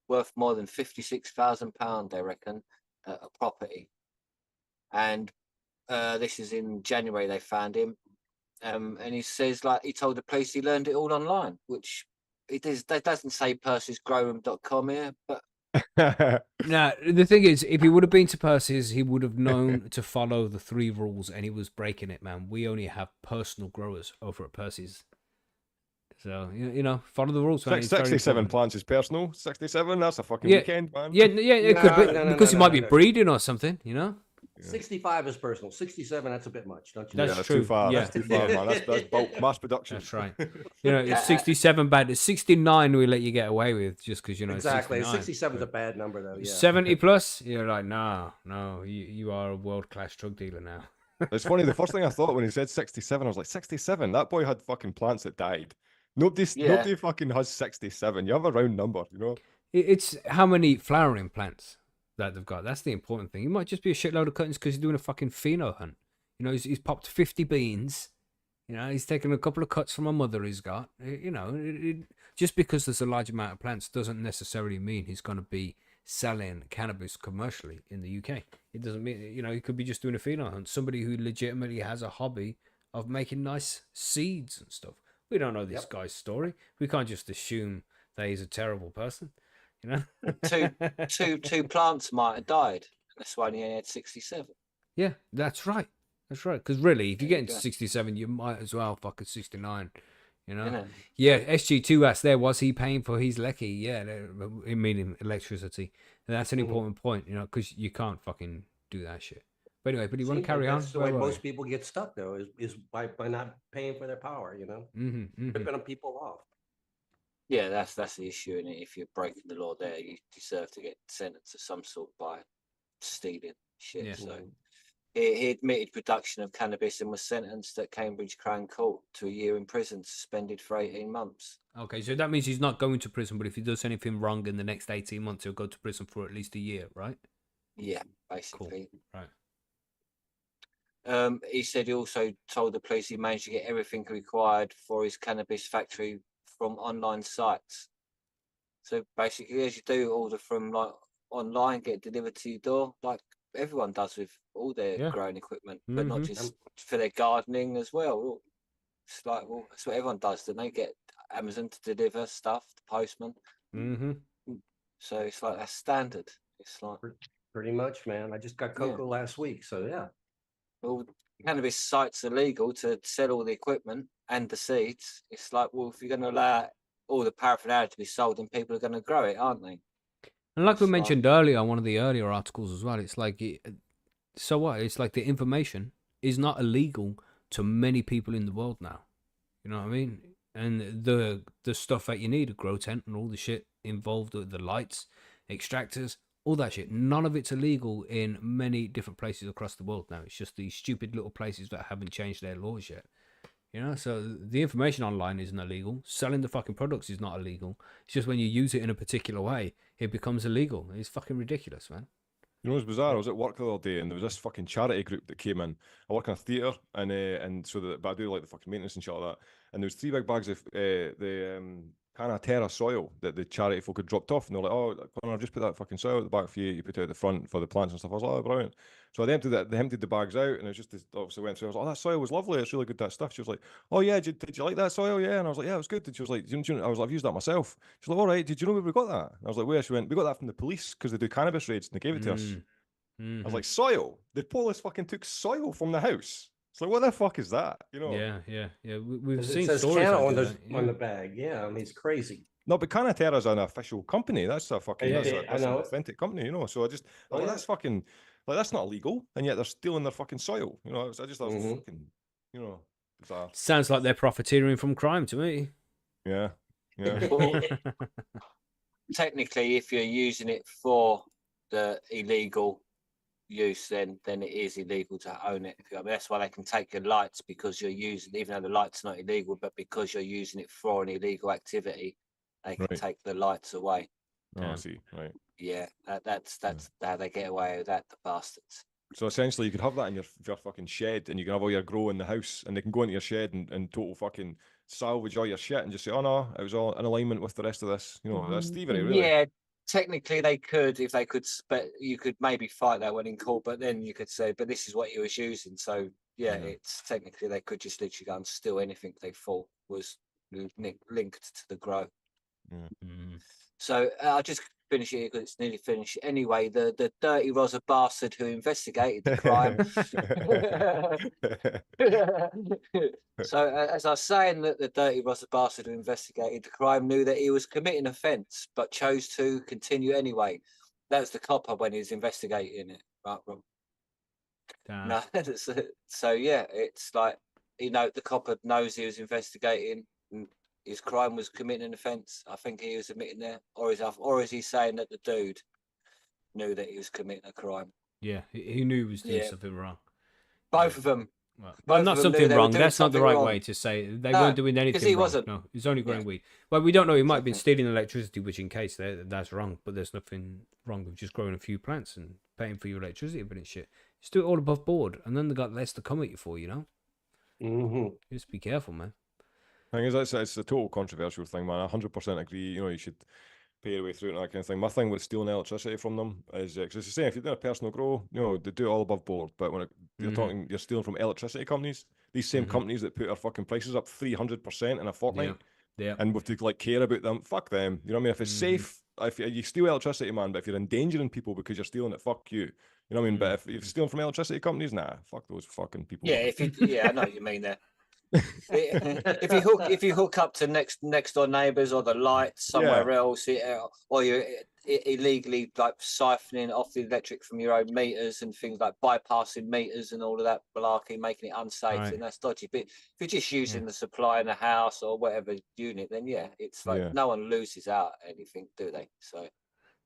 worth more than £56,000, they reckon, a property. And this is in January. They found him. And he says, like, he told the police he learned it all online, which that doesn't say percysgrowroom.com here, but Now, the thing is, if he would have been to Percy's, he would have known to follow the 3 rules, and he was breaking it, man. We only have personal growers over at Percy's. So, you know, follow the rules, man. It's very 67 important. plants is personal. 67, that's a fucking Yeah, weekend, man. Yeah, it could be, No, because he might be no. breeding or something, you know? 65 is personal. 67, that's a bit much, don't you? That's Yeah, that's true. too far. Yeah. That's too far, man. That's bulk mass production. That's right. You know, it's 67 bad. It's 69 we let you get away with just because, you know, Exactly. it's 67 is a bad number, though. Yeah. 70 plus, you're like, no, you are a world-class drug dealer now. It's funny, the first thing I thought when he said 67, I was like, 67? That boy had fucking plants that died. Nobody fucking has 67. You have a round number, you know? It's how many flowering plants that they've got. That's the important thing. It might just be a shitload of cuttings because he's doing a fucking pheno hunt. You know, he's popped 50 beans. You know, he's taken a couple of cuts from a mother he's got. You know, just because there's a large amount of plants doesn't necessarily mean he's going to be selling cannabis commercially in the UK. It doesn't mean, you know, he could be just doing a pheno hunt. Somebody who legitimately has a hobby of making nice seeds and stuff. We don't know this guy's story. We can't just assume that he's a terrible person. You know, two plants might have died. That's why he only had 67. Yeah, that's right. That's right. Because really, if you get into go. 67, you might as well fuck at 69. You know. Innit? Yeah. SG2 asked there, was he paying for his lecky? Yeah, meaning electricity. And that's an important point. You know, because you can't fucking do that shit. But anyway, you want to carry on? That's the way most people get stuck, though, is by not paying for their power, you know? Ripping people off. Yeah, that's the issue, and if you're breaking the law there, you deserve to get sentenced of some sort by stealing shit. Yeah. So he admitted production of cannabis and was sentenced at Cambridge Crown Court to a year in prison, suspended for 18 months. Okay, so that means he's not going to prison, but if he does anything wrong in the next 18 months, he'll go to prison for at least a year, right? Yeah, basically. Right. He said he also told the police he managed to get everything required for his cannabis factory from online sites. So basically, as you do, order from like online, get delivered to your door, like everyone does with all their growing equipment, but not just for their gardening as well. It's like, well, that's what everyone does. Then they get Amazon to deliver stuff, the postman. So it's like that's standard. It's like Pretty much, man. I just got cocoa last week, so yeah. well, cannabis sites are legal to sell all the equipment and the seeds. It's like, well, if you're going to allow all the paraphernalia to be sold, then people are going to grow it, aren't they? And like we It's mentioned earlier on one of the earlier articles as well, it's like, so what? It's like the information is not illegal to many people in the world now. You know what I mean? And the stuff that you need, a grow tent and all the shit involved with the lights, extractors, all that shit. None of it's illegal in many different places across the world now. It's just these stupid little places that haven't changed their laws yet. You know, so the information online isn't illegal. Selling the fucking products is not illegal. It's just when you use it in a particular way, it becomes illegal. It's fucking ridiculous, man. You know what's bizarre? I was at work the other day, and there was this fucking charity group that came in. I work in a theatre, and so that, but I do like the fucking maintenance and shit like that. And there was 3 big bags of the Canna soil that the charity folk had dropped off, and they're like, "Oh, Connor, I've just put that fucking soil at the back for you. You put it at the front for the plants and stuff." I was like, "Oh, brilliant." So they emptied the bags out, and it was just obviously went through. I was like, "Oh, that soil was lovely. It's really good, that stuff." She was like, "Oh yeah, did you like that soil? Yeah." And I was like, "Yeah, it was good." And she was like, I was like, "I've used that myself." She's like, "All right, did you know where we got that?" And I was like, "Where?" She went, "We got that from the police because they do cannabis raids, and they gave it to us." I was like, "Soil? The police fucking took soil from the house." It's like, what the fuck is that? You know? Yeah. We've It seen says stories Canna like on that. on the bag. Yeah, I mean, it's crazy. No, but Cannaterra's an official company. That's a fucking Yeah, that's, I that's an know. authentic company, you know. So I was Oh, like, yeah. that's fucking like that's not illegal, and yet they're stealing their fucking soil. You know, I just thought it was Mhm. fucking, you know, bizarre. Sounds like they're profiteering from crime to me. Yeah, yeah. Well, technically, if you're using it for the illegal use, then it is illegal to own it. I mean, that's why they can take your lights, because you're using, even though the light's not illegal, but because you're using it for an illegal activity, they can Right. take the lights away. Oh, I see. Right. Yeah, that's how they get away with that, the bastards. So essentially, you could have that in your fucking shed, and you can have all your grow in the house, and they can go into your shed and total fucking salvage all your shit, and just say, "Oh no, it was all in alignment with the rest of this." You know, that's thievery, really. Yeah, technically they could, if they could, but you could maybe fight that one in court, but then you could say, but this is what he was using. So yeah, it's technically they could just literally go and steal anything they thought was linked to the grow. Yeah. So I'll just finish it because it's nearly finished. Anyway, the dirty Rosa bastard who investigated the crime. So as I was saying, that the dirty Rosa bastard who investigated the crime knew that he was committing offence, but chose to continue anyway. That was the copper when he was investigating it. Right, Rob? No, so yeah, it's like, you know, the copper knows he was investigating. His crime was committing an offence. I think he was admitting there, or is he saying that the dude knew that he was committing a crime? Yeah, he knew he was doing something wrong. Both of them. Well, not something wrong. That's not the right way to say it. They weren't doing anything he wrong. wasn't. No, he's only growing weed. Well, we don't know. He might have been stealing electricity, which in case that's wrong. But there's nothing wrong with just growing a few plants and paying for your electricity, but it's shit. Just do it all above board, and then they got less to come at you for, you know? Just be careful, man. Thing is, it's a total controversial thing, man. I 100% agree. You know, you should pay your way through it and that kind of thing. My thing with stealing electricity from them is, because it's the same, if you're doing a personal grow, you know, they do it all above board. But when you're stealing from electricity companies, these same companies that put our fucking prices up 300% in a fortnight, and we have to like care about them, fuck them. You know what I mean? If it's safe, if you steal electricity, man, but if you're endangering people because you're stealing it, fuck you. You know what I mean? But if you're stealing from electricity companies, nah, fuck those fucking people. Yeah, I know what you mean there. if you hook up to next door neighbours or the lights somewhere else, or you're illegally like siphoning off the electric from your own meters and things like bypassing meters and all of that malarkey, making it unsafe, then that's dodgy. But if you're just using the supply in the house or whatever unit, then it's like no one loses out anything, do they? So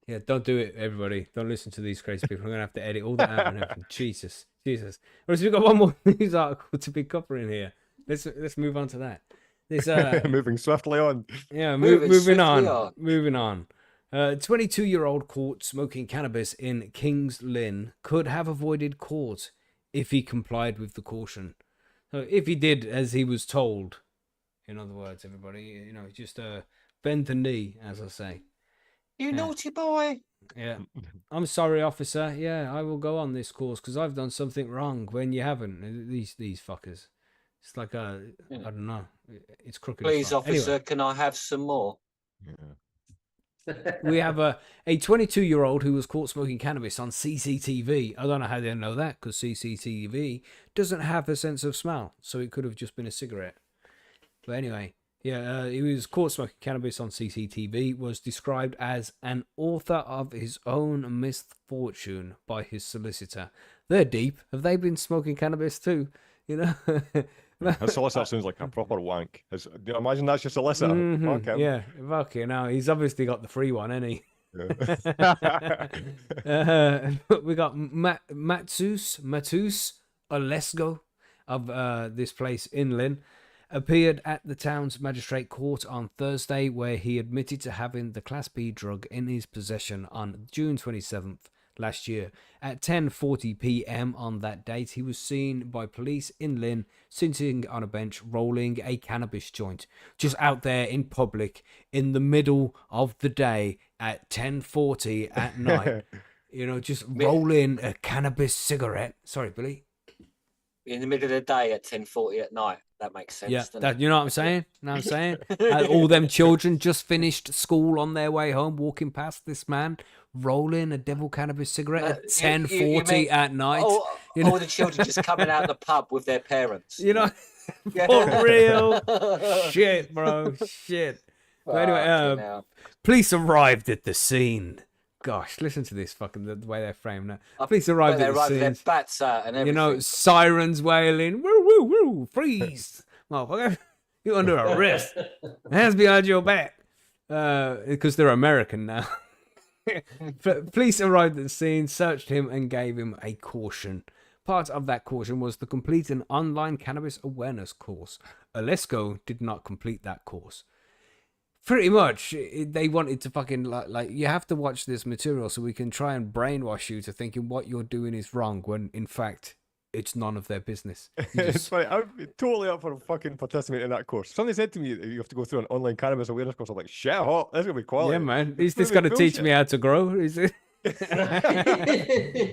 yeah, don't do it, everybody. Don't listen to these crazy people. I'm gonna have to edit all that out and everything. Jesus. Whereas we've got one more news article to be covering here. Let's move on to that. This moving swiftly on. Yeah, moving on. Moving on. 22-year-old caught smoking cannabis in King's Lynn could have avoided court if he complied with the caution. So if he did as he was told, in other words, everybody, you know, just bend the knee, as I say. You naughty boy. Yeah. I'm sorry, officer. Yeah, I will go on this course because I've done something wrong when you haven't. These fuckers. It's like I don't know. It's crooked. Please, officer, anyway. Can I have some more? We have a 22-year-old who was caught smoking cannabis on CCTV. I don't know how they know that because CCTV doesn't have a sense of smell, so it could have just been a cigarette. But anyway, he was caught smoking cannabis on CCTV. Was described as an author of his own misfortune by his solicitor. They're deep. Have they been smoking cannabis too? You know. His solicitor sounds like a proper wank. Do you imagine that's your solicitor? Fuck him. Yeah, fuck you know. He's obviously got the free one, hasn't he? Yeah. We got Matus Olesko of this place in Lynn appeared at the town's magistrate court on Thursday, where he admitted to having the Class B drug in his possession on June 27th last year. At 10:40 p.m. on that date, he was seen by police in Lynn sitting on a bench rolling a cannabis joint, just out there in public in the middle of the day at 10:40 at night. You know, just rolling a cannabis cigarette. Sorry, Billy. In the middle of the day at 10:40 at night. That makes sense. Yeah, doesn't that, it? you know what I'm saying? You know what I'm saying? All them children just finished school on their way home, walking past this man rolling a devil cannabis cigarette at 10:40 at night. All the children just coming out of the pub with their parents. You know, for real. Shit, bro. Shit. But anyway, police arrived at the scene. Gosh, listen to this fucking the way they're framed now. Police arrived at the scene. Their bats out and everything. You know, sirens wailing. Woo, woo, woo. Freeze. Motherfucker. You're under arrest. Hands behind your back. Because they're American now. Police arrived at the scene, searched him, and gave him a caution. Part of that caution was to complete an online cannabis awareness course. Olesko did not complete that course. Pretty much, they wanted to fucking like you have to watch this material so we can try and brainwash you to thinking what you're doing is wrong when in fact it's none of their business. It's funny. I'm totally up for fucking participating in that course. Somebody said to me you have to go through an online cannabis awareness course. I'm like, shit hot. That's gonna be quality. Yeah, man. He's just gonna teach me how to grow. Is it?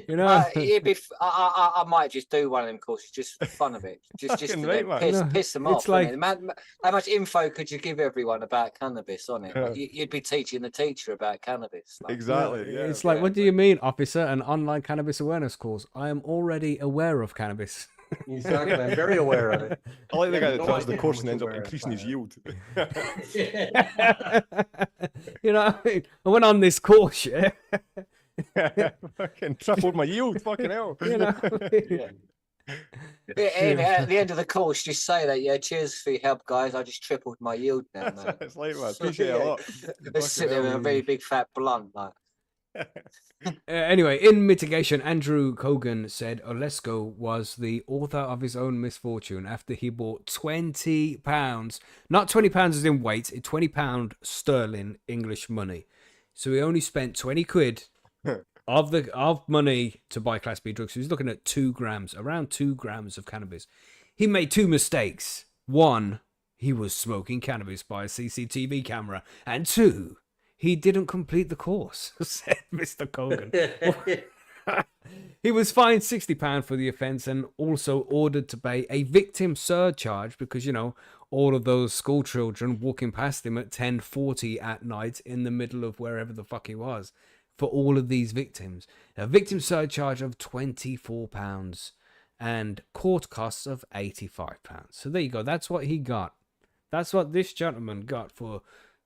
You know, I might just do one of them courses just for fun of it, just to right, piss them it's off. like- How much info could you give everyone about cannabis on it? Like, you'd be teaching the teacher about cannabis. Like, Exactly. Yeah. it's like, what do you mean, officer? An online cannabis awareness course? I am already aware of cannabis. Exactly. I'm very aware of it. I like the guy that No does the idea course how and ends up much you're increasing his aware yield. You know, I went on this course, yeah. Fucking tripled my yield. Fucking hell. You know, At the end of the course, just say that. Yeah, cheers for your help, guys. I just tripled my yield now, man. It's like, man, appreciate it a lot. Let's sit there with a very big fat blunt, like. Anyway, in mitigation, Andrew Cogan said Olesko was the author of his own misfortune after he bought £20, not £20 as in weight, £20 sterling English money. So he only spent 20 quid of money to buy Class B drugs. So he's looking at 2 grams, around 2 grams of cannabis. He made 2 mistakes. 1, he was smoking cannabis by a CCTV camera, and 2, he didn't complete the course, said Mr. Cogan. He was fined £60 for the offence and also ordered to pay a victim surcharge because, you know, all of those school children walking past him at 10:40 at night in the middle of wherever the fuck he was for all of these victims. A victim surcharge of £24 and court costs of £85. So there you go. That's what he got. That's what this gentleman got for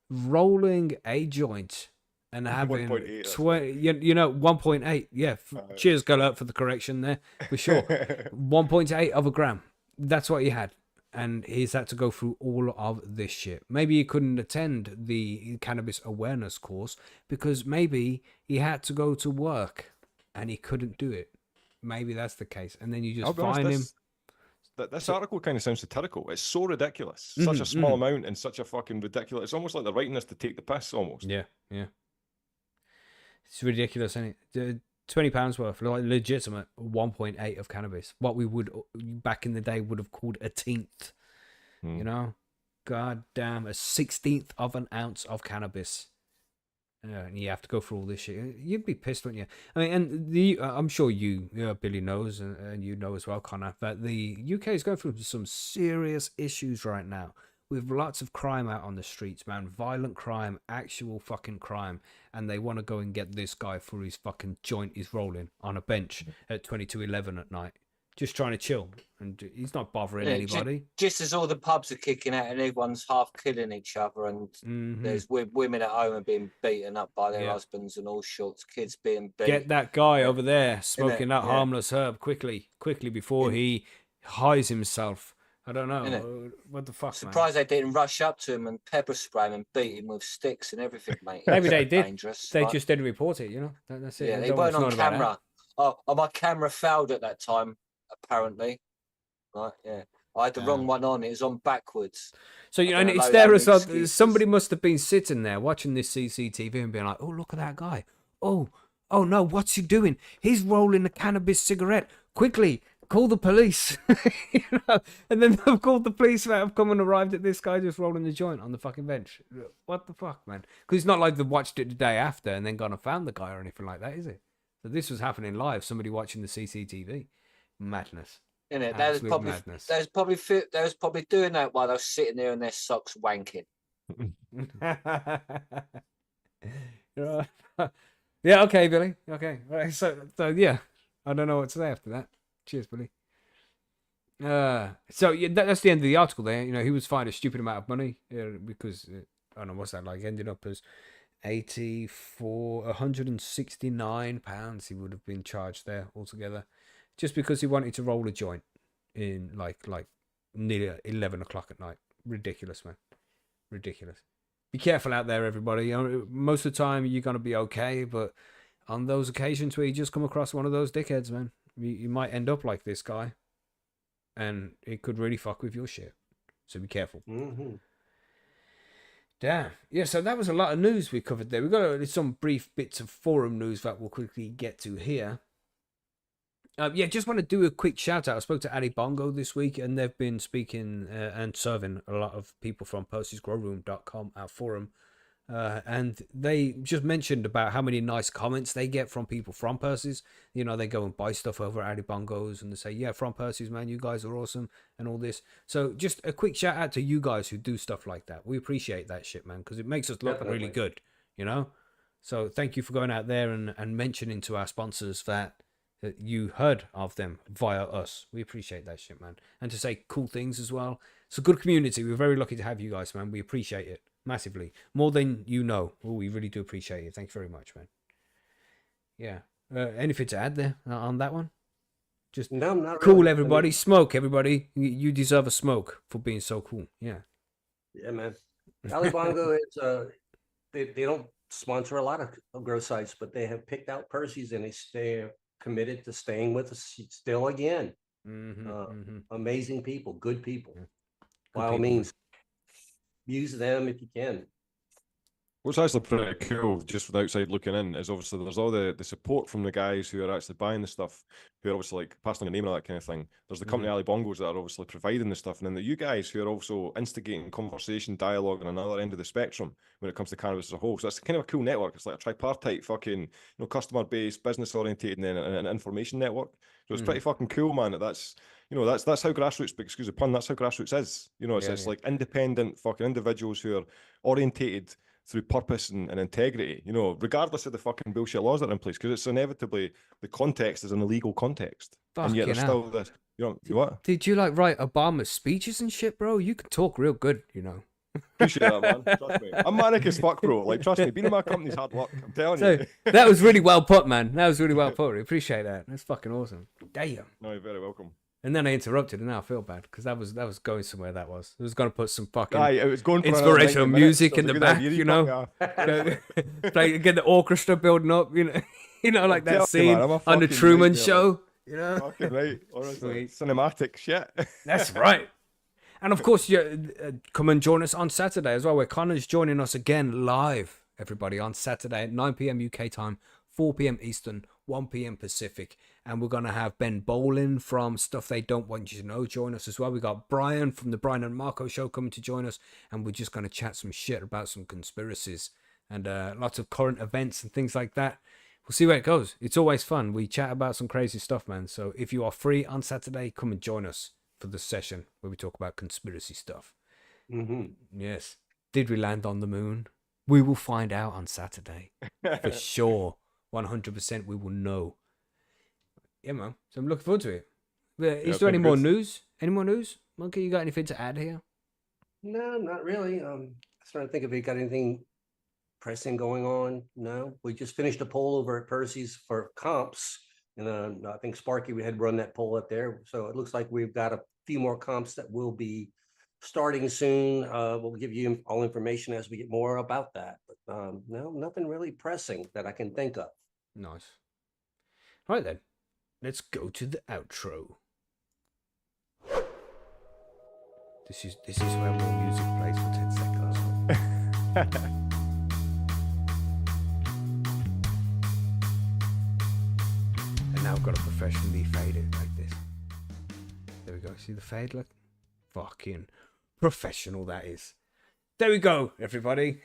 rolling a joint and having 1.8, 20, you know, 1.8. Yeah. Cheers, Gullet, for the correction there, for sure. 1.8 of a gram. That's what he had. And he's had to go through all of this shit. Maybe he couldn't attend the cannabis awareness course because maybe he had to go to work and he couldn't do it. Maybe that's the case. And then you just find him. This article kind of sounds satirical. It's so ridiculous. Such a small amount and such a fucking ridiculous. It's almost like they're writing this to take the piss almost. Yeah, yeah. It's ridiculous, isn't it? £20 worth, like legitimate 1.8 of cannabis. What we would back in the day would have called a teenth. You know? God damn, a 16th of an ounce of cannabis. And you have to go through all this shit. You'd be pissed, wouldn't you? I mean, and I'm sure you Billy knows, and you know as well, Connor, that the UK is going through some serious issues right now with lots of crime out on the streets, man. Violent crime, actual fucking crime. And they want to go and get this guy for his fucking joint he's rolling on a bench at 22:11 at night. Just trying to chill. And he's not bothering anybody. Just as all the pubs are kicking out and everyone's half killing each other and there's women at home are being beaten up by their husbands and all sorts, kids being beat. Get that guy over there smoking that harmless herb quickly before he hides himself. I don't know. Innit? What the fuck, man? Surprised they didn't rush up to him and pepper spray him and beat him with sticks and everything, mate. Maybe they It's did. dangerous. They like, just didn't report it, you know? That's it. yeah, They they don't want weren't us on knowing about that. camera. Oh, my camera failed at that time, apparently. Right, yeah. I had the wrong one on. It was on backwards. So, you know, I and don't know, it's low there down as well. excuses. Somebody must have been sitting there watching this CCTV and being like, oh, look at that guy. Oh no, what's he doing? He's rolling a cannabis cigarette. Quickly, call the police. You know? And then they've called the police that have come and arrived at this guy just rolling the joint on the fucking bench. What the fuck, man? Because it's not like they've watched it the day after and then gone and found the guy or anything like that, is it? So this was happening live. Somebody watching the CCTV. Madness. Innit? Absolute madness. They was probably doing that while they were sitting there in their socks wanking. Yeah, okay, Billy. Okay. Right, so yeah. I don't know what to say after that. Cheers, Billy. So yeah, that's the end of the article there. You know, he was fined a stupid amount of money because I don't know what's that like. Ended up as £169 he would have been charged there altogether, just because he wanted to roll a joint in like nearly 11 o'clock at night. Ridiculous, man. Ridiculous. Be careful out there, everybody. You know, most of the time you're gonna be okay, but on those occasions where you just come across one of those dickheads, man, you might end up like this guy, and it could really fuck with your shit. So be careful. Mm-hmm. Damn. Yeah, so that was a lot of news we covered there. We've got some brief bits of forum news that we'll quickly get to here. Yeah, just want to do a quick shout out. I spoke to Ali Bongo this week, and they've been speaking and serving a lot of people from PercysGrowRoom.com, our forum. And they just mentioned about how many nice comments they get from people from Percys. You know, they go and buy stuff over at Ali Bongo's and they say, yeah, from Percys, man, you guys are awesome and all this. So just a quick shout out to you guys who do stuff like that. We appreciate that shit, man, because it makes us look really good, you know? So thank you for going out there and mentioning to our sponsors that you heard of them via us. We appreciate that shit, man. And to say cool things as well. It's a good community. We're very lucky to have you guys, man. We appreciate it massively. More than you know. Oh, we really do appreciate it. Thanks very much, man. Yeah. Anything to add there on that one? Just No, not cool, really. everybody. Smoke, everybody. You deserve a smoke for being so cool. Yeah. Yeah, man. Ali Bongo is they don't sponsor a lot of grow sites, but they have picked out Percys and they stay committed to staying with us still again. Amazing people, good people. By all means, use them if you can. What's actually pretty cool, just from the outside looking in, is obviously there's all the support from the guys who are actually buying the stuff, who are obviously like passing on the name and all that kind of thing. There's the company Ali Bongos that are obviously providing the stuff, and then you guys who are also instigating conversation, dialogue on another end of the spectrum when it comes to cannabis as a whole. So that's kind of a cool network. It's like a tripartite fucking, customer based, business orientated, and then an information network. So it's pretty fucking cool, man. That's that's how grassroots, excuse the pun, that's how grassroots is. It's like independent fucking individuals who are orientated through purpose and integrity, regardless of the fucking bullshit laws that are in place, because it's inevitably the context is an illegal context. And yet there's still this, what? Did you write Obama's speeches and shit, bro? You can talk real good, Appreciate that, man. Trust me. I'm manic as fuck, bro. Like, trust me, being in my company's hard work. I'm telling you. That was really well put, man. That was really well put. We appreciate that. That's fucking awesome. Damn. No, you're very welcome. And then I interrupted, and now I feel bad because that was going somewhere. That was. I was going to put some fucking it was going for inspirational music in the back, idea, Play, get the orchestra building up, like that scene on the Truman Show. Fucking right. Honestly, cinematic shit. That's right. And of course, come and join us on Saturday as well, where Connor's joining us again live, everybody, on Saturday at 9 p.m. UK time, 4 p.m. Eastern, 1 p.m. Pacific. And we're going to have Ben Bolin from Stuff They Don't Want You to Know join us as well. We got Brian from the Brian and Marco Show coming to join us. And we're just going to chat some shit about some conspiracies and lots of current events and things like that. We'll see where it goes. It's always fun. We chat about some crazy stuff, man. So if you are free on Saturday, come and join us for the session where we talk about conspiracy stuff. Yes. Did we land on the moon? We will find out on Saturday. For sure. 100% we will know. Yeah, man. So I'm looking forward to it. Is there any more news? Any more news? Monkey, you got anything to add here? No, not really. I'm trying to think if we got anything pressing going on. No, we just finished a poll over at Percys for comps. And I think Sparky, we had run that poll up there. So it looks like we've got a few more comps that will be starting soon. We'll give you all information as we get more about that. But no, nothing really pressing that I can think of. Nice. Right then, let's go to the outro. This is where more music plays for 10 seconds. And now I've got to professionally fade it like this. There we go. See the fade? Look. Fucking professional that is. There we go, everybody.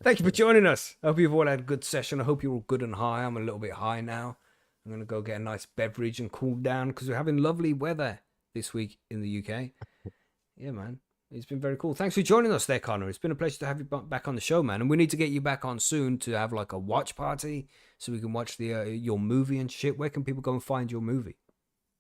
Thank you for joining us. I hope you've all had a good session. I hope you're all good and high. I'm a little bit high now. I'm going to go get a nice beverage and cool down because we're having lovely weather this week in the UK. Yeah, man. It's been very cool. Thanks for joining us there, Connor. It's been a pleasure to have you back on the show, man. And we need to get you back on soon to have like a watch party so we can watch the your movie and shit. Where can people go and find your movie?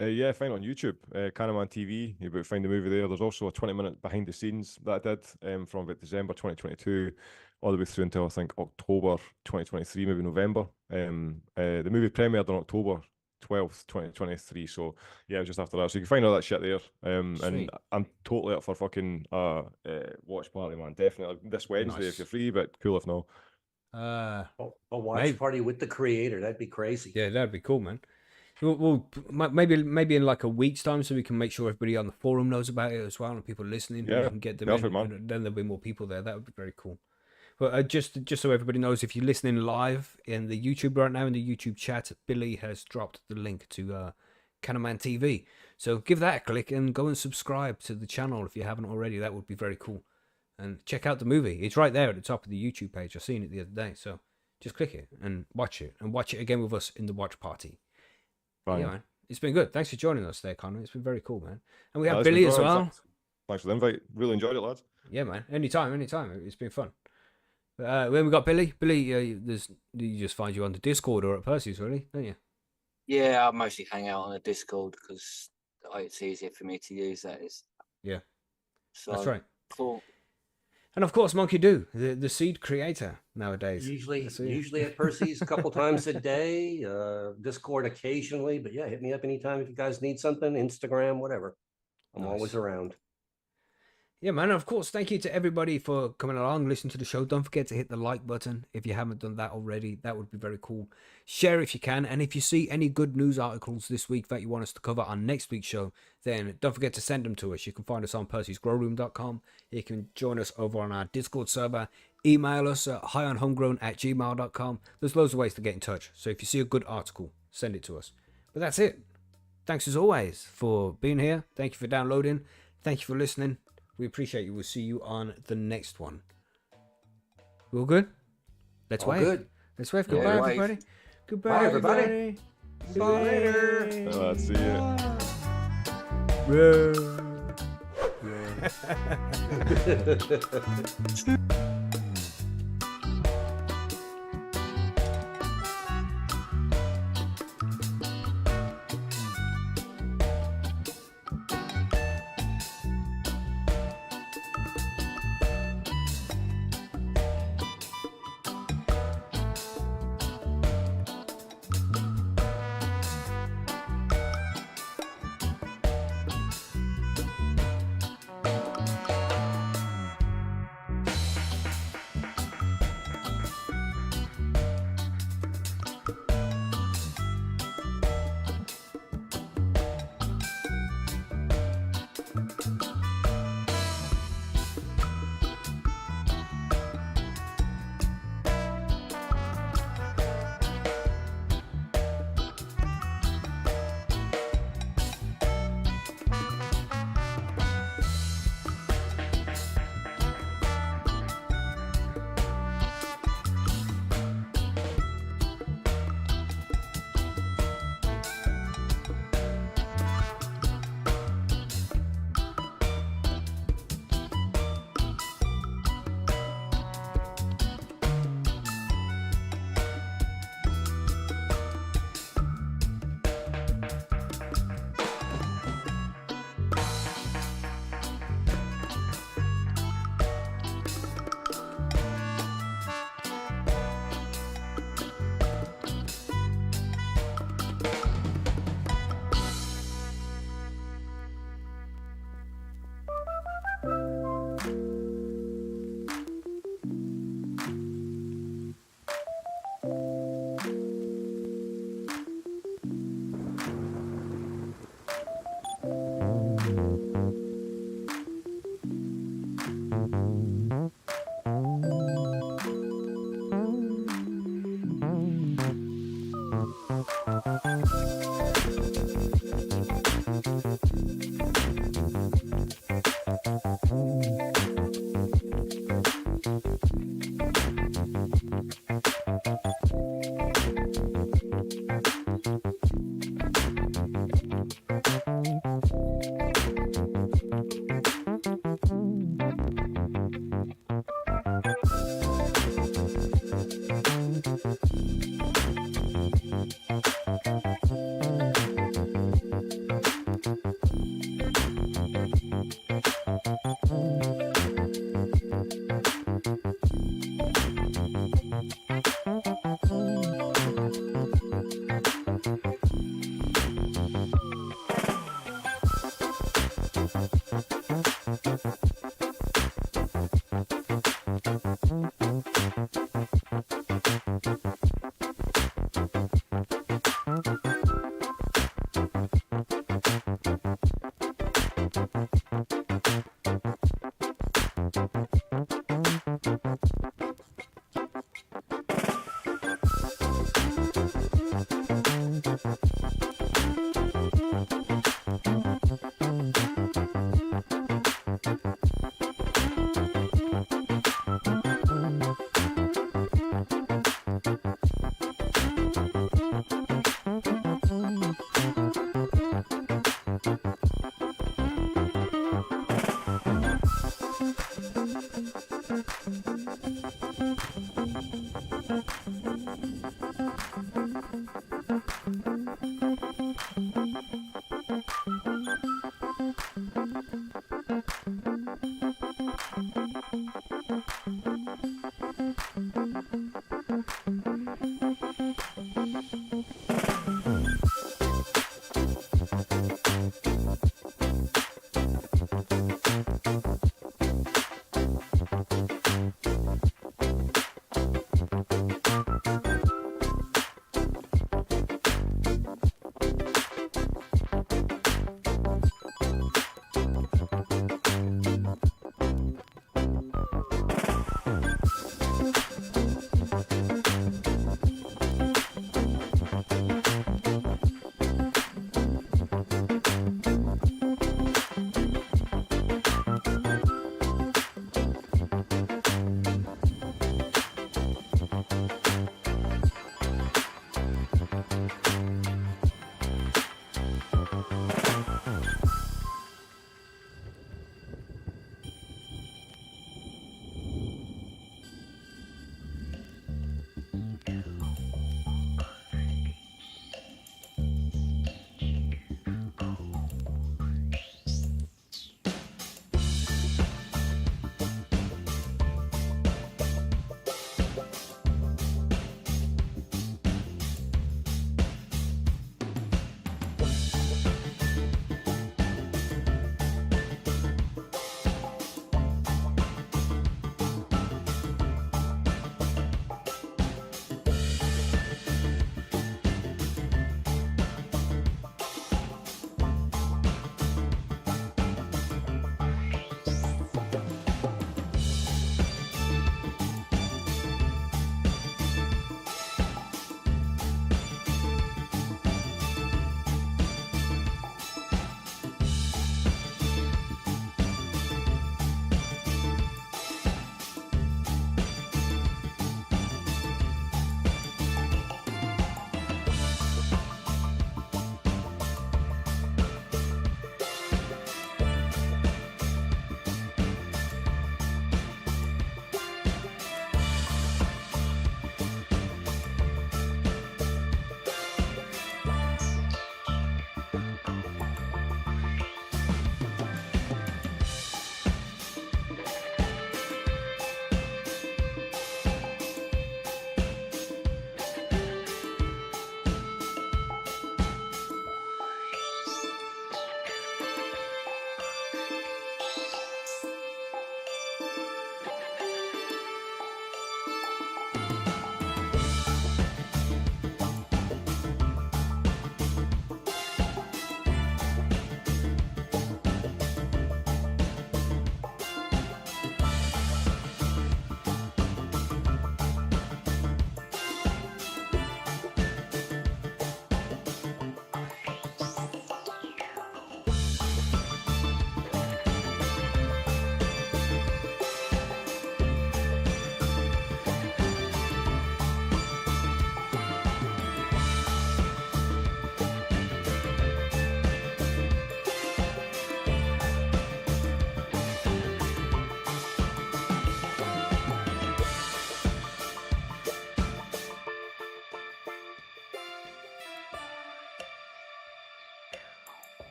Yeah, find it on YouTube, Cannabis TV. You better find the movie there. There's also a 20-minute behind the scenes that I did from about December 2022 all the way through until I think October 2023, maybe November. The movie premiered on October 12th, 2023. So yeah, it was just after that. So you can find all that shit there. And I'm totally up for fucking watch party, man. Definitely this Wednesday if you're free, but cool if not. A watch party with the creator. That'd be crazy. Yeah, that'd be cool, man. Well, maybe in like a week's time, so we can make sure everybody on the forum knows about it as well, and people listening. Yeah, can get them perfect, in, man. and then there'll be more people there. That would be very cool. But just so everybody knows, if you're listening live in the YouTube right now in the YouTube chat, Billy has dropped the link to Cannabis TV. So give that a click and go and subscribe to the channel if you haven't already. That would be very cool. And check out the movie. It's right there at the top of the YouTube page. I seen it the other day. So just click it and watch it again with us in the watch party. Fine. Yeah, man. It's been good. Thanks for joining us there, Connor. It's been very cool, man. And we have Billy as well. Thanks for the invite. Really enjoyed it, lads. Yeah, man. Anytime. It's been fun. When we got Billy, you just find you on the Discord or at Percys, really, don't you? Yeah, I mostly hang out on the Discord because it's easier for me to use. That is. Yeah. So, that's right. Cool. And of course, Monkey Do, the seed creator nowadays. Usually at Percys a couple times a day, Discord occasionally, but yeah, hit me up anytime if you guys need something, Instagram, whatever. I'm always around. Yeah, man. Of course, thank you to everybody for coming along, listening to the show. Don't forget to hit the like button if you haven't done that already. That would be very cool. Share if you can. And if you see any good news articles this week that you want us to cover on next week's show, then don't forget to send them to us. You can find us on percysgrowroom.com. You can join us over on our Discord server. Email us at highonhomegrown@gmail.com. There's loads of ways to get in touch. So if you see a good article, send it to us. But that's it. Thanks as always for being here. Thank you for downloading. Thank you for listening. We appreciate you. We'll see you on the next one. We all good? Let's wave. Good. Let's wave. Goodbye, everybody. Goodbye, bye, everybody. See you later. Let's see you.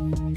you.